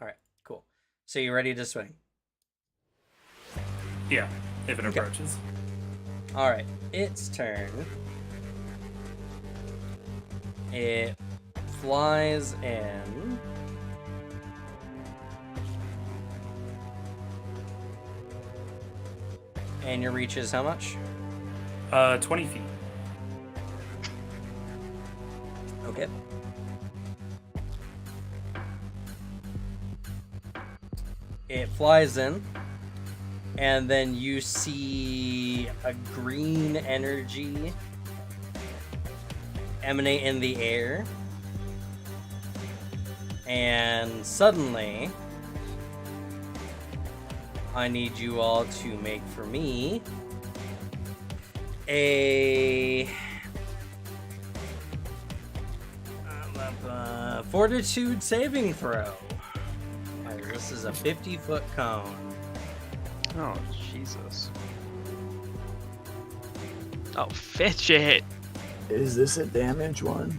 Alright, cool. So you ready to swing? Yeah, if it Okay. approaches. Alright, its turn. It flies in. And your reach is how much? 20 feet. Okay. It flies in, and then you see a green energy emanate in the air, and suddenly I need you all to make for me a fortitude saving throw. This is a 50-foot cone. Oh, Jesus. Oh, fidget! Is this a damage one?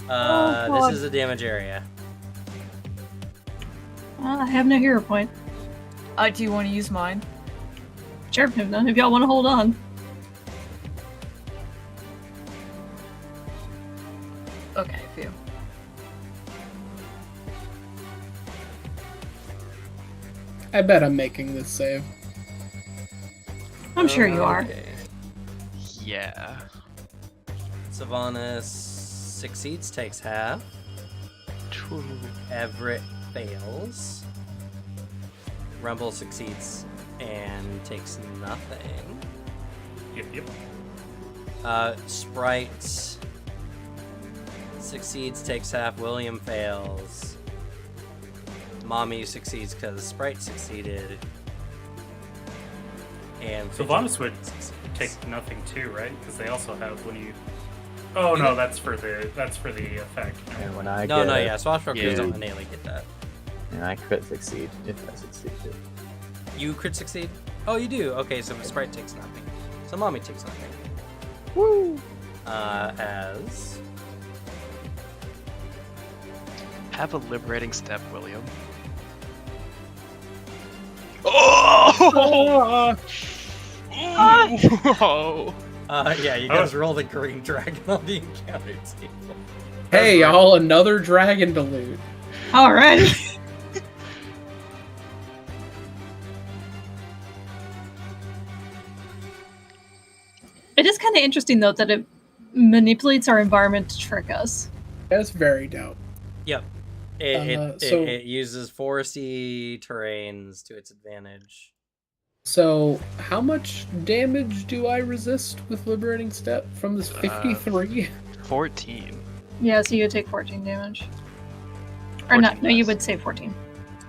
This is a damage area. I have no hero point. Do you want to use mine? Sure, if none of y'all want to hold on. Okay, phew. I bet I'm making this save. I'm sure you are. Okay. Yeah. Sylvanas succeeds, takes half. True. Everett fails. Rumble succeeds and takes nothing. Yep. Sprite succeeds, takes half. William fails. Mommy succeeds because Sprite succeeded. And Sylvanas would take nothing too, right? Because they also have when you. Oh no, that's for the effect. And when I No, get yeah, Swashbucklers Yeah. don't innately get that. and I crit succeed if I succeeded. You crit succeed? Oh, you do? Okay, so Sprite takes nothing. So Mommy takes nothing. Woo! As... Have a liberating step, William. Oh! Oh! yeah, you guys roll the green dragon on the encounter table. Hey, y'all, another dragon to loot. Alright. It is kind of interesting, though, that it manipulates our environment to trick us. That's very dope. Yep. It So- it uses foresty terrains to its advantage. So, how much damage do I resist with Liberating Step from this 53? 14. Yeah, so you would take 14 damage. Or 14 not, no, you less. would say 14.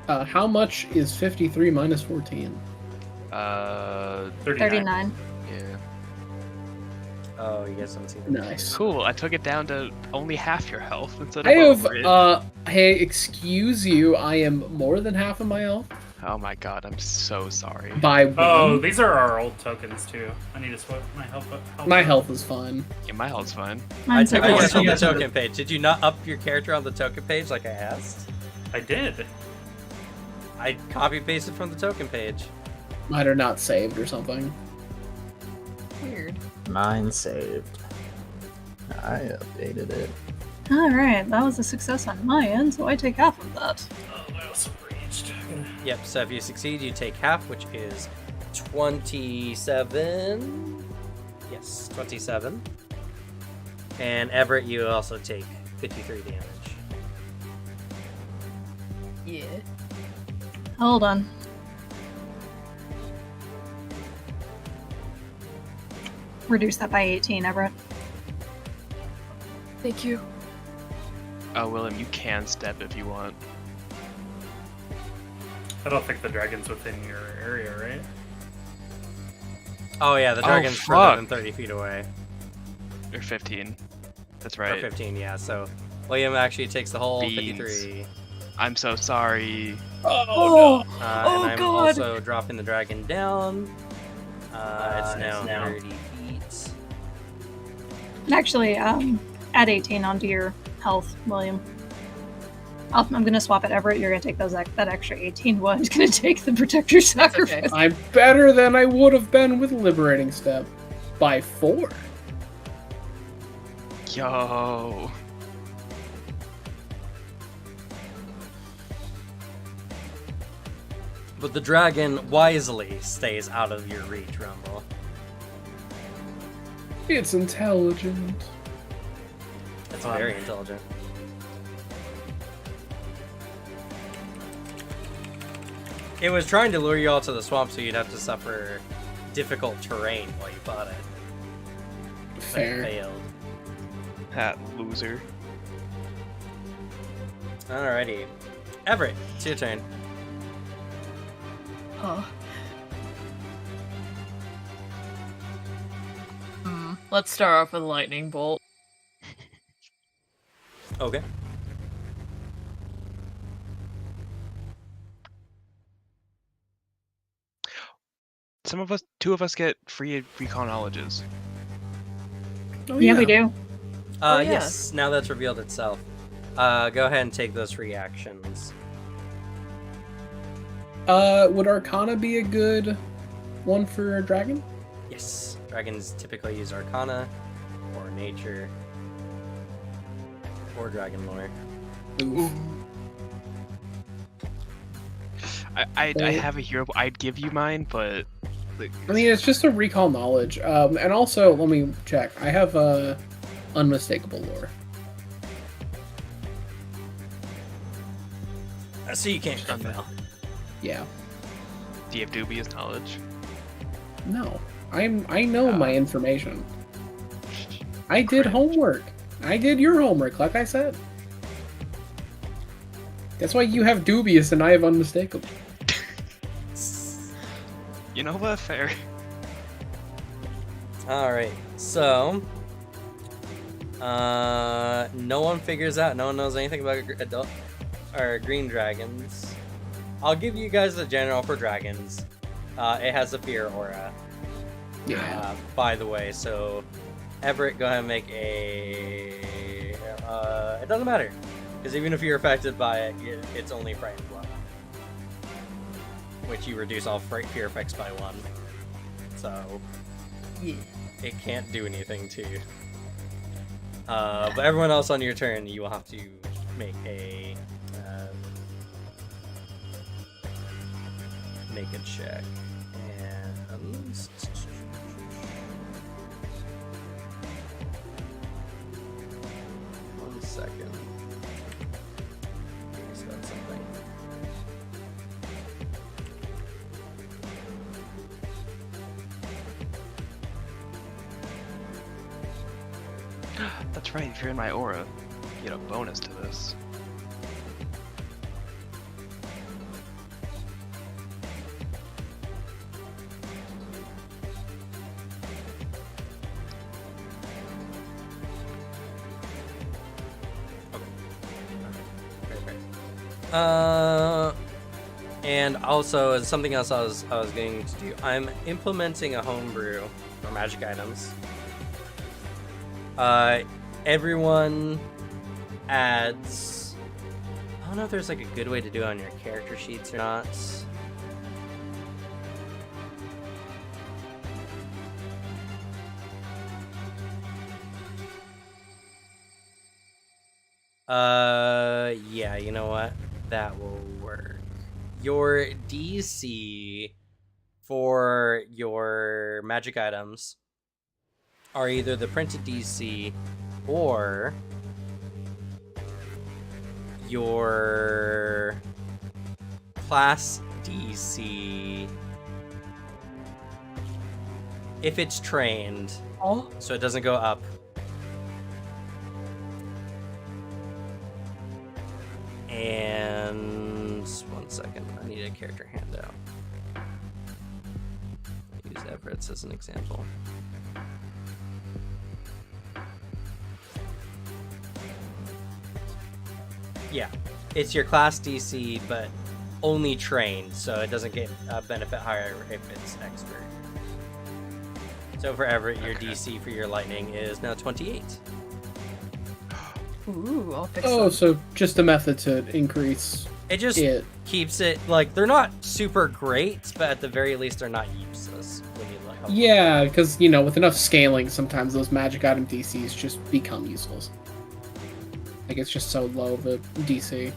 How much is 53 minus 14? 39. 39. Yeah. Oh, you guys don't see that. Nice. Cool, I took it down to only half your health instead of I have, over it. hey, excuse you, I am more than half of my health Oh my god, I'm so sorry. by one. Oh, these are our old tokens too. I need to swap my health up. My health is fine. Yeah, my health's fine. Mine's I okay. took it from the Yeah. token page. Did you not up your character on the token page like I asked? I did. I copy pasted from the token page. Might are not saved or something. Weird. Mine saved. I updated it. Alright, that was a success on my end, so I take half of that. Oh, I also raged. Yep, so if you succeed, you take half, which is 27. Yes, 27. And Everett, you also take 53 damage. Yeah. Hold on. Reduce that by 18, Everett. Thank you. Oh, William, you can step if you want. I don't think the dragon's within your area, right? Oh yeah, the Oh, dragon's further fuck. than 30 feet away. Or 15. That's Or right. 15, yeah, so William actually takes the whole Beans. 53. I'm so sorry. Oh, And Oh, I'm God. also dropping the dragon down. It's now 30 feet. Actually, add 18 onto your health, William. I'm gonna swap it, Everett. You're gonna take that extra 18 one. It's gonna take the protector sacrifice. I'm better than I would have been with Liberating Step. By 4. Yo. But the dragon wisely stays out of your reach, Rumble. It's intelligent. It's very intelligent. It was trying to lure you all to the swamp so you'd have to suffer difficult terrain while you fought it. But it Fair. failed. That loser. Alrighty. Everett, it's your turn. Huh. Let's start off with a lightning bolt. Okay. Two of us get free recon knowledges. Oh, Yeah, we do. Oh, yeah. Yes, now that's revealed itself. Go ahead and take those reactions. Would Arcana be a good one for a dragon? Yes, dragons typically use Arcana, or Nature, or Dragon Lore. Oof. I have a hero. I'd give you mine, but I mean, it's just a recall knowledge. And also, let me check. I have unmistakable lore. So you can't come now. Yeah. do you have dubious knowledge? No. I know my information. I did homework. I did your homework, like I said. That's why you have dubious and I have unmistakable. You know what? Fair. Alright, so... no one figures out, no one knows anything about adult or green dragons. I'll give you guys the general for dragons. It has a fear aura. Yeah. By the way, so Everett, go ahead and make a. It doesn't matter, because even if you're affected by it, it's only frightened one, which you reduce all fear effects by 1. So Yeah. it can't do anything to you. But everyone else on your turn, you will have to make a check. And 1 second. Is that something? That's right. If you're in my aura, you get a bonus to this. And also, as something else I was going to do, I'm implementing a homebrew for magic items. Everyone adds. I don't know if there's like a good way to do it on your character sheets or not. Yeah, you know what? That will work. Your DC for your magic items are either the printed DC or your class DC if it's trained, Oh. so it doesn't go up. And 1 second, I need a character handout. Use Everett's as an example. Yeah, it's your class DC, but only trained, so it doesn't get a benefit higher if it's expert. So for Everett, your DC for your lightning is now 28. Ooh, I'll fix Oh, that. so just a method to increase It just it. keeps it, like, they're not super great, but at the very least they're not useless when you like. Yeah, because, you know, with enough scaling, sometimes those magic item DCs just become useless. Like, it's just so low, the DC.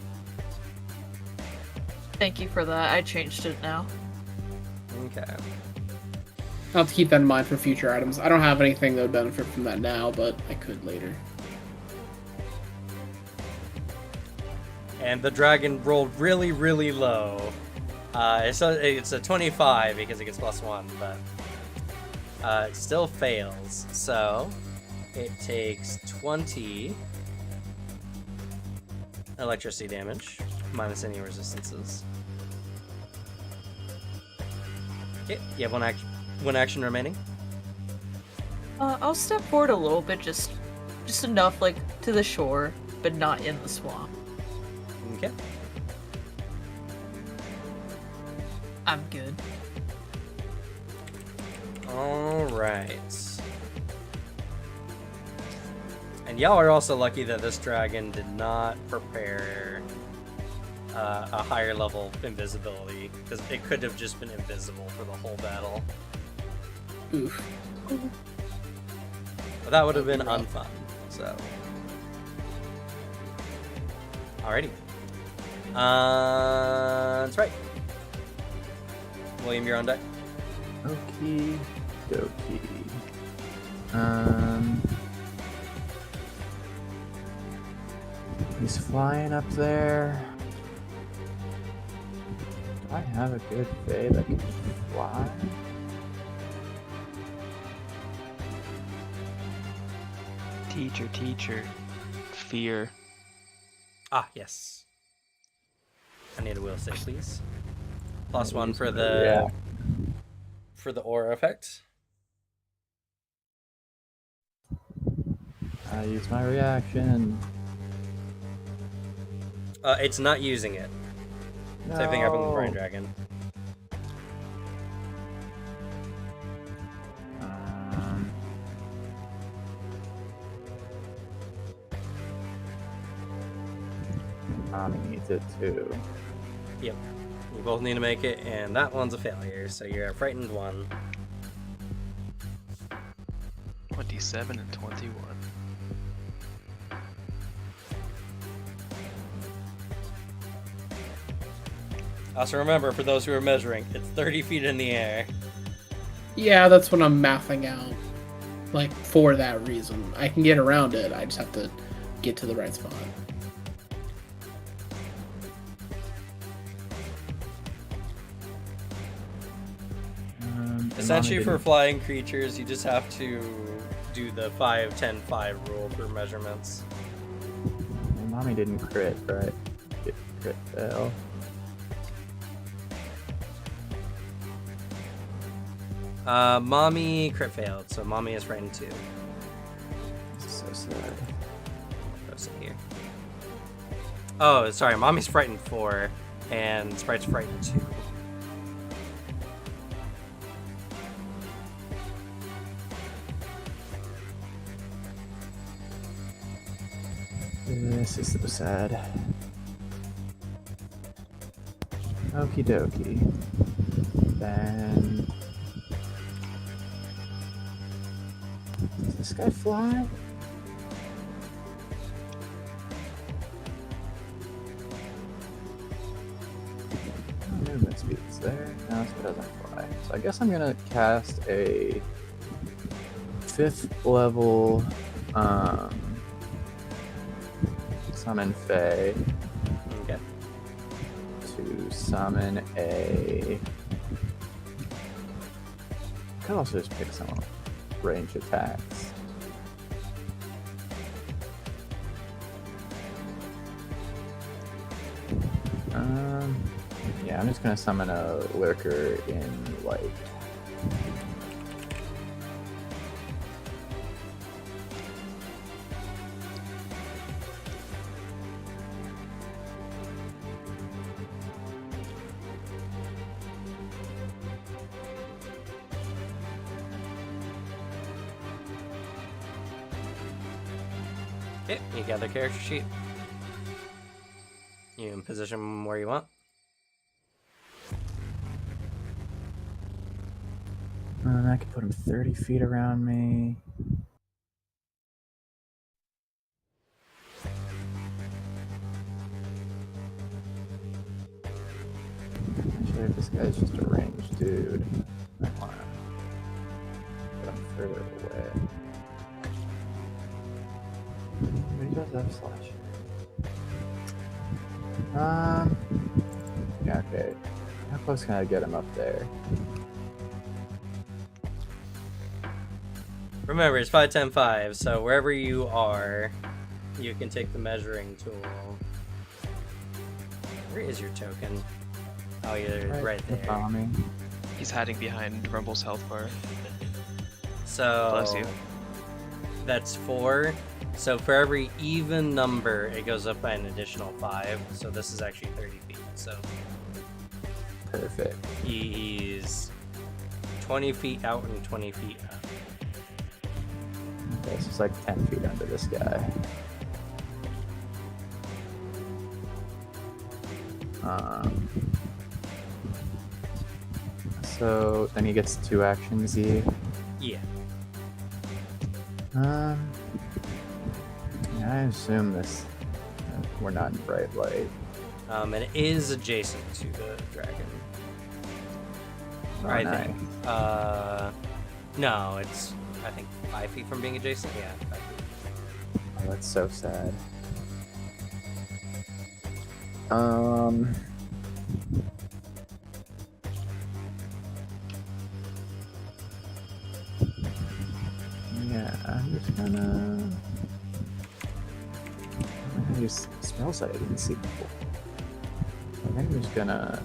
Thank you for that. I changed it now. Okay. I'll have to keep that in mind for future items. I don't have anything that would benefit from that now, but I could later. And the dragon rolled really, really low. It's a 25 because it gets +1, but it still fails. So it takes 20 electricity damage minus any resistances. Okay, you have one action remaining. I'll step forward a little bit, just enough, like, to the shore, but not in the swamp. Okay. I'm good. All right. And y'all are also lucky that this dragon did not prepare a higher level invisibility, because it could have just been invisible for the whole battle. Oof. But that would have been unfun. So. Alrighty. That's right. William, you're on deck. Okie dokie. He's flying up there. Do I have a good Fae that can fly? Teacher. Fear. Ah, yes. I need a will save, please. +1 for the aura effect. I use my reaction. It's not using it. Same thing happened with Brine No. Dragon. Mommy needs it too. Yep. You both need to make it, and that one's a failure, so you're a frightened 1. 27 and 21. Also remember, for those who are measuring, it's 30 feet in the air. Yeah, that's what I'm mathing out. Like, for that reason. I can get around it, I just have to get to the right spot. Essentially, for flying creatures, you just have to do the 5-10-5 rule for measurements. Mommy didn't crit, right? Get crit fail. Mommy crit failed, so mommy is frightened 2. So sad. Go sit here. Oh, sorry, mommy's frightened 4, and Sprite's frightened 2. This is so sad. Okie dokie. Then. Does this guy fly? Oh, movement speed's there. No, this guy doesn't fly. So I guess I'm gonna cast a 5th level summon Fae Okay. to summon a. Could also just pick some range attacks. Yeah, I'm just gonna summon a lurker in light. Okay, you gather character sheet. You can position where you want. I can put him 30 feet around me. Especially if this guy's just a ranged dude. I want to get him further away. But he does have slash. Yeah, okay. How close can I get him up there? Remember, it's 5, 10, 5, so wherever you are, you can take the measuring tool. Where is your token? Oh, you're right there. Bombing. He's hiding behind Rumble's health bar. So Bless you. that's 4. So for every even number, it goes up by an additional 5. So this is actually 30 feet. So Perfect. he's 20 feet out and 20 feet up. Okay, so it's like 10 feet under this guy. So then he gets 2 actions. Yeah. Yeah, I assume this. We're not in bright light. And it is adjacent to the dragon. Oh, I nice. think. No, it's I think 5 feet from being adjacent. Yeah, 5 feet. Oh, that's so sad. Yeah, I'm just gonna use spells I didn't see before. I think I'm just gonna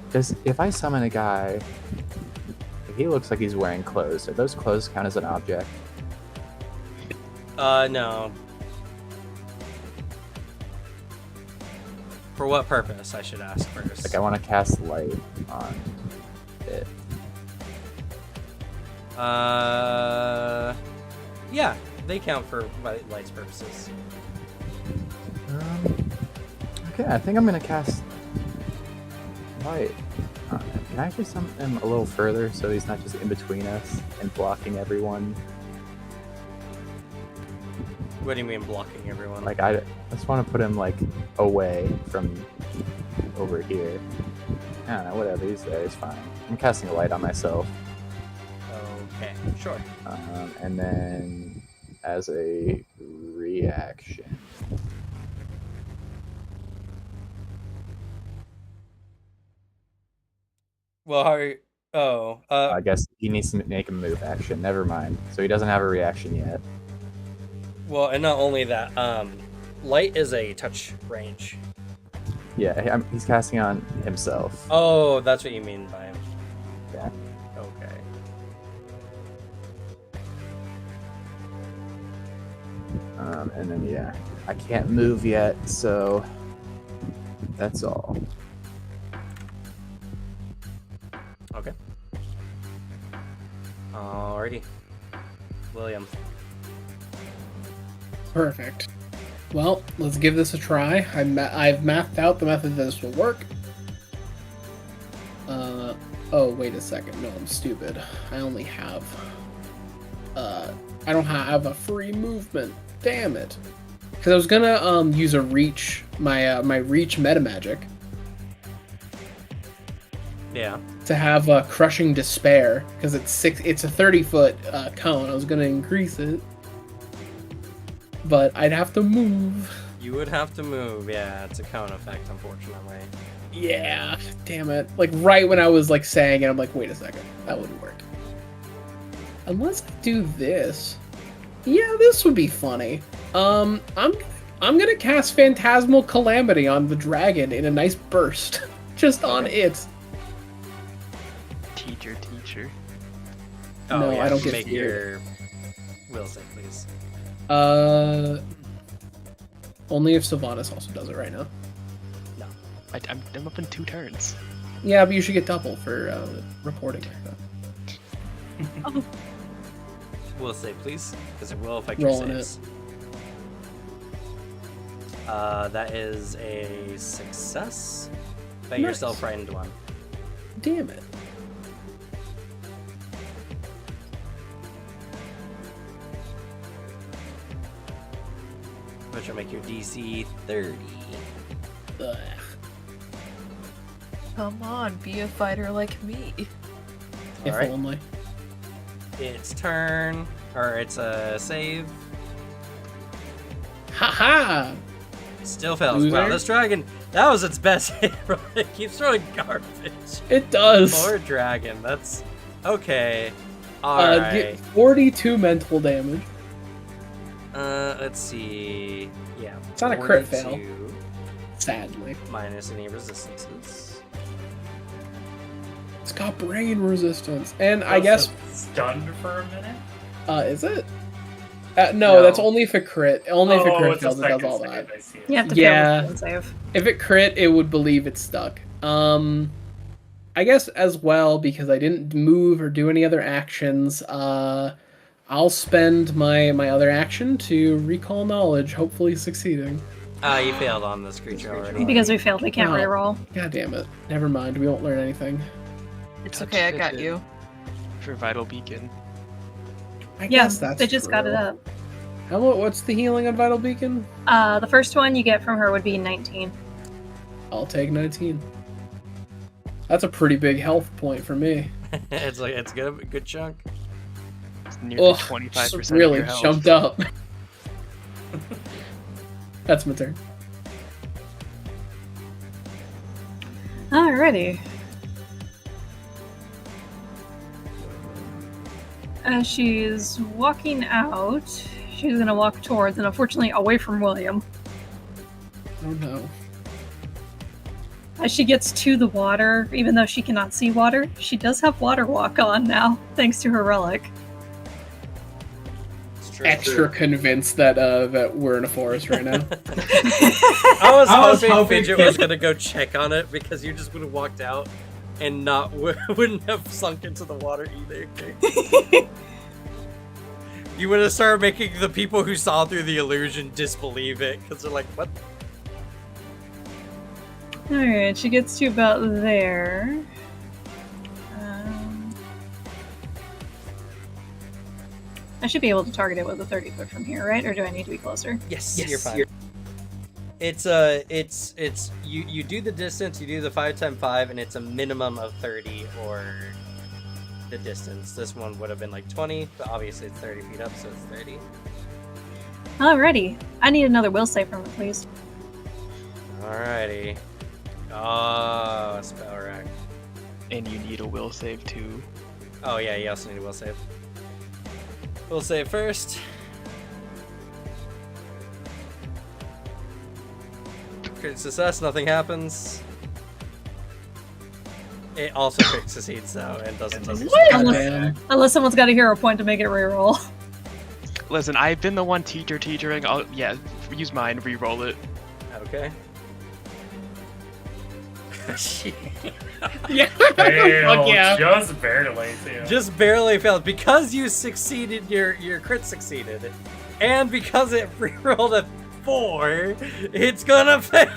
because if I summon a guy, he looks like he's wearing clothes. Do those clothes count as an object? No. For what purpose, I should ask first. Like I want to cast light on it. Yeah, they count for light's purposes. Okay, I think I'm gonna cast light on him. Can I actually summon him a little further so he's not just in between us and blocking everyone? What do you mean blocking everyone? Like I just want to put him like away from over here. I don't know, whatever. He's there. He's fine. I'm casting a light on myself. Okay, sure. And then as a reaction. Well, how are you... Oh, I guess he needs to make a move action. Never mind. So he doesn't have a reaction yet. well, and not only that, light is a touch range. Yeah, he's casting on himself. Oh, that's what you mean by... Yeah. Okay. And then yeah, I can't move yet, so that's all. Okay. Alrighty. William. Perfect. Well, let's give this a try. I've mathed out the method that this will work. Oh, wait a second. No, I'm stupid. I only have... I don't have a free movement. Damn it. Because I was gonna use a reach, my reach meta magic, Yeah. to have crushing despair, because it's a 30-foot cone. I was gonna increase it, but I'd have to move. You would have to move. Yeah, it's a cone effect, unfortunately. Yeah, damn it. Like right when I was like saying it, I'm like, wait a second, that wouldn't work. Unless I do this. Yeah, this would be funny. I'm gonna cast Phantasmal Calamity on the dragon in a nice burst. Just on it. Teacher. Oh, No, yeah, I don't get make fear. your will save, please. Only if Sylvanas also does it right now. I'm up in 2 turns. Yeah, but you should get double for reporting like that. Will save, please, because it will affect Rolling your saves. That is a success. But you're Nice. still frightened one. Damn it. which will make your DC 30. Ugh. Come on, be a fighter like me. If Alright. only. Its turn, or it's a save. Haha! Still fails. Wow, Loser. this dragon, that was its best hit. It keeps throwing garbage. It does. Poor dragon, that's okay. Get Alright. 42 mental damage. Let's see. Yeah. It's not a crit fail. 42 Sadly. minus any resistances. It's got brain resistance. And I Also guess, stunned for a minute. is it? No, No. that's only if it crit. Only if it crit it's a fails, it does second all save, that. I see it. You have to Yeah. fail with the save. If it crit, it would believe it's stuck. I guess as well, because I didn't move or do any other actions, I'll spend my other action to recall knowledge, hopefully succeeding. You failed on this creature already. Because we failed, we can't Oh. reroll. God damn it. Never mind, we won't learn anything. It's okay, I got you. For Vital Beacon. I Yeah, guess that's they just got it true. up. What's the healing on Vital Beacon? The first one you get from her would be 19. I'll take 19. That's a pretty big health point for me. It's like it's good, a good chunk. It's nearly Ugh, 25% just of really your health. jumped up. That's my turn. Alrighty. As she's walking out, she's gonna walk towards, and unfortunately away from William. Oh no. As she gets to the water, even though she cannot see water, she does have water walk on now, thanks to her relic. It's true. Extra convinced that that we're in a forest right now. I was hoping hoping Fidget was gonna go check on it because you just would have walked out and not wouldn't have sunk into the water either. You would have started making the people who saw through the illusion disbelieve it because they're like, "What?" Alright, she gets to about there. I should be able to target it with a 30 foot from here, right? Or do I need to be closer? Yes, you're fine. It's you do the distance, you do the 5x5, and it's a minimum of 30 or the distance. This one would have been like 20, but obviously it's 30 feet up, so it's 30. Alrighty. I need another will save from it, please. Alrighty. Oh, spell rack. And you need a will save too. Oh yeah, you also need a will save. Will save first. Crit success, nothing happens. It also crit succeeds though, and doesn't take it. God Unless, damn. unless someone's got a hero point to make it reroll. Listen, I've been the one teetering. I'll use mine, re-roll it. Okay. Yeah. Failed, Fuck yeah. just barely too. Just barely failed because you succeeded. Your crit succeeded, and because it re-rolled a 4, it's gonna fail.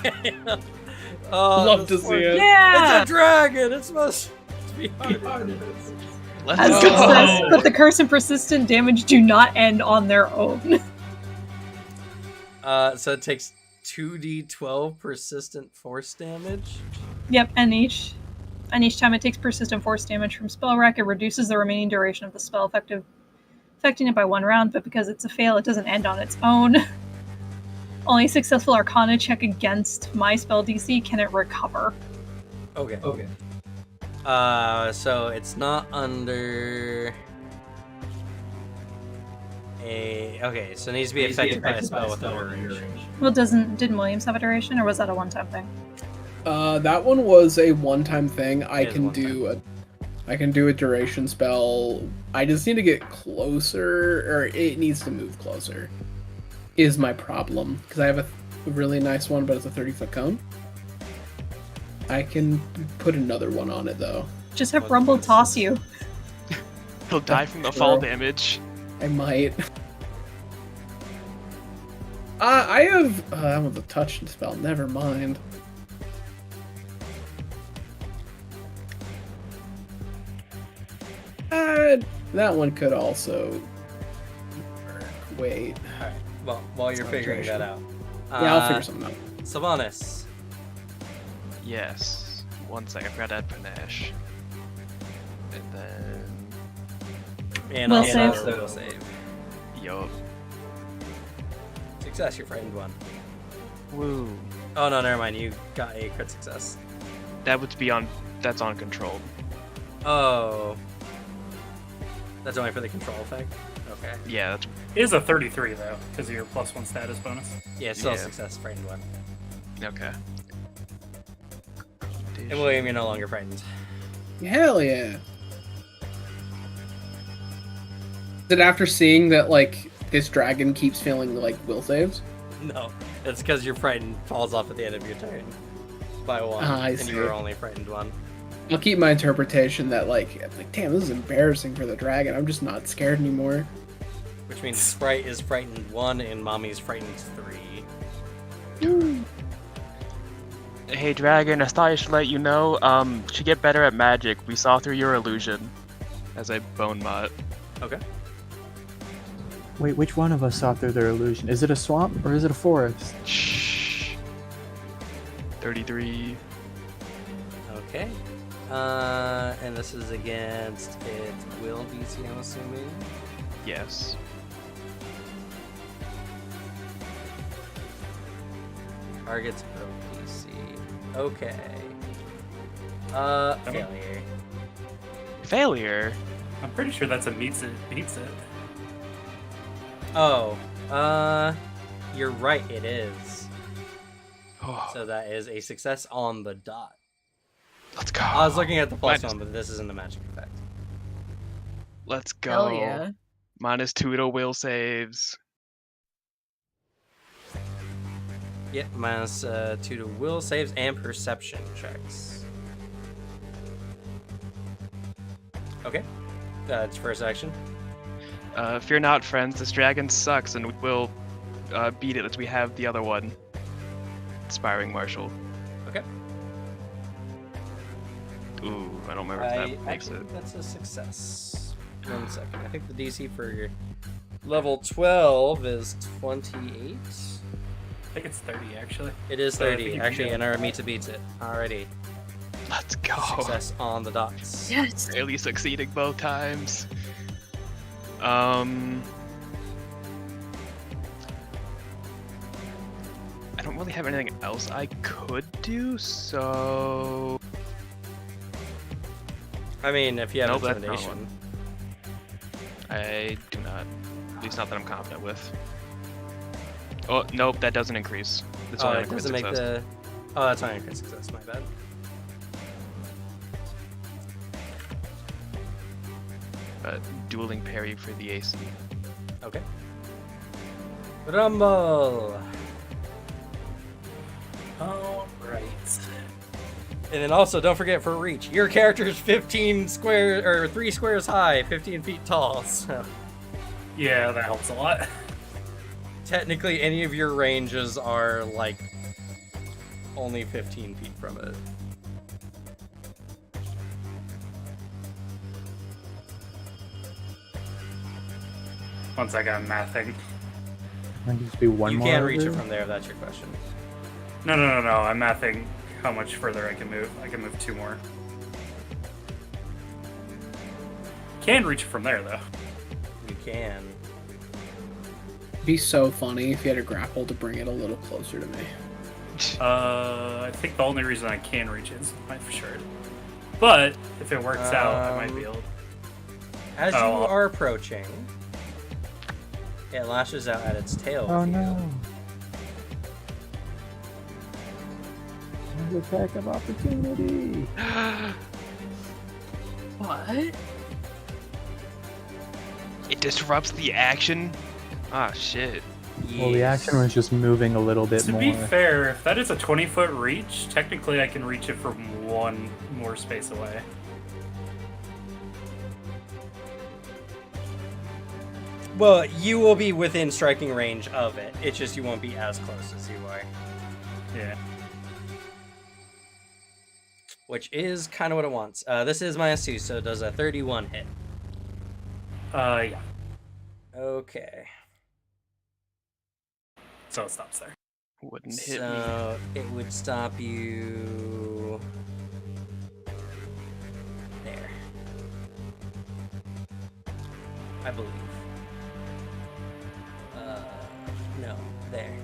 Oh, Love this to poor- see it. Yeah! It's a dragon. It's supposed to be. Let's As Oh. success, but the curse and persistent damage do not end on their own. So it takes 2d12 persistent force damage. Yep, and each time it takes persistent force damage from spell rack, it reduces the remaining duration of the spell affecting it by 1 round, but because it's a fail, it doesn't end on its own. Only a successful Arcana check against my spell DC can it recover. Okay. So it's not under a. Okay, so it needs to be affected by a spell with a duration. Well, didn't Williams have a duration, or was that a one-time thing? That one was a one-time thing. I It is can one do a duration spell. I just need to get closer, or it needs to move closer. Is my problem because I have a really nice one, but it's a 30-foot cone. I can put another one on it though. Just have What Rumble is toss this? you. He'll die from the True. fall damage. I might. I have that one's a touch spell. Never mind. That one could also work. Wait. Well, while you're figuring that out. Yeah, I'll figure something out. Sylvanas. Yes. 1 second, I forgot to add panache. And then... And Will also save. will save. Yo. Success, your friend won. Woo. Oh no, never mind. You got a crit success. That would be on... That's on controlled. Oh. That's only for the control effect? Okay. Yeah, that's... It is a 33 though, because of your +1 status bonus. Yeah, still Yeah. success, frightened one. Okay. And William, you're no longer frightened. Hell yeah. Is it after seeing that, like, this dragon keeps failing, like, will saves? No, it's because your frightened falls off at the end of your turn. By one, I and see. you were only frightened one. I'll keep my interpretation that, like, damn, this is embarrassing for the dragon. I'm just not scared anymore. Which means Sprite is frightened 1 and Mommy's frightened 3. Hey Dragon, I thought I should let you know, to get better at magic, we saw through your illusion. As a bone mutt. Okay. Wait, which one of us saw through their illusion? Is it a swamp or is it a forest? Shh. 33. Okay. And this is against its will DC, I'm assuming. Yes. Target's pro DC. Okay. Failure. Failure? I'm pretty sure that's a beats it. Oh, you're right, it is. Oh, So that is a success on the dot. let's go. I was looking at the plus Minus- one, but this isn't a magic effect. Let's go. Hell yeah. -2 to will saves. Yep, -2 to will saves and perception checks. Okay, that's first action. Fear not, friends. This dragon sucks, and we'll beat it as we have the other one. Inspiring Marshal. Okay. Ooh, I don't remember if I that makes it. think that's a success. 1 second. I think the DC for level 12 is 28. I think it's 30 actually. It is So I think 30. you can Actually, go- and our Mita beats it. Alrighty. Let's go. Success on the dots. Yes. Barely succeeding both times. I don't really have anything else I could do, so I mean, if you have Nope, that's not intimidation. I do not. At least not that I'm confident with. Oh, nope, that doesn't increase. It's Oh, only it a crit doesn't make success. the. Oh, that's only a crit success. My bad. Dueling parry for the AC. Okay. Rumble. All right. And then also, don't forget for reach, your character is 15 squares or 3 squares high, 15 feet tall. So Yeah, that helps a lot. technically, any of your ranges are like only 15 feet from it. Once I got mathing. Might just be one You more. can't reach it over? from there if that's your question. No. I'm mathing how much further I can move. I can move 2 more. Can reach it from there though. You can. It'd be so funny if you had a grapple to bring it a little closer to me. I think the only reason I can reach it is my shirt. But if it works out, I might be able. As you Oh. are approaching, it lashes out at its tail. Oh with you. no. There's attack of opportunity. What? It disrupts the action? Ah, shit. Well, the action was just moving a little bit To more. be fair, if that is a 20-foot reach, technically I can reach it from 1 more space away. Well, you will be within striking range of it. It's just you won't be as close as you are. Yeah. Which is kind of what it wants. This is -2, so it does a 31 hit. Yeah. Okay. So it stops there. Wouldn't hit me. So it would stop you there, I believe. No, there.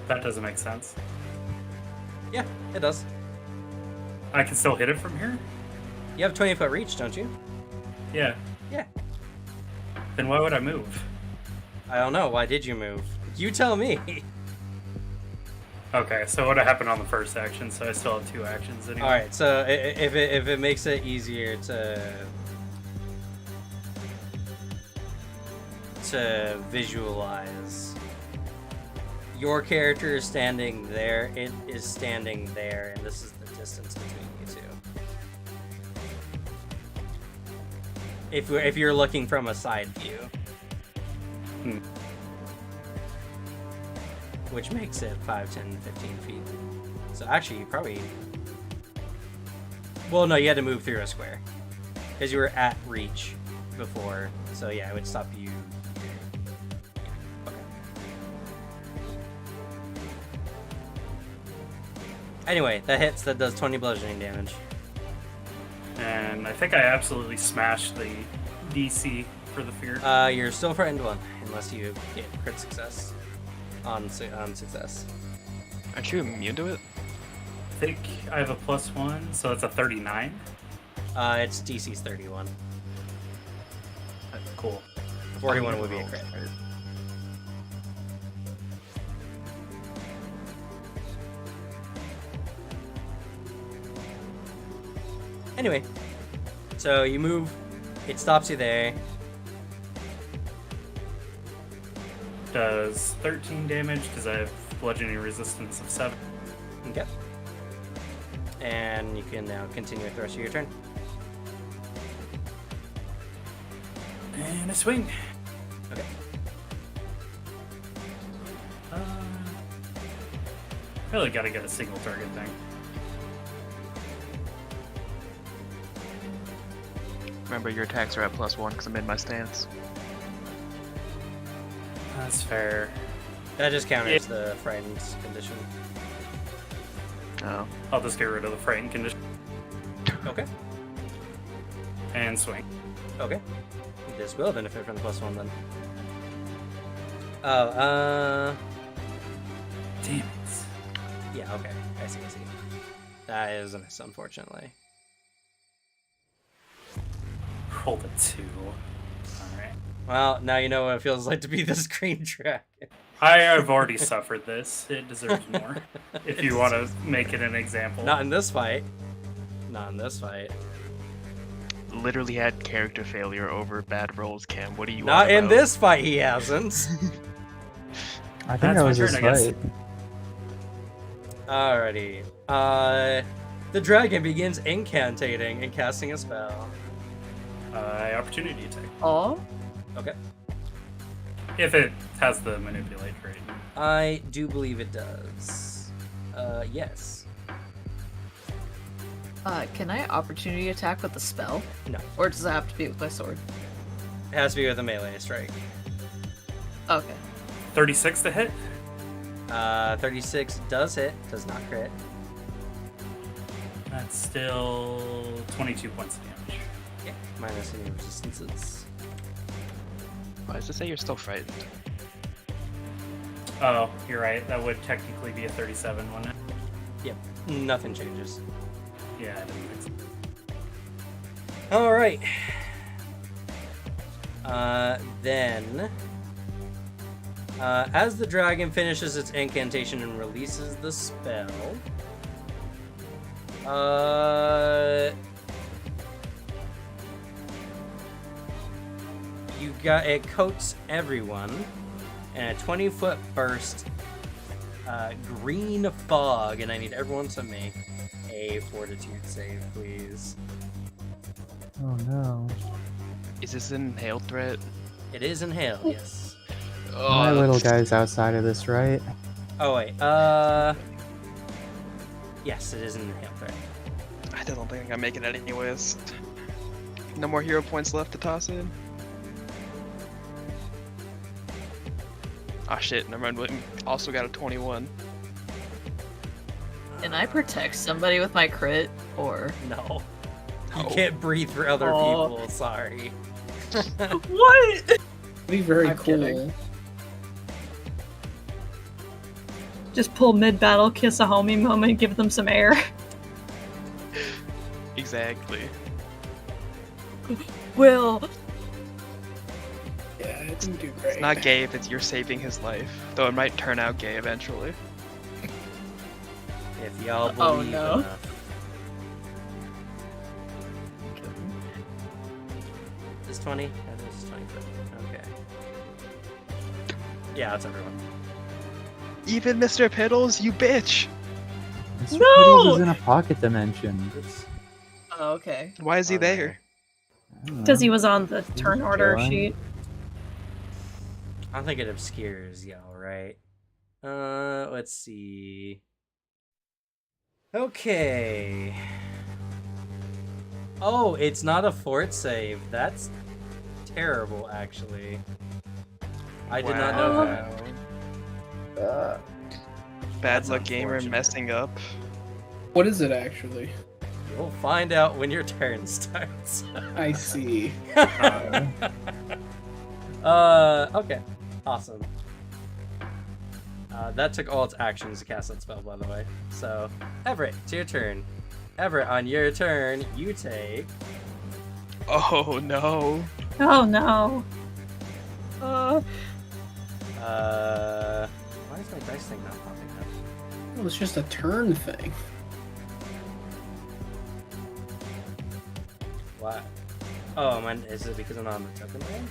That doesn't make sense. Yeah, it does. I can still hit it from here? You have 20-foot reach, don't you? Yeah. Yeah. Then why would I move? I don't know. Why did you move? You tell me. Okay, so what happened on the first action, so I still have 2 actions anyway. All right. So if it makes it easier to visualize, your character is standing there. It is standing there, and this is the distance between you two. If you're looking from a side view. Which makes it 5, 10, 15 feet. So actually, you probably... Well, no, you had to move through a square. Because you were at reach before. So yeah, it would stop you here. Okay. Anyway, that hits. That does 20 bludgeoning damage. And I think I absolutely smashed the DC for the fear. You're still frightened 1, unless you get crit success. On success. Aren't you immune to it? I think I have a +1, so it's a 39. It's DC's 31. Cool. 41 would be a crit. Anyway, so you move, it stops you there. Does 13 damage because I have bludgeoning resistance of 7. Okay. And you can now continue with the rest of your turn. And a swing. Okay. Really gotta get a single target thing. Remember, your attacks are at +1 because I'm in my stance. That's fair. That just counters the frightened condition. Oh. I'll just get rid of the frightened condition Okay. and swing. Okay. This will benefit from the +1 then. Oh, Damn it. yeah, okay. I see. That is a miss, unfortunately. Rolled a 2. Alright. Well, now you know what it feels like to be this green dragon. I have already suffered this. It deserves more. If you want to make it an example. Not in this fight. Literally had character failure over bad rolls, Cam. What do you Not on in about? this fight, he hasn't. I think That's that my was turn, his I guess. fight. Alrighty. The dragon begins incantating and casting a spell. Opportunity attack. Oh, Okay. If it has the manipulate rate. I do believe it does. Yes. can I opportunity attack with the spell? No. Or does it have to be with my sword? It has to be with a melee strike. Okay. 36 to hit. 36 does hit, does not crit. That's still 22 points of damage. Yeah. Minus any resistances. Why does it say you're still frightened? Oh, you're right. That would technically be a 37, wouldn't it? Yep. Nothing changes. Yeah, I didn't think so. Alright. Then, as the dragon finishes its incantation and releases the spell, it coats everyone in a 20-foot burst green fog, and I need everyone to make a fortitude save, please. Oh no. Is this an inhaled threat? It is inhaled, yes. My little guy's outside of this, right? Oh wait, yes, it is an inhaled threat. I don't think I'm gonna make it anyways. No more hero points left to toss in. Ah shit, never mind. We also got a 21. Can I protect somebody with my crit? Or. No. You No. can't breathe for other Oh. people, sorry. What? Be very I'm cool. kidding. Just pull mid battle, kiss a homie moment, give them some air. Exactly. Will. Yeah, it didn't do great. It's not gay if you're saving his life, though it might turn out gay eventually. If y'all Oh, believe no. enough. Is 20? That is 20. Okay. Yeah, that's everyone. Even Mr. Piddles, you bitch! Mr. No! Piddles is in a pocket dimension. Oops. Oh, okay. Why is he Okay. there? Because he was on the turn order chilling. sheet. I don't think it obscures y'all, right? Let's see. Okay. Oh, it's not a fort save. That's terrible, actually. I did not know that. Uh, Bad That's luck gamer unfortunate. messing up. What is it actually? You'll find out when your turn starts. I see. Okay. Awesome. That took all its actions to cast that spell, by the way. So, Everett, it's your turn. Everett, on your turn, you take... Oh no. Oh no. Why is my dice thing not popping up? Well, it's just a turn thing. What? Oh, is it because I'm not on the token lane?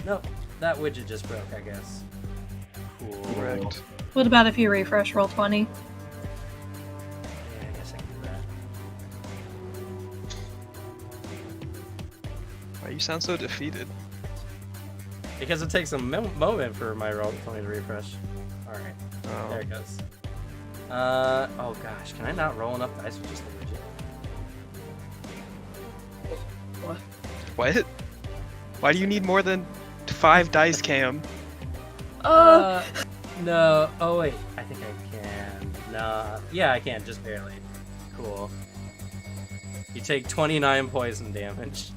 No, that widget just broke, I guess. Cool. Correct. What about if you refresh roll 20? Yeah, I guess I can do that. Why you sound so defeated? Because it takes a moment for my roll 20 to refresh. Alright, Oh. there it goes. Oh gosh, can I not roll enough dice with just the widget? What? Why do you need more than 5 dice, Cam? No. Oh wait, I think I can. Nah. Yeah, I can, just barely. Cool. You take 29 poison damage.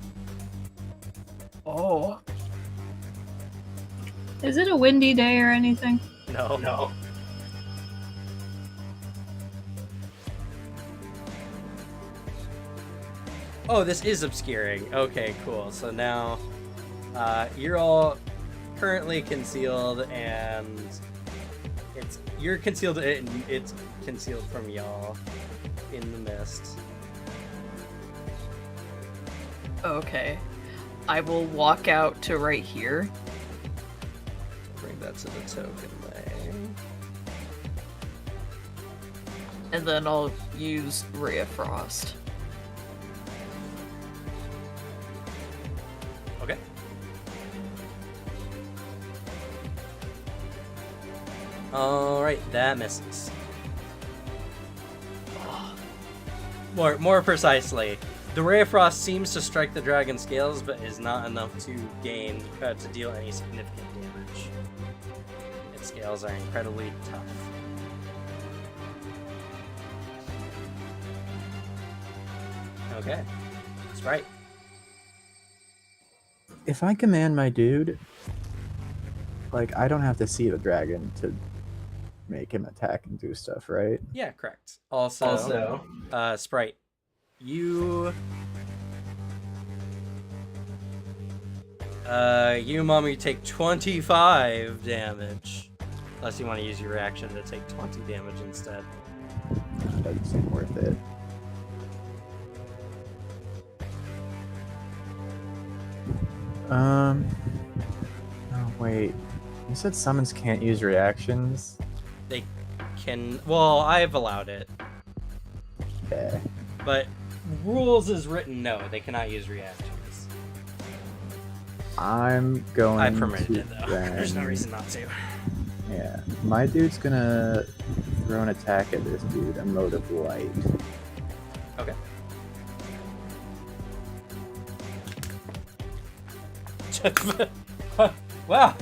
Oh. Is it a windy day or anything? No. No. Oh, this is obscuring. Okay, cool. So now, you're all currently concealed, and you're concealed, and it's concealed from y'all in the mist. Okay. I will walk out to right here. Bring that to the token lane. And then I'll use Ray of Frost. Okay. Alright, that misses. More precisely, the Ray of Frost seems to strike the dragon's scales, but is not enough to to deal any significant damage. Its scales are incredibly tough. Okay, that's right. if I command my dude, like, I don't have to see the dragon to make him attack and do stuff, right? Yeah, correct. Also, Sprite, you mommy take 25 damage. Unless you want to use your reaction to take 20 damage instead. That doesn't seem worth it. Oh wait. You said summons can't use reactions? They can. Well, I've allowed it, Okay. but rules is written no, they cannot use reactions. I'm going I permitted to it though. then- There's no reason not to. Yeah. My dude's gonna throw an attack at this dude, a mode of light. Okay. Wow.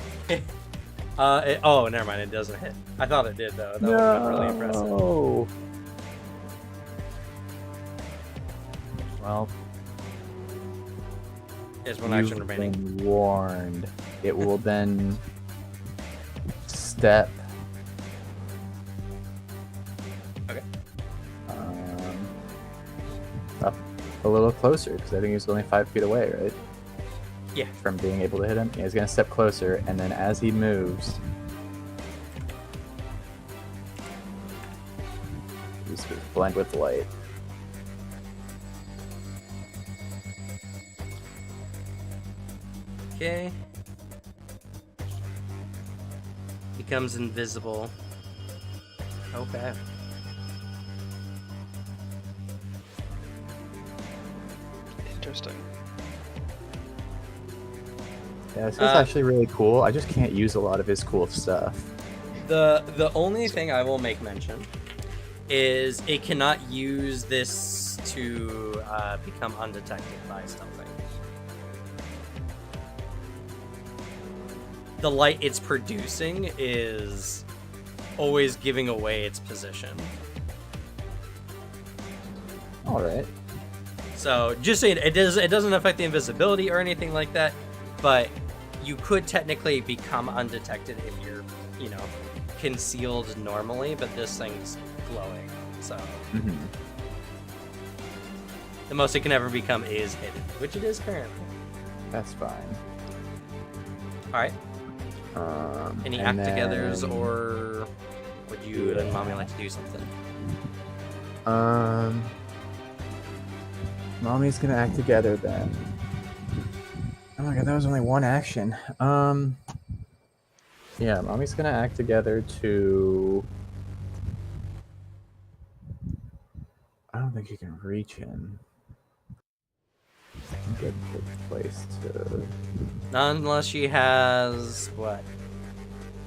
Oh, never mind. It doesn't hit. I thought it did though. That would have been really impressive. No. Well, There's one action you've remaining. been warned. It will then step. Okay. Up a little closer because I think he's only 5 feet away, right? Yeah. From being able to hit him. Yeah, he's gonna step closer, and then as he moves, he's gonna blend with light. Okay. Becomes invisible. Okay. Interesting. Yeah, this is actually really cool. I just can't use a lot of his cool stuff. The only thing I will make mention is it cannot use this to become undetected by stealthing. The light it's producing is always giving away its position. All right. So just saying, it doesn't affect the invisibility or anything like that, but you could technically become undetected if you're, concealed normally, but this thing's glowing, so the most it can ever become is hidden, which it is currently. That's fine. All right. Any act and togethers, then- or would you and Mommy like to do something? Mommy's gonna act together then. Oh my god, that was only one action. Yeah, Mommy's gonna act together to. I don't think you can reach him. Good place to. Not unless she has, what,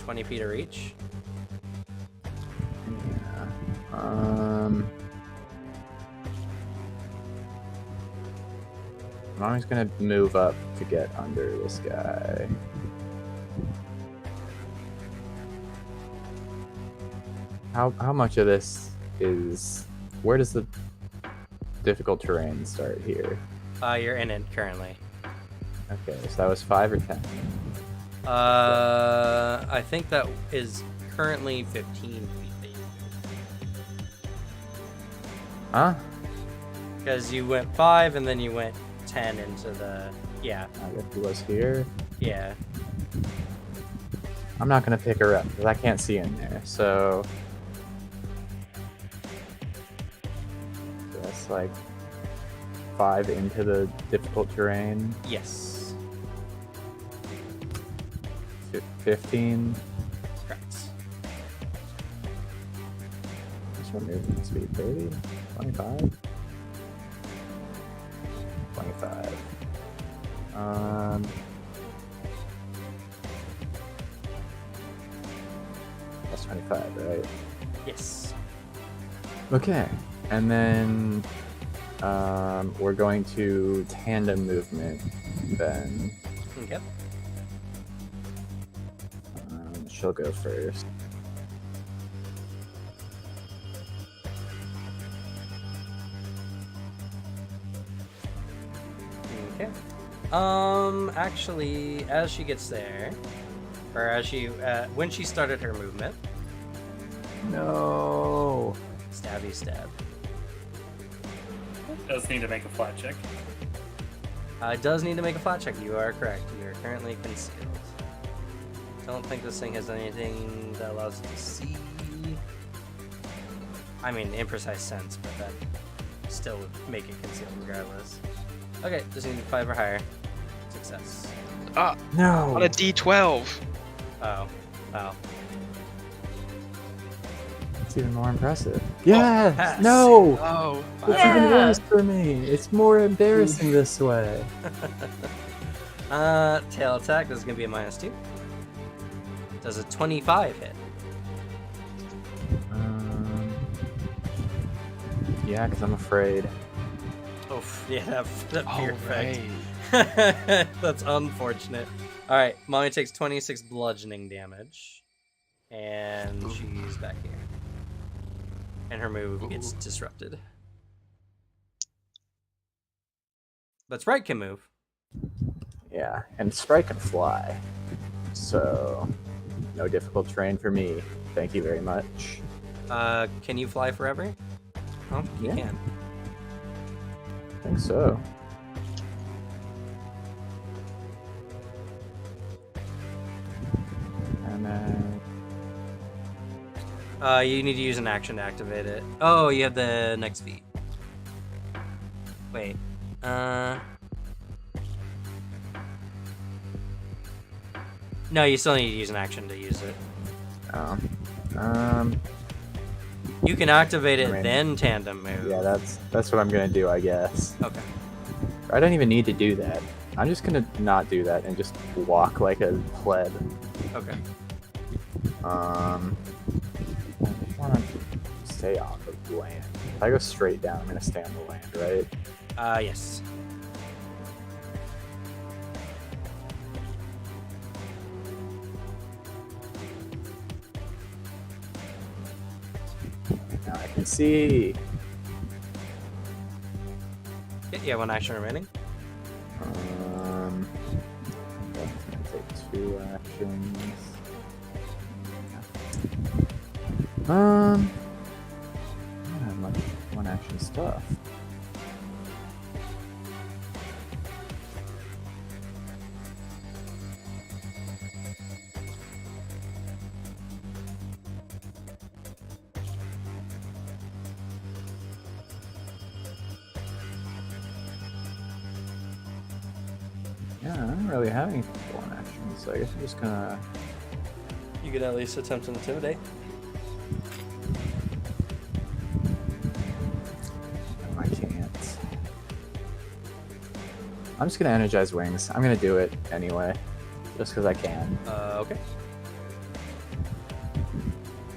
20 feet of reach? Yeah. Mommy's gonna move up to get under this guy. How much of this is? Where does the difficult terrain start here? You're in it currently. Okay, so that was 5 or 10. I think that is currently 15 feet. Huh? Because you went 5 and then you went 10 into the... Yeah, I guess he was here. yeah. I'm not gonna pick her up because I can't see in there. So that's like 5 into the difficult terrain. Yes. 15. Correct. What's your movement speed? 30? 25? 25. That's 25, right? Yes. Okay. And then we're going to tandem movement then. Okay. She'll go first. Okay. Actually, as she gets there, or as she, when she started her movement, No. stabby stab. Does need to make a flat check. It does need to make a flat check. You are correct. You are currently concealed. Don't think this thing has anything that allows you to see. I mean, imprecise sense, but that still would make it concealed regardless. Okay, just need 5 or higher. Success. Ah, No. on a D12. Oh. Oh. It's even more impressive. Yes. pass. No. Oh, It's even Yeah. worse for me. It's more embarrassing this way. Tail attack. This is gonna be a -2. Does a 25 hit? Yeah, because I'm afraid. Oh, yeah, that fear oh effect. right. That's unfortunate. All right, Mommy takes 26 bludgeoning damage, and she's back here, and her move gets disrupted. But Sprite can move. Yeah, and Sprite can fly. So, no difficult terrain for me. Thank you very much. Can you fly forever? Oh, you Yeah. can. I think so. And then... You need to use an action to activate it. Oh, you have the next feat. Wait. No, you still need to use an action to use it. You can activate it, I mean, then tandem move. Yeah, that's what I'm gonna do, I guess. Okay. I don't even need to do that. I'm just gonna not do that and just walk like a pleb. Okay. I just wanna stay off of land. If I go straight down, I'm gonna stay on the land, right? Yes. Now I can see. Yeah, one action remaining. That's gonna take 2 actions. I don't have much one action stuff. Yeah, I don't really have any one action, so I guess I'm just gonna. You could at least attempt to intimidate. No, I can't. I'm just gonna energize wings. I'm gonna do it anyway, just because I can. Okay.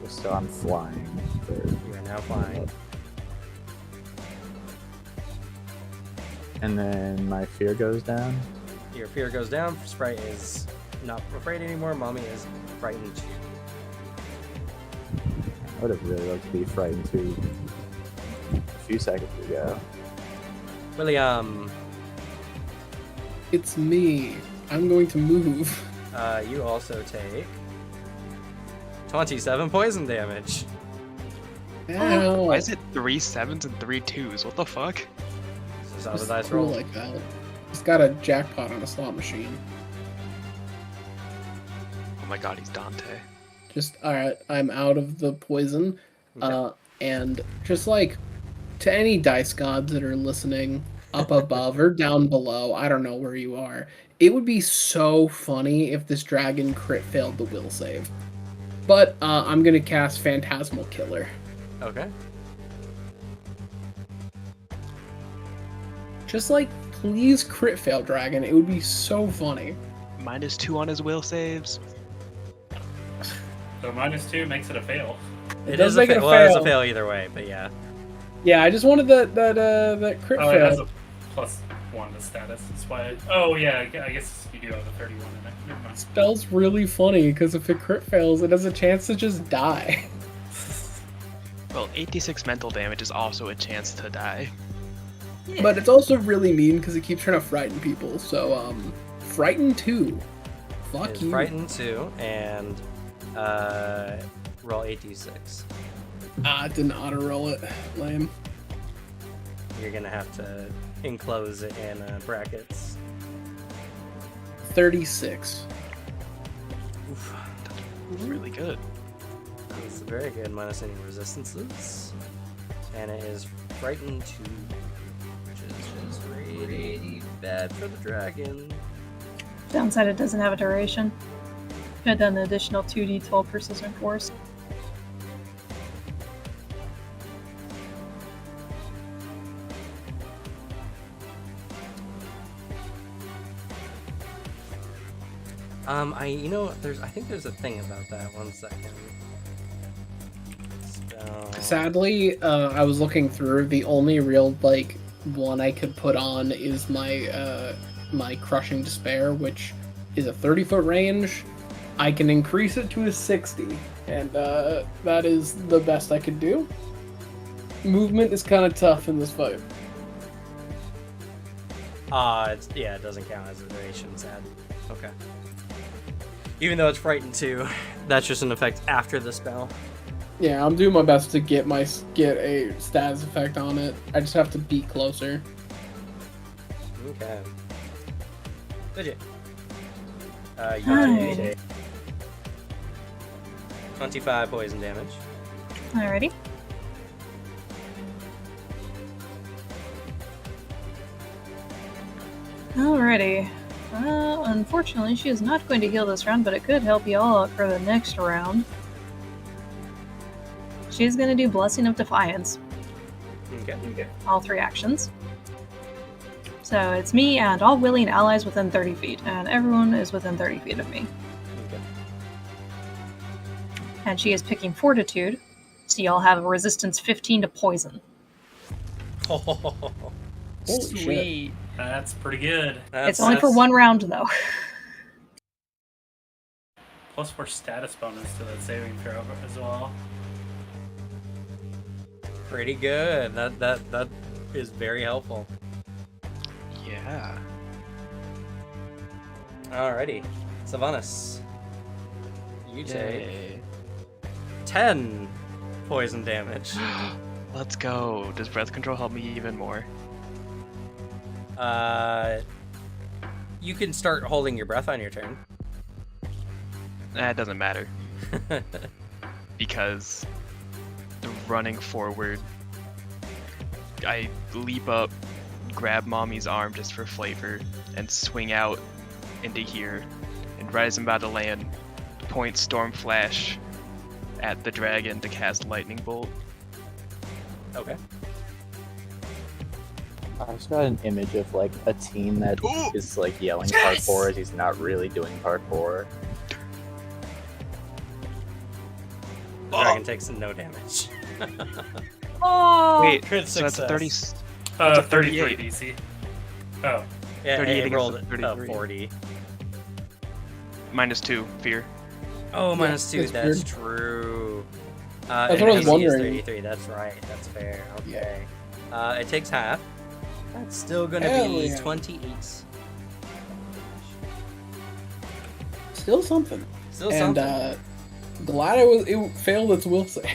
Just so I'm flying. You are now flying. And then my fear goes down. Your fear goes down. Sprite is not afraid anymore. Mommy is frightened. I would have really liked to be frightened too a few seconds ago. William, It's me. I'm going to move. you also take 27 poison damage. Ow. Why is it 3 7s and 3 2s? What the fuck? This is how the Just dice cool roll. like that. He's got a jackpot on a slot machine. Oh my god, he's Dante. Just alright, I'm out of the poison. Okay. And just like to any dice gods that are listening up above or down below, I don't know where you are. It would be so funny if this dragon crit failed the will save. But I'm gonna cast Phantasmal Killer. Okay. Just like, please crit fail, dragon. It would be so funny. -2 on his will saves. So -2 makes it a fail. It It does is make a it a fail. Well, it's a fail. fail either way, but yeah. Yeah, I just wanted that crit Oh, it has fail. a +1 to status. That's why. Oh yeah, I guess you do have a 31 in it. Never mind. Spell's really funny because if it crit fails, it has a chance to just die. Well, 86 mental damage is also a chance to die. But it's also really mean because it keeps trying to frighten people. So, frighten 2. Fuck Is you. frightened 2 and roll 8d6. Ah, didn't auto roll it. Lame. You're gonna have to enclose it in brackets. 36. Oof. Really good. It's very good, minus any resistances. And it is frightened 2, which is just really bad for the dragon. Downside, it doesn't have a duration. Could have done an additional 2d12 persistent force. I think there's a thing about that. 1 second. Spell. Sadly, I was looking through. The only real, one I could put on is my, my Crushing Despair, which is a 30-foot range. I can increase it to a 60, and that is the best I could do. Movement is kind of tough in this fight. It doesn't count as a duration, sad. Okay. Even though it's frightened too, that's just an effect after the spell. Yeah, I'm doing my best to get a status effect on it. I just have to be closer. Okay. Legit. You Hi. take 25 poison damage. Alrighty. Alrighty. Unfortunately, she is not going to heal this round, but it could help you all out for the next round. She's going to do Blessing of Defiance. Okay. All 3 actions. So it's me and all willing allies within 30 feet, and everyone is within 30 feet of me. Okay. And she is picking Fortitude, so y'all have a resistance 15 to poison. Holy shit. Sweet. That's pretty good. It's only for 1 round, though. Plus 4 status bonus to that saving throw as well. Pretty good. That is very helpful. Yeah. Alrighty. Sylvanas. You take Yay. 10 poison damage. Let's go. Does breath control help me even more? You can start holding your breath on your turn. It doesn't matter. Because the running forward, I leap up, grab Mommy's arm just for flavor, and swing out into here. And right as I'm about to land, point Storm Flash at the dragon to cast Lightning Bolt. Okay. I just got an image of like a team that is like yelling Yes! parkour as he's not really doing parkour. The dragon takes no damage. Oh! Wait, Crit so that's a 30. success. That's a 33 38. DC. Oh, Yeah, 38 it against rolled the a 33. 40. -2, fear. Oh, -2. that's That's weird. true. That's what I was AC is wondering. 33. That's right. That's fair. Okay. It takes half. That's still gonna Hell be yeah. 28. Still something. Still And something. glad it failed its will save.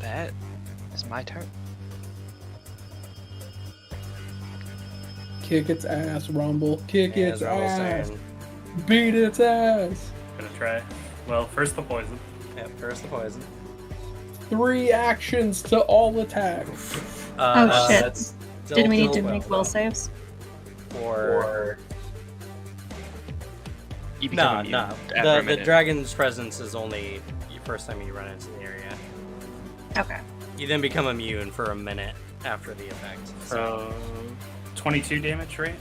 That is my turn. Kick its ass, Rumble. Kick Yeah, its it's almost ass. turn. Beat its ass. gonna try. Well, first the poison. Yep, first the poison. 3 actions to all attacks. Oh, shit. That's Did we need to still make will saves? Or You no, become immune no. after a The minute. dragon's presence is only the first time you run into the area. Okay. You then become immune for a minute after the effect. So 22 damage, right?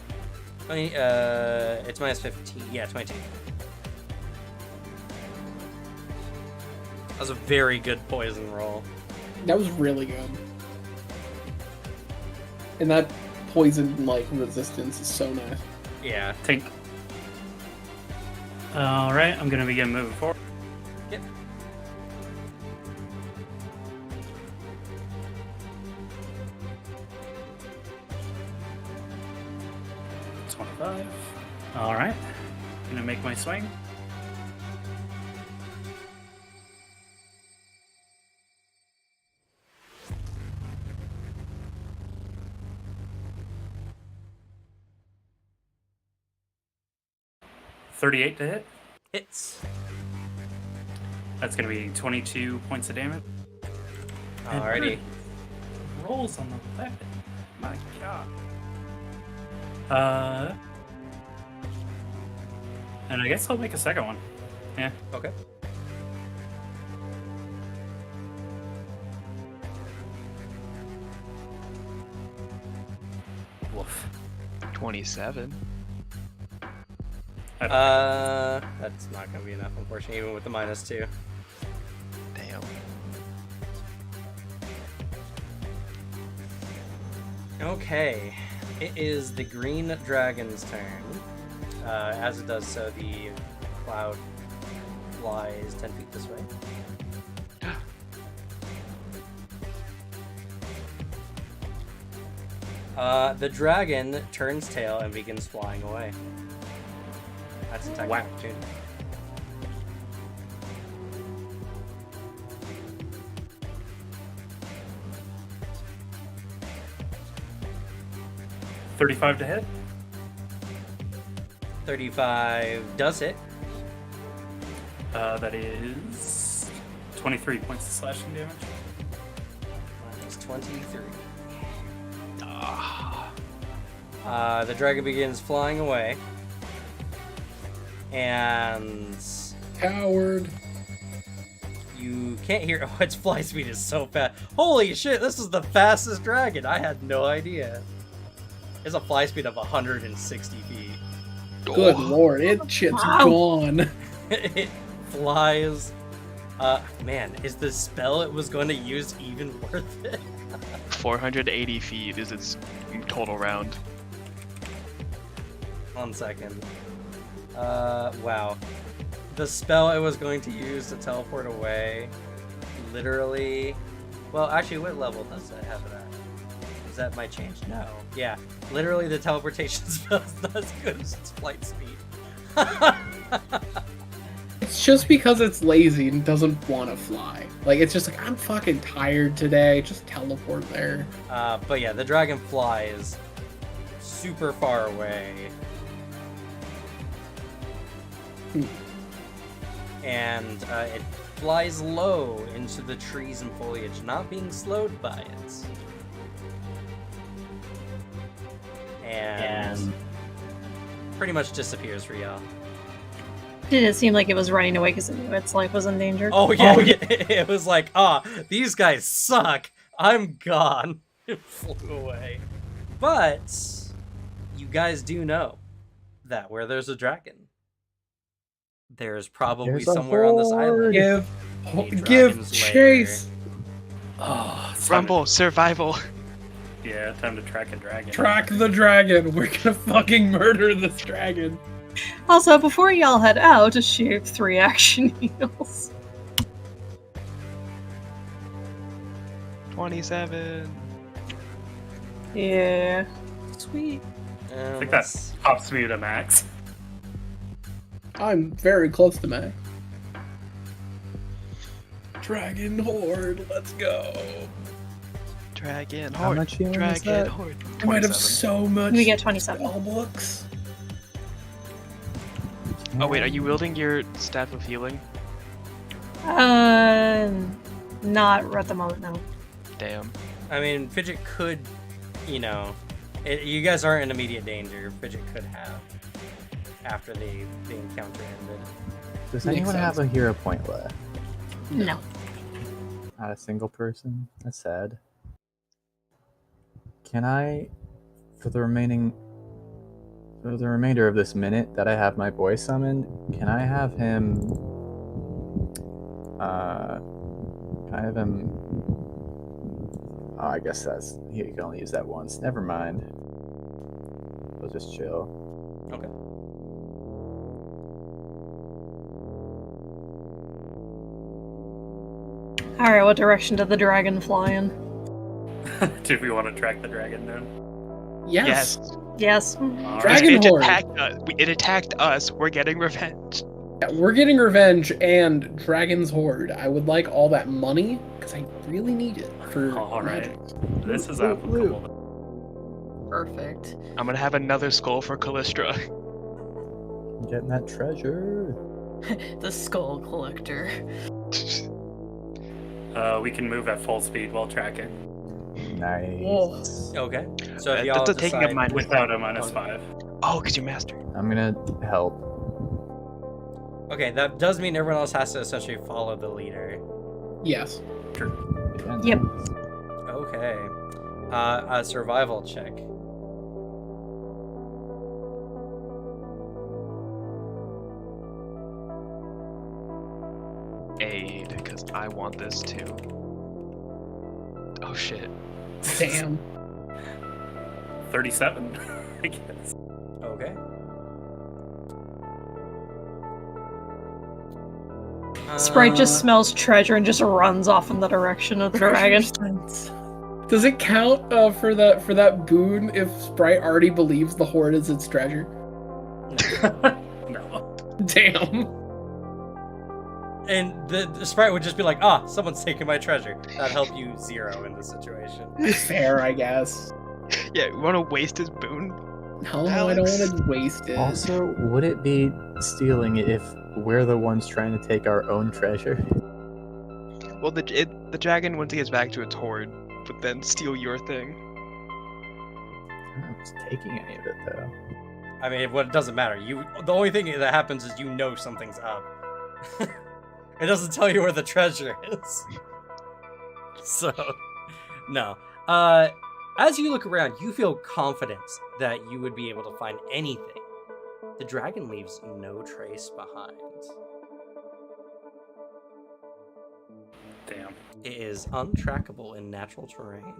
20, it's -15. Yeah, 22. That was a very good poison roll. That was really good. And that poison like resistance is so nice. Yeah. Take. Alright, I'm gonna begin moving forward. Yep. Alright. Gonna make my swing. $38 to hit. Hits. That's gonna be 22 points of damage. And Alrighty. Rolls on the weapon. My god. And I guess I'll make a second one. Yeah. Okay. Woof. 27. That's not gonna be enough, unfortunately, even with the -2. Damn. Okay. It is the green dragon's turn. As it does so, the cloud flies 10 feet this way. The dragon turns tail and begins flying away. That's a attack opportunity. $35 to hit. 35 does hit. That is 23 points of slashing damage. Minus 23. The dragon begins flying away. And Coward. you can't hear. Oh, its fly speed is so fast. Holy shit, this is the fastest dragon. I had no idea. It's a fly speed of 160 feet. Good lord, it shit's gone. It flies. Man, is the spell it was going to use even worth it? 480 feet is its total round. 1 second. Wow. The spell it was going to use to teleport away, literally. Well, actually, what level does that have it at? Does that might change? No. Yeah. Literally, the teleportation spell is not as good as its flight speed. It's just because it's lazy and doesn't want to fly. Like, it's just like, I'm fucking tired today. Just teleport there. But yeah, the dragon flies super far away. And it flies low into the trees and foliage, not being slowed by it. And pretty much disappears for y'all. Did it seem like it was running away because it knew its life was in danger? Oh yeah, it was like, these guys suck. I'm gone. It flew away. But you guys do know that where there's a dragon, there's probably There's a somewhere on this island. Give dragon's chase. Oh, it's time Rumble, survival. Yeah, time to track a dragon. Track the dragon. We're gonna fucking murder this dragon. Also, before y'all head out, shoot 3 action heals. 27. Yeah. Sweet. I think that pops me to max. I'm very close to max. Dragon horde, let's go. Dragon How horde. much healing is Dragon that? horde. I might have 27. so much. We get 27. spell books. Oh wait, are you wielding your staff of healing? Not at the moment, no. Damn. I mean, Fidget could, you guys aren't in immediate danger. Fidget could have after the encounter ended. Does Makes anyone have a sense. hero point left? No. Not a single person? That's sad. Can I, for the remainder of this minute that I have my boy summoned, can I have him oh, I guess he can only use that once. Never mind. We'll just chill. Okay. Alright, what direction did the dragon fly in? Do we want to track the dragon then? Yes. Yes. All Dragon it horde. attacked us. It attacked us. We're getting revenge. Yeah, we're getting revenge and Dragon's Horde. I would like all that money because I really need it for All right. magic. This is Loot, applicable. Perfect. I'm gonna have another skull for Callistra. Getting that treasure. The skull collector. We can move at full speed while tracking Nice. Whoa. Okay. So if y'all That's a taking decide, of mine. without a -5. Oh, because you mastered. I'm gonna help. Okay, that does mean everyone else has to essentially follow the leader. Yes. Yep. Okay. A survival check. Aid, because I want this too. Oh shit. Damn. 37, I guess. Okay. Sprite just smells treasure and just runs off in the direction of the dragon. Does it count for that boon if Sprite already believes the hoard is its treasure? No. Damn. And the sprite would just be like, someone's taking my treasure. That'd help you 0 in this situation. Fair, I guess. Yeah, you want to waste his boon? No, I don't want to waste it. Also, would it be stealing if we're the ones trying to take our own treasure? Well, the dragon, once it gets back to its hoard, would then steal your thing. I'm not taking any of it though. I mean, it doesn't matter. The only thing that happens is you know something's up. It doesn't tell you where the treasure is. So, no. As you look around, you feel confident that you would be able to find anything. The dragon leaves no trace behind. Damn. It is untrackable in natural terrain.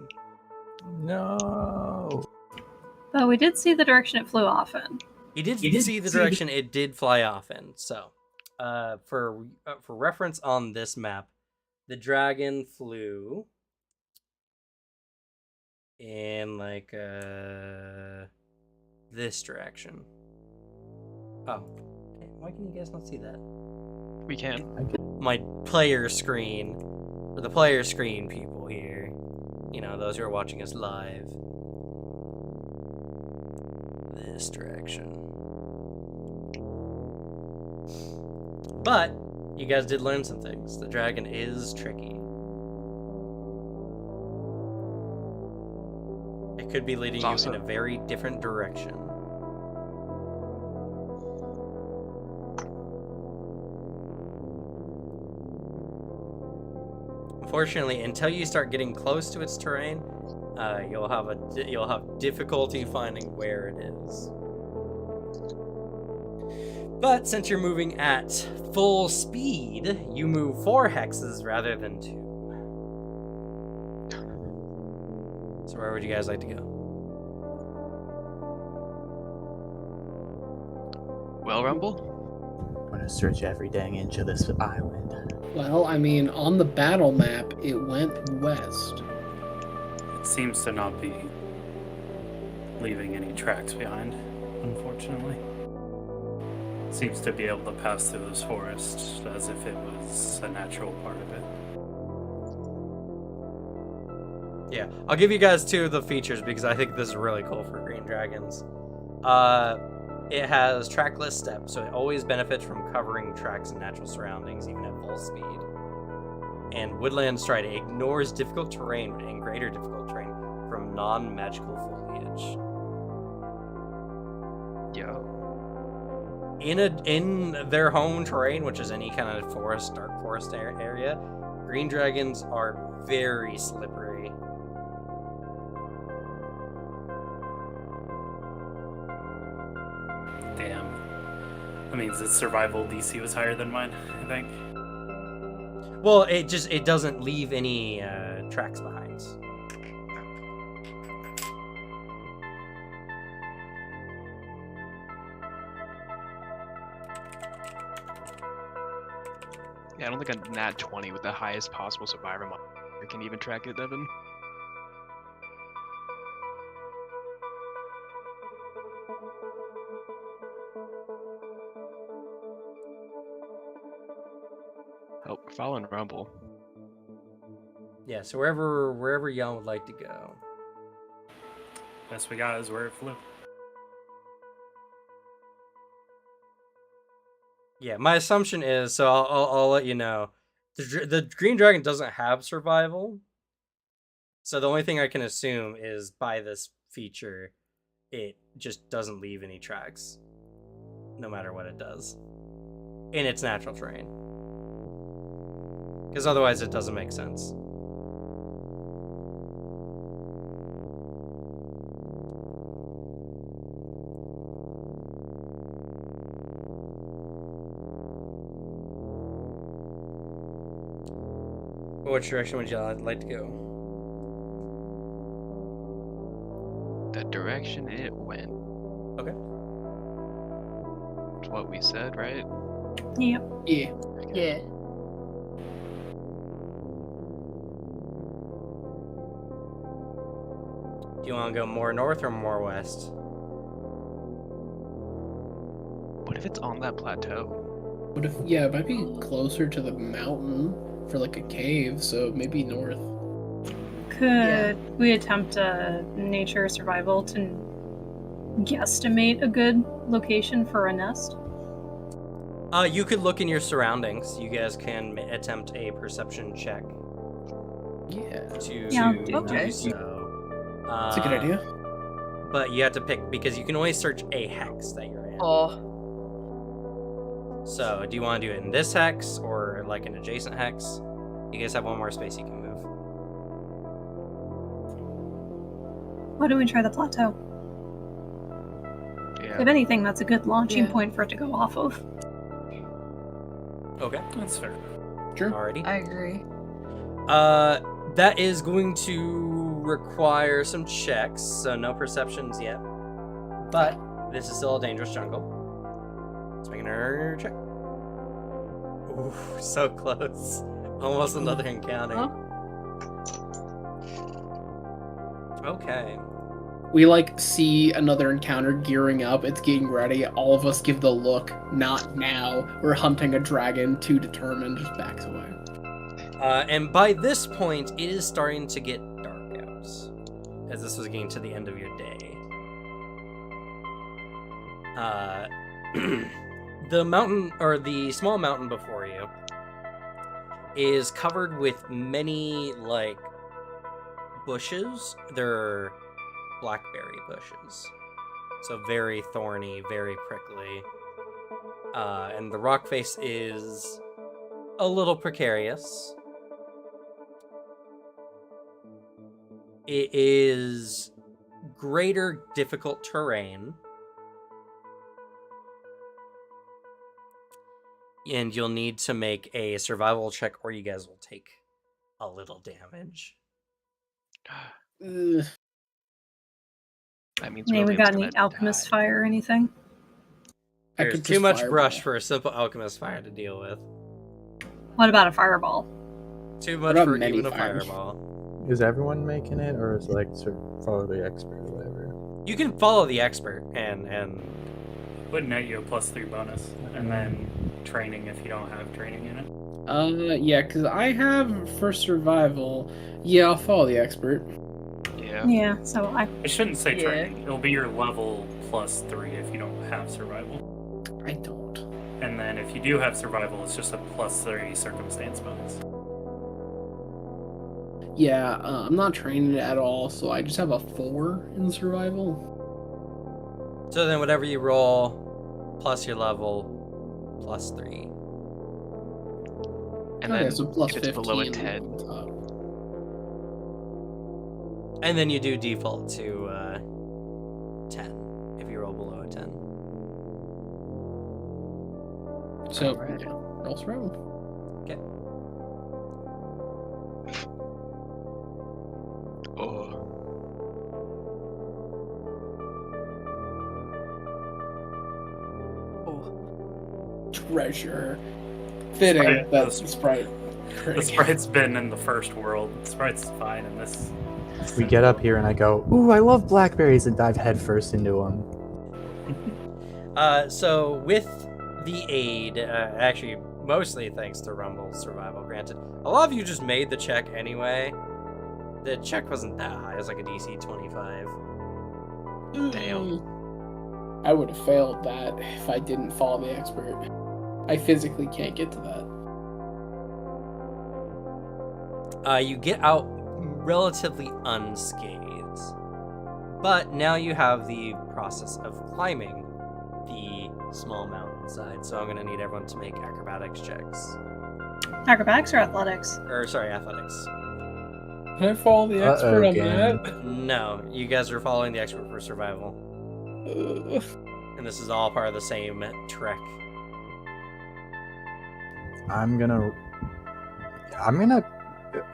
No. But we did see the direction it flew off in. You did see the direction it did fly off in. So, for reference on this map, the dragon flew in like this direction. Oh, why can you guys not see that? We can. My player screen, or the player screen people here, you know, those who are watching us live. This direction. But you guys did learn some things. The dragon is tricky. It could be leading you in a very different direction. Unfortunately, until you start getting close to its terrain, you'll have difficulty finding where it is. But since you're moving at full speed, you move 4 hexes rather than 2. So where would you guys like to go? Well, Rumble? I'm gonna search every dang inch of this island. Well, I mean, on the battle map, it went west. It seems to not be leaving any tracks behind, unfortunately. It seems to be able to pass through this forest as if it was a natural part of it. Yeah, I'll give you guys 2 of the features because I think this is really cool for green dragons. It has trackless steps, so it always benefits from covering tracks and natural surroundings, even at full speed. And Woodland Stride ignores difficult terrain and greater difficult terrain from non-magical foliage. Yeah. In their home terrain, which is any kind of forest, dark forest area, green dragons are very slippery. Damn. That means its survival DC was higher than mine, I think. Well, it doesn't leave any tracks behind. Yeah, I don't think a nat 20 with the highest possible survivor mod can even track it, Devin. Oh, we're following Rumble. Yeah, so wherever y'all would like to go. Best we got is where it flew. Yeah, my assumption is, so I'll let you know, the green dragon doesn't have survival. So the only thing I can assume is by this feature, it just doesn't leave any tracks, no matter what it does, in its natural terrain. Because otherwise it doesn't make sense. Which direction would you like to go? That direction. direction it went. Okay. It's what we said, right? Yep. Yeah. Yeah. Do you want to go more north or more west? What if it's on that plateau? But if it might be closer to the mountain for like a cave, so maybe north. Could we attempt a nature survival to guesstimate a good location for a nest? You could look in your surroundings. You guys can attempt a perception check Yeah. to Yeah, do okay. so. That's a good idea. But you have to pick because you can only search a hex that you're in. Oh. So, do you want to do it in this hex or like an adjacent hex? You guys have one more space you can move. Why don't we try the plateau? Yeah. If anything, that's a good launching Yeah. point for it to go off of. Okay. That's fair. Sure. Alrighty. I agree. That is going to require some checks, so no perceptions yet. But this is still a dangerous jungle. Let's make another check. Ooh, so close. Almost another encounter. Huh? Okay. We like see another encounter gearing up. It's getting ready. All of us give the look. Not now. We're hunting a dragon. Too determined. Just backs away. And by this point, it is starting to get dark out, as this was getting to the end of your day. The mountain, or the small mountain before you, is covered with many, like, bushes. They're blackberry bushes. So very thorny, very prickly. And the rock face is a little precarious. It is greater difficult terrain. And you'll need to make a survival check or you guys will take a little damage. Ugh. That means Hey, we William's got gonna any alchemist die. fire or anything? I There's could too just much fireball. brush for a simple alchemist fire to deal with. What about a fireball? Too much about for many even a fires? fireball. Is everyone making it, or is it like sort of follow the expert or whatever? You can follow the expert and Would net you a +3 bonus, and then training if you don't have training in it. Yeah, because I have for survival. Yeah, I'll follow the expert. Yeah. Yeah, so I I shouldn't say Yeah. training. It'll be your level +3 if you don't have survival. I don't. And then if you do have survival, it's just a +3 circumstance bonus. Yeah, I'm not training it at all, so I just have a 4 in survival. so then whatever you roll plus your level +3. And Okay, then so plus if it's below a 15 10, on top. And then you do default to 10 if you roll below a 10. So, Alright. yeah, roll survival. oh, Oh. Treasure. Fitting Sprite- that the- Sprite. The Sprite's been in the first world. The Sprite's fine in this. We get up here and I go, "Ooh, I love blackberries," and dive headfirst into them. So with the aid, actually mostly thanks to Rumble's survival, granted, a lot of you just made the check anyway. The check wasn't that high, it was like a DC 25. Damn. I would have failed that if I didn't follow the expert. I physically can't get to that. You get out relatively unscathed, but now you have the process of climbing the small mountainside, so I'm going to need everyone to make acrobatics checks. acrobatics or athletics? Or, sorry, athletics. Can I follow the expert on again. that? No, you guys are following the expert for survival. Ugh. And this is all part of the same trek. I'm gonna.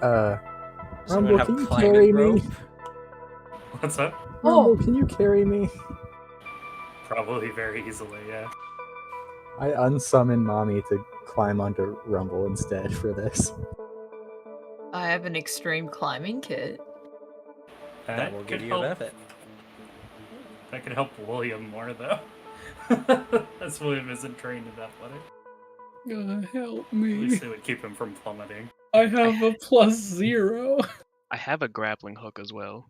So Rumble, we're gonna can have you climbing carry rope. me? What's up? Rumble, can you carry me? Probably very easily, yeah. I unsummon Mommy to climb onto Rumble instead for this. I have an extreme climbing kit. That will give could you a help. benefit. That could help William more, though. As William isn't trained in athletic. Help At me. least it would keep him from plummeting. I have a +0. I have a grappling hook as well.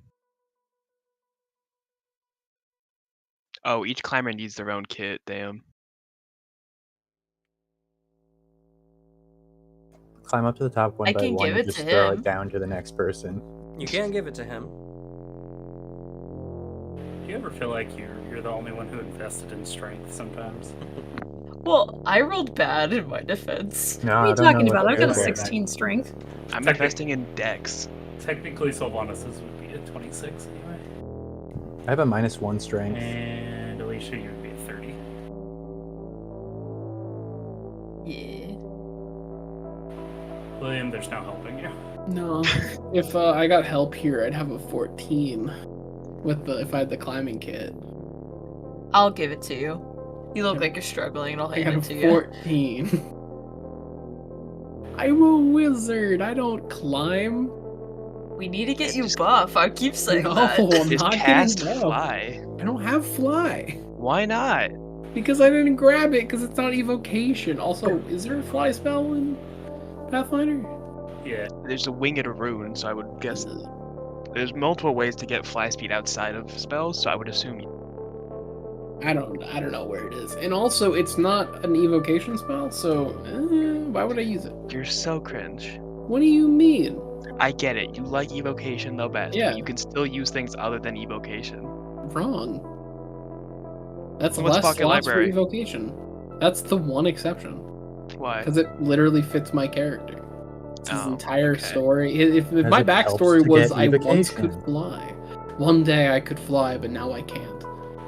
Oh, each climber needs their own kit. Damn. Climb up to the top one I by can one give and it to just throw him. it down to the next person. You can give it to him. Do you ever feel like you're the only one who invested in strength sometimes? Well, I rolled bad in my defense. No, What are I you don't know talking what about? to I've do got a about that. 16 strength. I'm Technic- investing in Dex. Technically, Sylvanus's would be at 26 anyway. I have a -1 strength. And Alicia, you would be at 30. Yeah. William, there's no helping you. No. If I got help here, I'd have a 14 if I had the climbing kit. I'll give it to you. You look like you're struggling, and I'll I hand got it a to you. 14. I'm a wizard. I don't climb. We need to get you buff. I keep saying No, that. I'm Just not cast getting buff. fly. I don't have fly. Why not? Because I didn't grab it, because it's not evocation. Also, is there a fly spell in Pathfinder? Yeah. There's a winged rune, so I would guess there's multiple ways to get fly speed outside of spells, so I would assume I don't know where it is. And also, it's not an evocation spell, so why would I use it? you're so cringe. What do you mean? I get it. You like evocation the best, Yeah. but you can still use things other than evocation. Wrong. That's What's less Pocket slots Library? for evocation. That's the one exception. Why? Because it literally fits my character. It's his Oh, entire okay. story. If As my it helps backstory to was get I once evocation. could fly. One day I could fly, but now I can't.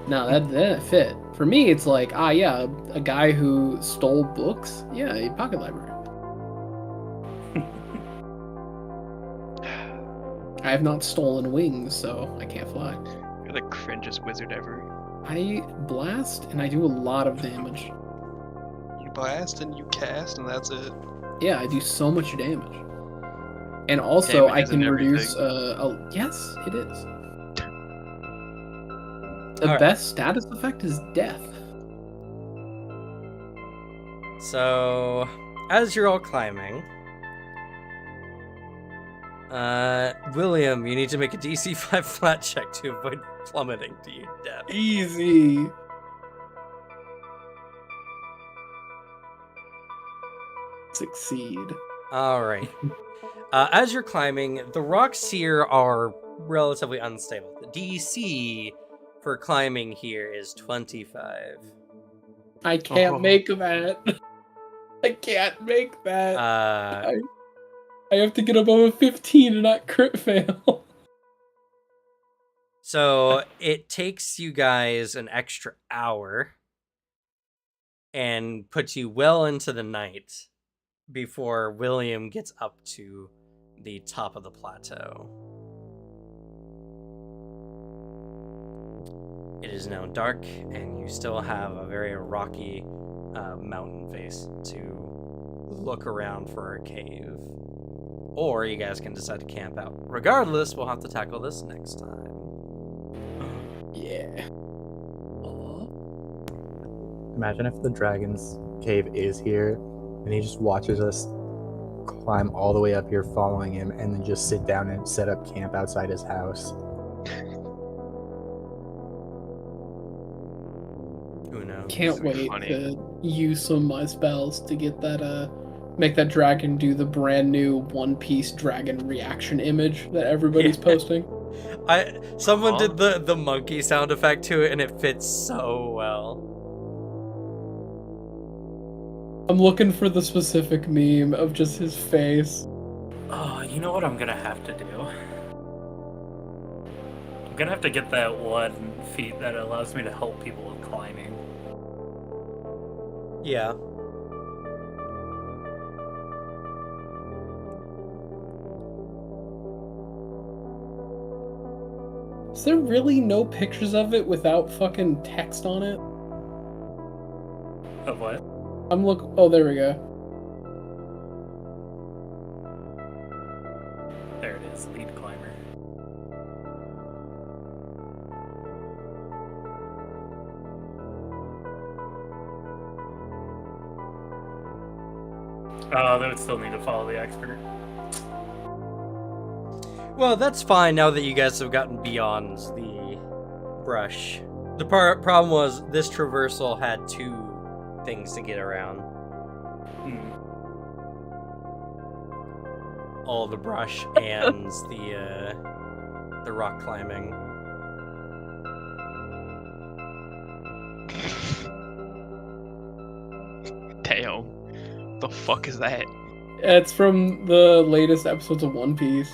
No, that fit. For me, it's like, yeah, a guy who stole books? Yeah, a pocket library. I have not stolen wings, so I can't fly. You're the cringest wizard ever. I blast, and I do a lot of damage. You blast and you cast, and that's it. Yeah, I do so much damage. And also, Damage I isn't can reduce. everything. Yes, it is. The Alright. best status effect is death. So, as you're all climbing, William, you need to make a DC 5 flat check to avoid plummeting to your death. Easy. Succeed. Alright. As you're climbing, the rocks here are relatively unstable. The DC for climbing here is 25. I can't Oh. make that. I can't make that. I have to get above a 15 and not crit fail. So it takes you guys an extra hour and puts you well into the night before William gets up to the top of the plateau. It is now dark, and you still have a very rocky mountain face to look around for a cave. Or you guys can decide to camp out. Regardless, we'll have to tackle this next time. Yeah. Imagine if the dragon's cave is here, and he just watches us climb all the way up here following him, and then just sit down and set up camp outside his house. Who knows? Can't That'd be wait funny. to use some of my spells to get that make that dragon do the brand new One Piece dragon reaction image that everybody's Yeah. posting. Someone Aw. did the monkey sound effect to it, and it fits so well. I'm looking for the specific meme of just his face. Oh, you know what I'm gonna have to do? I'm gonna have to get that one feat that allows me to help people with climbing. Yeah. there really no pictures of it without fucking text on it? Of what? Oh, there we go. There it is, lead climber. Oh, they would still need to follow the expert. Well, that's fine now that you guys have gotten beyond the brush. The problem was this traversal had 2 things to get around. Hmm. All the brush and the rock climbing. Damn. The fuck is that? It's from the latest episodes of One Piece.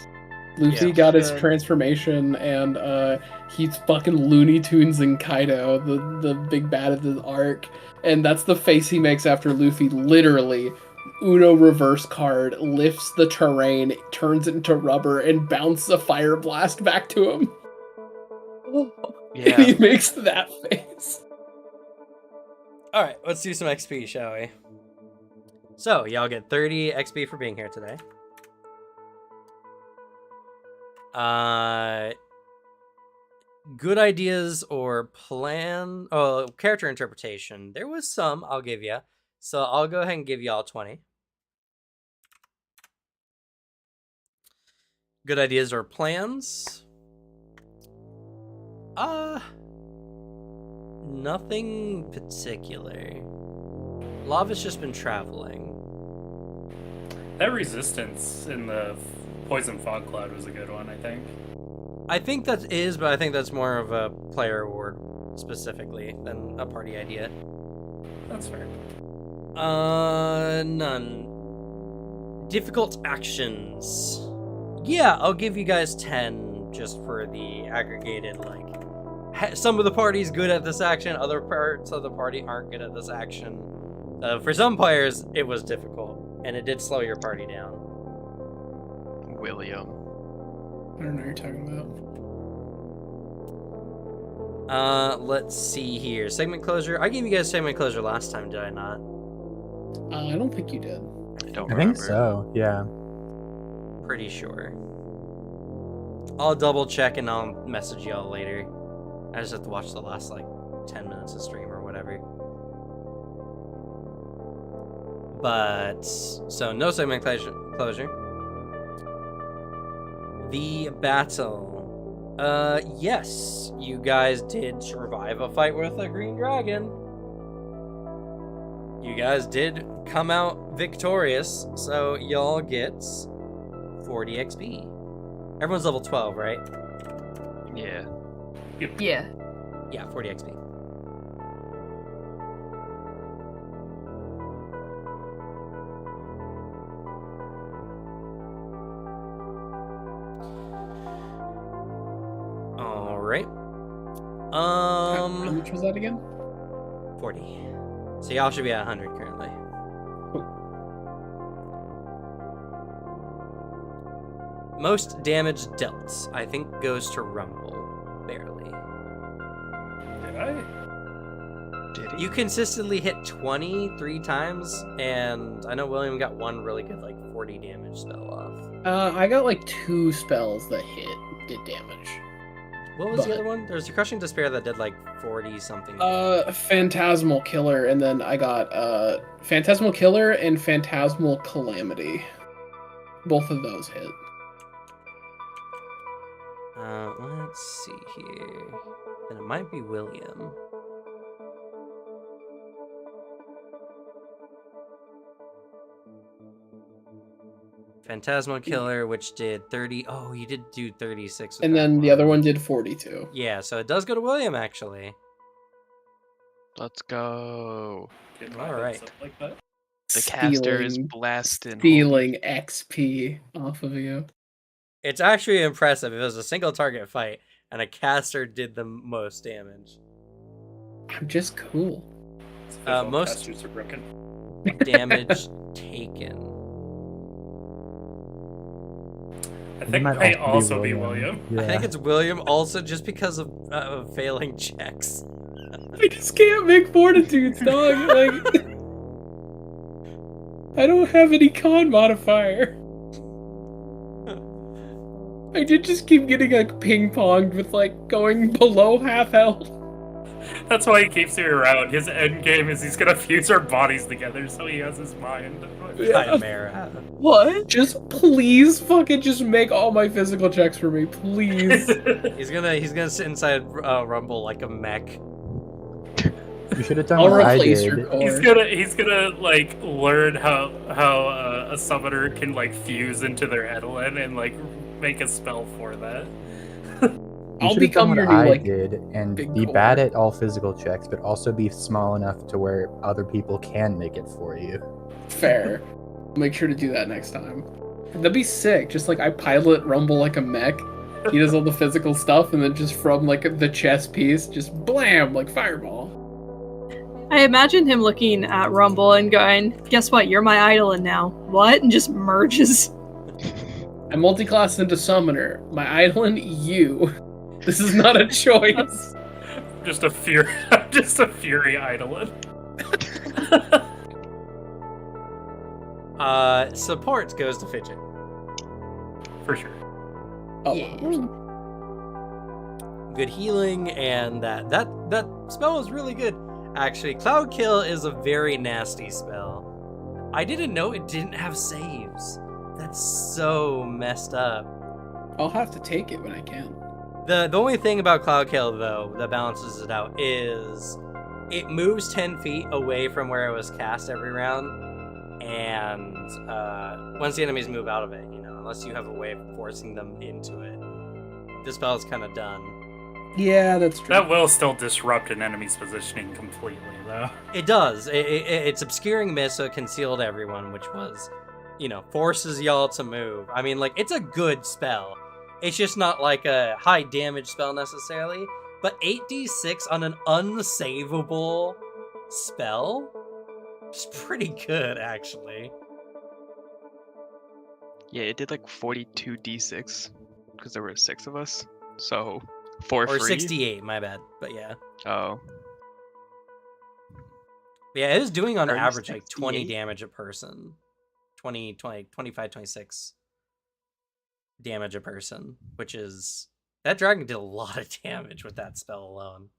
Luffy Yeah. got his Good. transformation, and he's fucking Looney Tunes and Kaido, the big bad of the arc, and that's the face he makes after Luffy literally Uno reverse card lifts the terrain, turns it into rubber, and bounces a fire blast back to him. And Yeah. he makes that face. Alright, let's do some XP, shall we? So, y'all get 30 XP for being here today. Good ideas or plan... Oh, character interpretation. There was some, I'll give you. So I'll go ahead and give y'all 20. Good ideas or plans? Nothing particular. Lava's just been traveling. That resistance in the poison fog cloud was a good one, I think. I think that is, but I think that's more of a player award specifically than a party idea. That's fair. None. Difficult actions. Yeah, I'll give you guys 10 just for the aggregated, like, some of the party's good at this action, other parts of the party aren't good at this action. For some players, it was difficult, and it did slow your party down. William. I don't know what you're talking about. Let's see here. Segment closure. I gave you guys segment closure last time, did I not? I don't think you did. I don't I remember. think so. Yeah. Pretty sure. I'll double check and I'll message y'all later. I just have to watch the last, like, 10 minutes of stream or whatever. But, so no segment closure. The battle. Yes, you guys did survive a fight with a green dragon. You guys did come out victorious, so y'all get 40 XP. Everyone's level 12, right? Yeah. Yeah. Yeah, 40 XP. All right. How much was that again? 40. So y'all should be at 100 currently. Most damage dealt, I think, goes to Rumble. Barely. Did I? Did he? You consistently hit 20 3 times, and I know William got one really good, like, 40 damage spell off. I got like 2 spells that did damage. What was the But- other one? There was a Crushing Despair that did, like, 40 something. Phantasmal Killer, and then I got Phantasmal Killer and Phantasmal Calamity. Both of those hit. Let's see here. Then it might be William. Phantasmal Killer, which did 30. Oh, you did do 36. with And that then the other one did 42. Yeah, so it does go to William, actually. Let's go. Get All my right. hits up like that. The caster is Stealing- blasting. Stealing XP off of you. It's actually impressive. It was a single target fight, and a caster did the most damage. I'm just cool. It's official, most- casters are broken. Damage taken. I think might might also also be be William. William. Yeah. I think it's William also just because of failing checks. I just can't make fortitudes, dog. Like, I don't have any con modifier. I did just keep getting like ping-ponged with like going below half health. That's why he keeps you around. His end game is he's gonna fuse our bodies together so he has his mind. Chimera. What? Just please fucking just make all my physical checks for me, please. He's gonna sit inside Rumble like a mech. You should have done I'll what I replace did. your core. He's gonna like learn how a summoner can like fuse into their Edelin and like make a spell for that. You I'll should have done become what your new I like did and big be core. bad at all physical checks, but also be small enough to where other people can make it for you. fair. I'll make sure to do that next time. That'd be sick. Just like I pilot Rumble like a mech. He does all the physical stuff, and then just from like the chess piece, just blam, like fireball. I imagine him looking at Rumble and going, "Guess what? You're my Eidolon now." What? And just merges. I multi-class into summoner. My Eidolon, you. This is not a choice. Just a fury Eidolon. Support goes to Fidget. For sure. Oh, Yeah. Good healing, and that spell is really good. Actually, Cloud Kill is a very nasty spell. I didn't know it didn't have saves. That's so messed up. I'll have to take it when I can. The only thing about Cloud Kill, though, that balances it out is it moves 10 feet away from where it was cast every round, and once the enemies move out of it, unless you have a way of forcing them into it, the spell is kind of done. Yeah, that's true. That will still disrupt an enemy's positioning completely, though. It does. It's obscuring mist, so it concealed everyone, which was, forces y'all to move. I mean, like, it's a good spell. It's just not like a high damage spell necessarily, but 8d6 on an unsavable spell is pretty good, actually. Yeah, it did like 42 d6 because there were 6 of us. So for Or free. 68, my bad. But yeah. Oh, Yeah, it is doing on Or average like 20 68? damage a person. 20, 25, 26 damage a person, which is... That dragon did a lot of damage with that spell alone.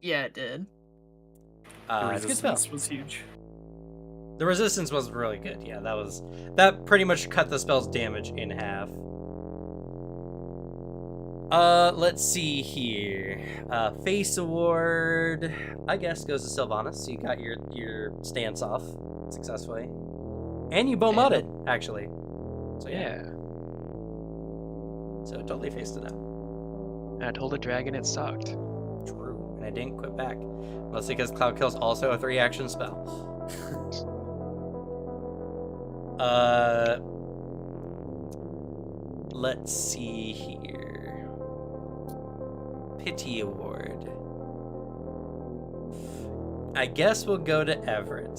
Yeah, it did. The It's a good spell. resistance was huge. The resistance was really good. Yeah, that pretty much cut the spell's damage in half. Let's see here. Face award, I guess, goes to Sylvanas. You got your stance off successfully, and you bow modded actually. So yeah. So totally faced it out. And I told the dragon it sucked. True, and I didn't quit back, mostly because Cloud Kill's also a 3-action spell. Let's see here. Pity award. I guess we'll go to Everett.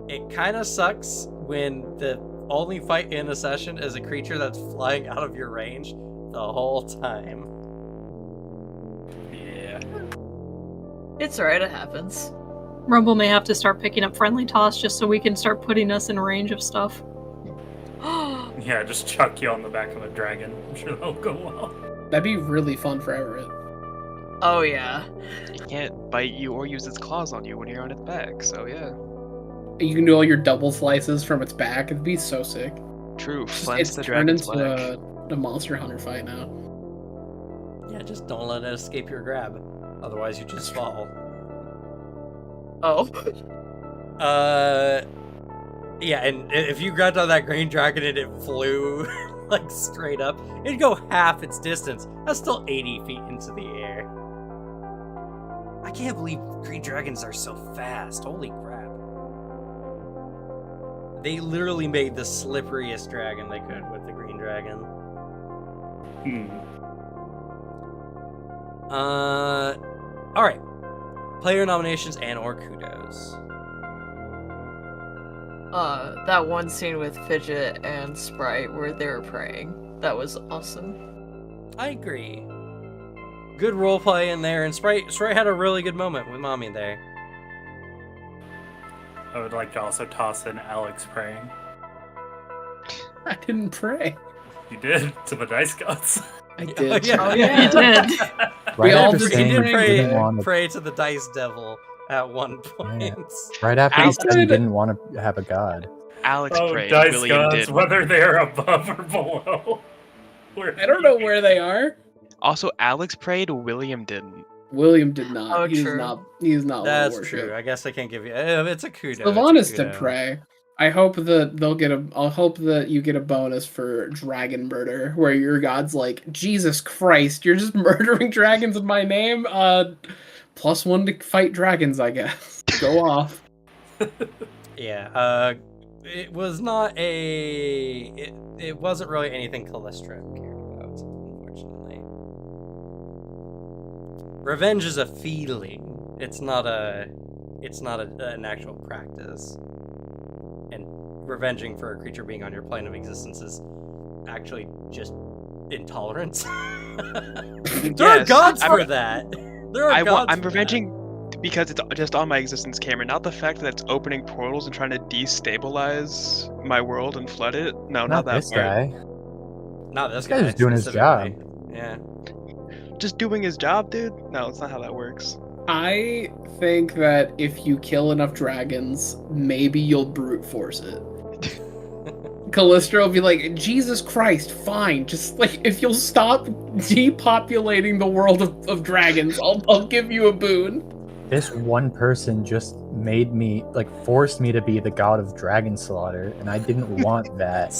It kind of sucks when the only fight in a session is a creature that's flying out of your range the whole time. Yeah. It's alright, it happens. Rumble may have to start picking up friendly toss just so we can start putting us in range of stuff. Yeah, just chuck you on the back of a dragon. I'm sure that'll go well. That'd be really fun for Everett. Oh yeah. It can't bite you or use its claws on you when you're on its back, so yeah. You can do all your double slices from its back. It'd be so sick. True, It's flens the turned dragon's into back. a monster hunter fight now. Yeah, just don't let it escape your grab. Otherwise, you just fall. Oh. Yeah, and if you grabbed on that green dragon and it flew, like, straight up, it'd go half its distance. That's still 80 feet into the air. I can't believe green dragons are so fast. Holy crap. They literally made the slipperiest dragon they could with the green dragon. Alright. Player nominations and or kudos. that one scene with Fidget and Sprite where they were praying. That was awesome. I agree. Good roleplay in there, and Sprite had a really good moment with Mommy there. I would like to also toss in Alex praying. I didn't pray. You did to the dice gods. I did. yeah. Oh yeah, you did. We all after did saying He did he pray, didn't want to, pray to the dice devil at one point. right after he Alex said he did. didn't want to have a god. Alex Oh, prayed. dice William gods, did. whether they're above or below. I don't know where they are. Also, Alex prayed. William didn't. William did not. Oh, he's true. not. He's not. That's Lord true. worship. I guess I can't give you. It's a kudo. Sylvanas it's a did kudo. pray. I hope that they'll get a. I'll hope that you get a bonus for dragon murder, where your god's like, Jesus Christ, you're just murdering dragons in my name. +1 to fight dragons, I guess. Go off. Yeah. It was not a. It wasn't really anything Callistra cared about, unfortunately. Revenge is a feeling. It's not a. It's not an actual practice. And revenging for a creature being on your plane of existence is actually just intolerance. There are Yes, gods I'm- for that. There are gods. I'm for revenging because it's just on my existence camera, not the fact that it's opening portals and trying to destabilize my world and flood it. No, not that this part. guy. That. Not this This guy. guy's doing his job. specifically. Yeah. Just doing his job, dude. No, that's not how that works. I think that if you kill enough dragons, maybe you'll brute force it. Callistra will be like, Jesus Christ, fine. Just like if you'll stop depopulating the world of dragons, I'll give you a boon. This one person just made me, forced me to be the god of dragon slaughter, and I didn't want that.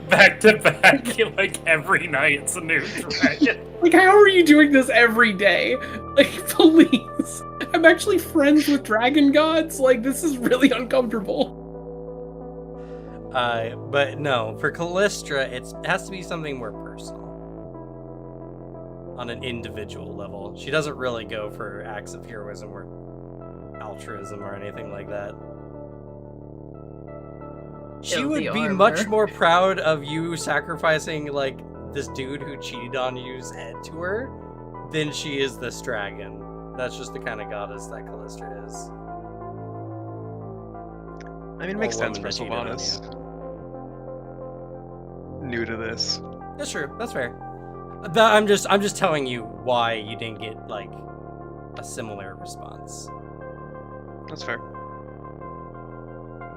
Back to back, like every night it's a new dragon. Like, how are you doing this every day? Like, please. I'm actually friends with dragon gods. Like, this is really uncomfortable. But no, for Callistra, it has to be something more personal. On an individual level. She doesn't really go for acts of heroism or altruism or anything like that. She Kill would the be armor. much more proud of you sacrificing, like, this dude who cheated on you's head to her than she is this dragon. That's just the kind of goddess that Callistra is. I mean, it makes Or sense woman for that cheated on Sylvanas. New to this. That's true. That's fair. But I'm just telling you why you didn't get, like, a similar response. That's fair.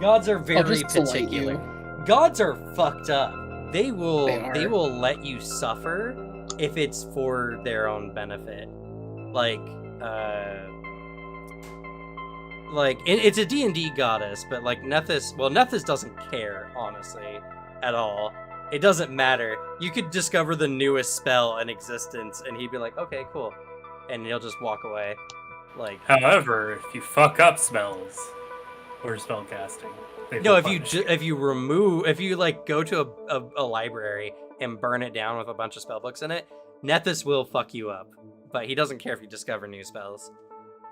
Gods are I'll very just delight particular. you. Gods are fucked up. They will They are. will let you suffer if it's for their own benefit. It's a D&D goddess, but like Nethys doesn't care, honestly, at all. It doesn't matter. You could discover the newest spell in existence and he'd be like, "Okay, cool." And he'll just walk away. Like, However, if you fuck up spells or spell casting, they no, will if you punish if you like go to a library and burn it down with a bunch of spell books in it, Nethys will fuck you up. But he doesn't care if you discover new spells.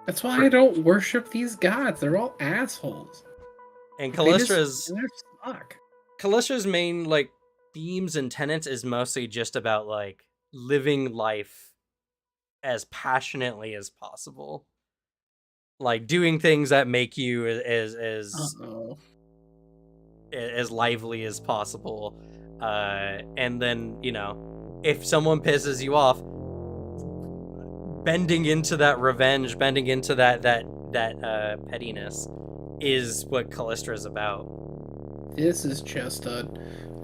That's why I don't worship these gods. They're all assholes. And They just- Callistra's they're stuck. Callistra's main like themes and tenets is mostly just about like living life as passionately as possible. Like doing things that make you Uh-oh. as lively as possible. And then, you know, if someone pisses you off, bending into that revenge, bending into that pettiness is what Callistra is about. This is just a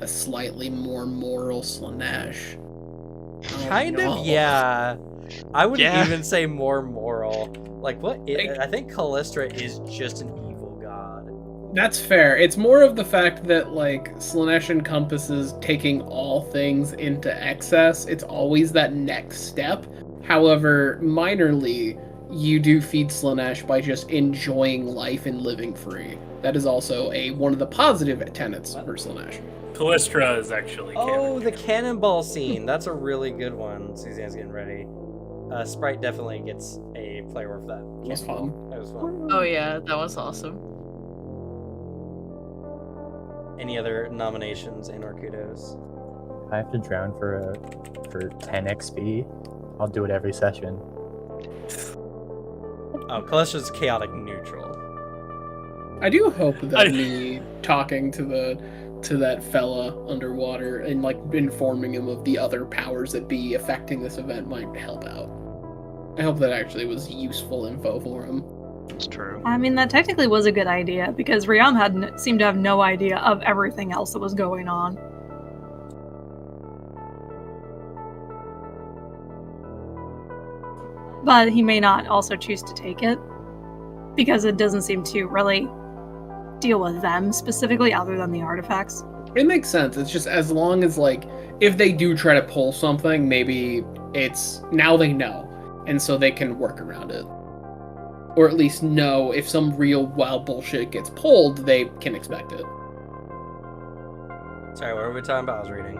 slightly more moral Slanesh. Oh, Kind no. of, yeah. I wouldn't Yeah. even say more moral. Like, Like- I think Callistra is just an evil god. That's fair. It's more of the fact that, like, Slanesh encompasses taking all things into excess. It's always that next step. However, minorly, you do feed Slanesh by just enjoying life and living free. That is also one of the positive tenets for Slanesh. Callistra is actually Oh, canon. the cannonball scene. That's a really good one. Suzanne's getting ready. Sprite definitely gets a player for that. It was fun. That was fun. Oh yeah, that was awesome. Any other nominations and or kudos? If I have to drown for 10 XP, I'll do it every session. Oh, Kalesha's chaotic neutral. I do hope that me talking to that fella underwater and like informing him of the other powers that be affecting this event might help out. I hope that actually was useful info for him. It's true. I mean, that technically was a good idea because Riam seemed to have no idea of everything else that was going on. But he may not also choose to take it because it doesn't seem to really deal with them specifically other than the artifacts. It makes sense. It's just as long as like if they do try to pull something, maybe it's now they know, and so they can work around it. Or at least know if some real wild bullshit gets pulled, they can expect it. Sorry, what were we talking about? I was reading.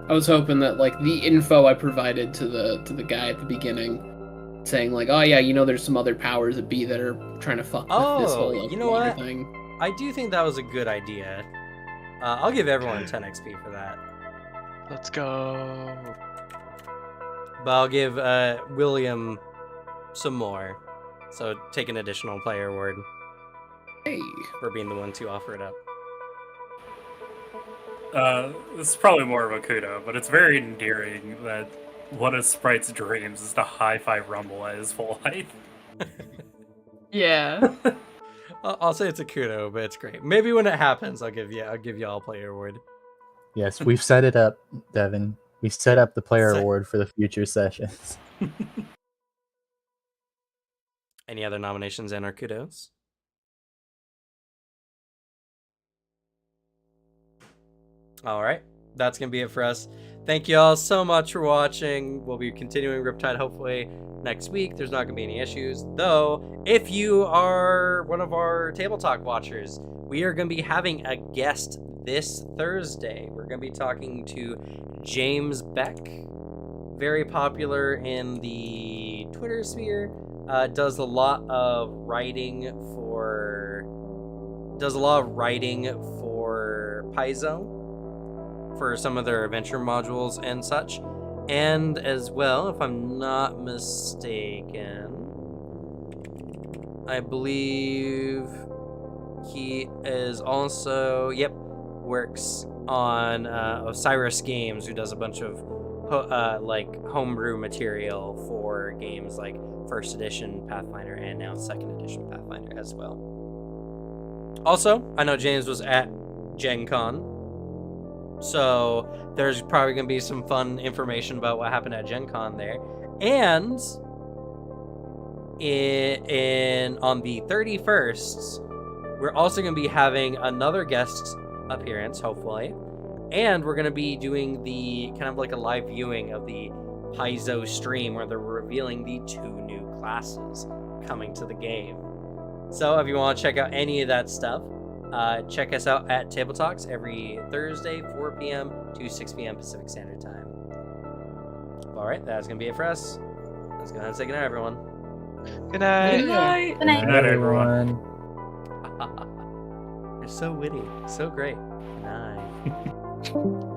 I was hoping that like the info I provided to the guy at the beginning, saying like, oh yeah, you know, there's some other powers that be that are trying to fuck with this whole like, you know water what? thing. I do think that was a good idea. I'll give everyone 10 XP for that. Let's go. But I'll give William some more. So take an additional player award Hey, for being the one to offer it up. This is probably more of a kudo, but it's very endearing that one of Sprite's dreams is to high-five Rumble at his full height. Yeah. I'll say it's a kudo, but it's great. Maybe when it happens, I'll give you all a player award. Yes, we've set it up, Devin. We set up the player Set- award for the future sessions. Any other nominations and or kudos? All right, that's gonna be it for us. Thank you all so much for watching. We'll be continuing Riptide hopefully next week. There's not gonna be any issues, though. If you are one of our Table Talk watchers, we are gonna be having a guest this Thursday. We're gonna be talking to James Beck, very popular in the Twitter sphere. Does a lot of writing for Paizo for some of their adventure modules and such. And as well, if I'm not mistaken, I believe he is also, works on Osiris Games, who does a bunch of like homebrew material for games like first edition Pathfinder and now second edition Pathfinder as well. Also, I know James was at Gen Con, so there's probably going to be some fun information about what happened at Gen Con there. And on the 31st, we're also going to be having another guest appearance, hopefully. And we're going to be doing the kind of like a live viewing of the Paizo stream where they're revealing the 2 new classes coming to the game. So if you want to check out any of that stuff, check us out at Table Talks every Thursday, 4 p.m. to 6 p.m. Pacific Standard Time. All right, that's going to be it for us. Let's go ahead and say goodnight, everyone. Good night. Good night. Good night, everyone. You're so witty. So great. Good night.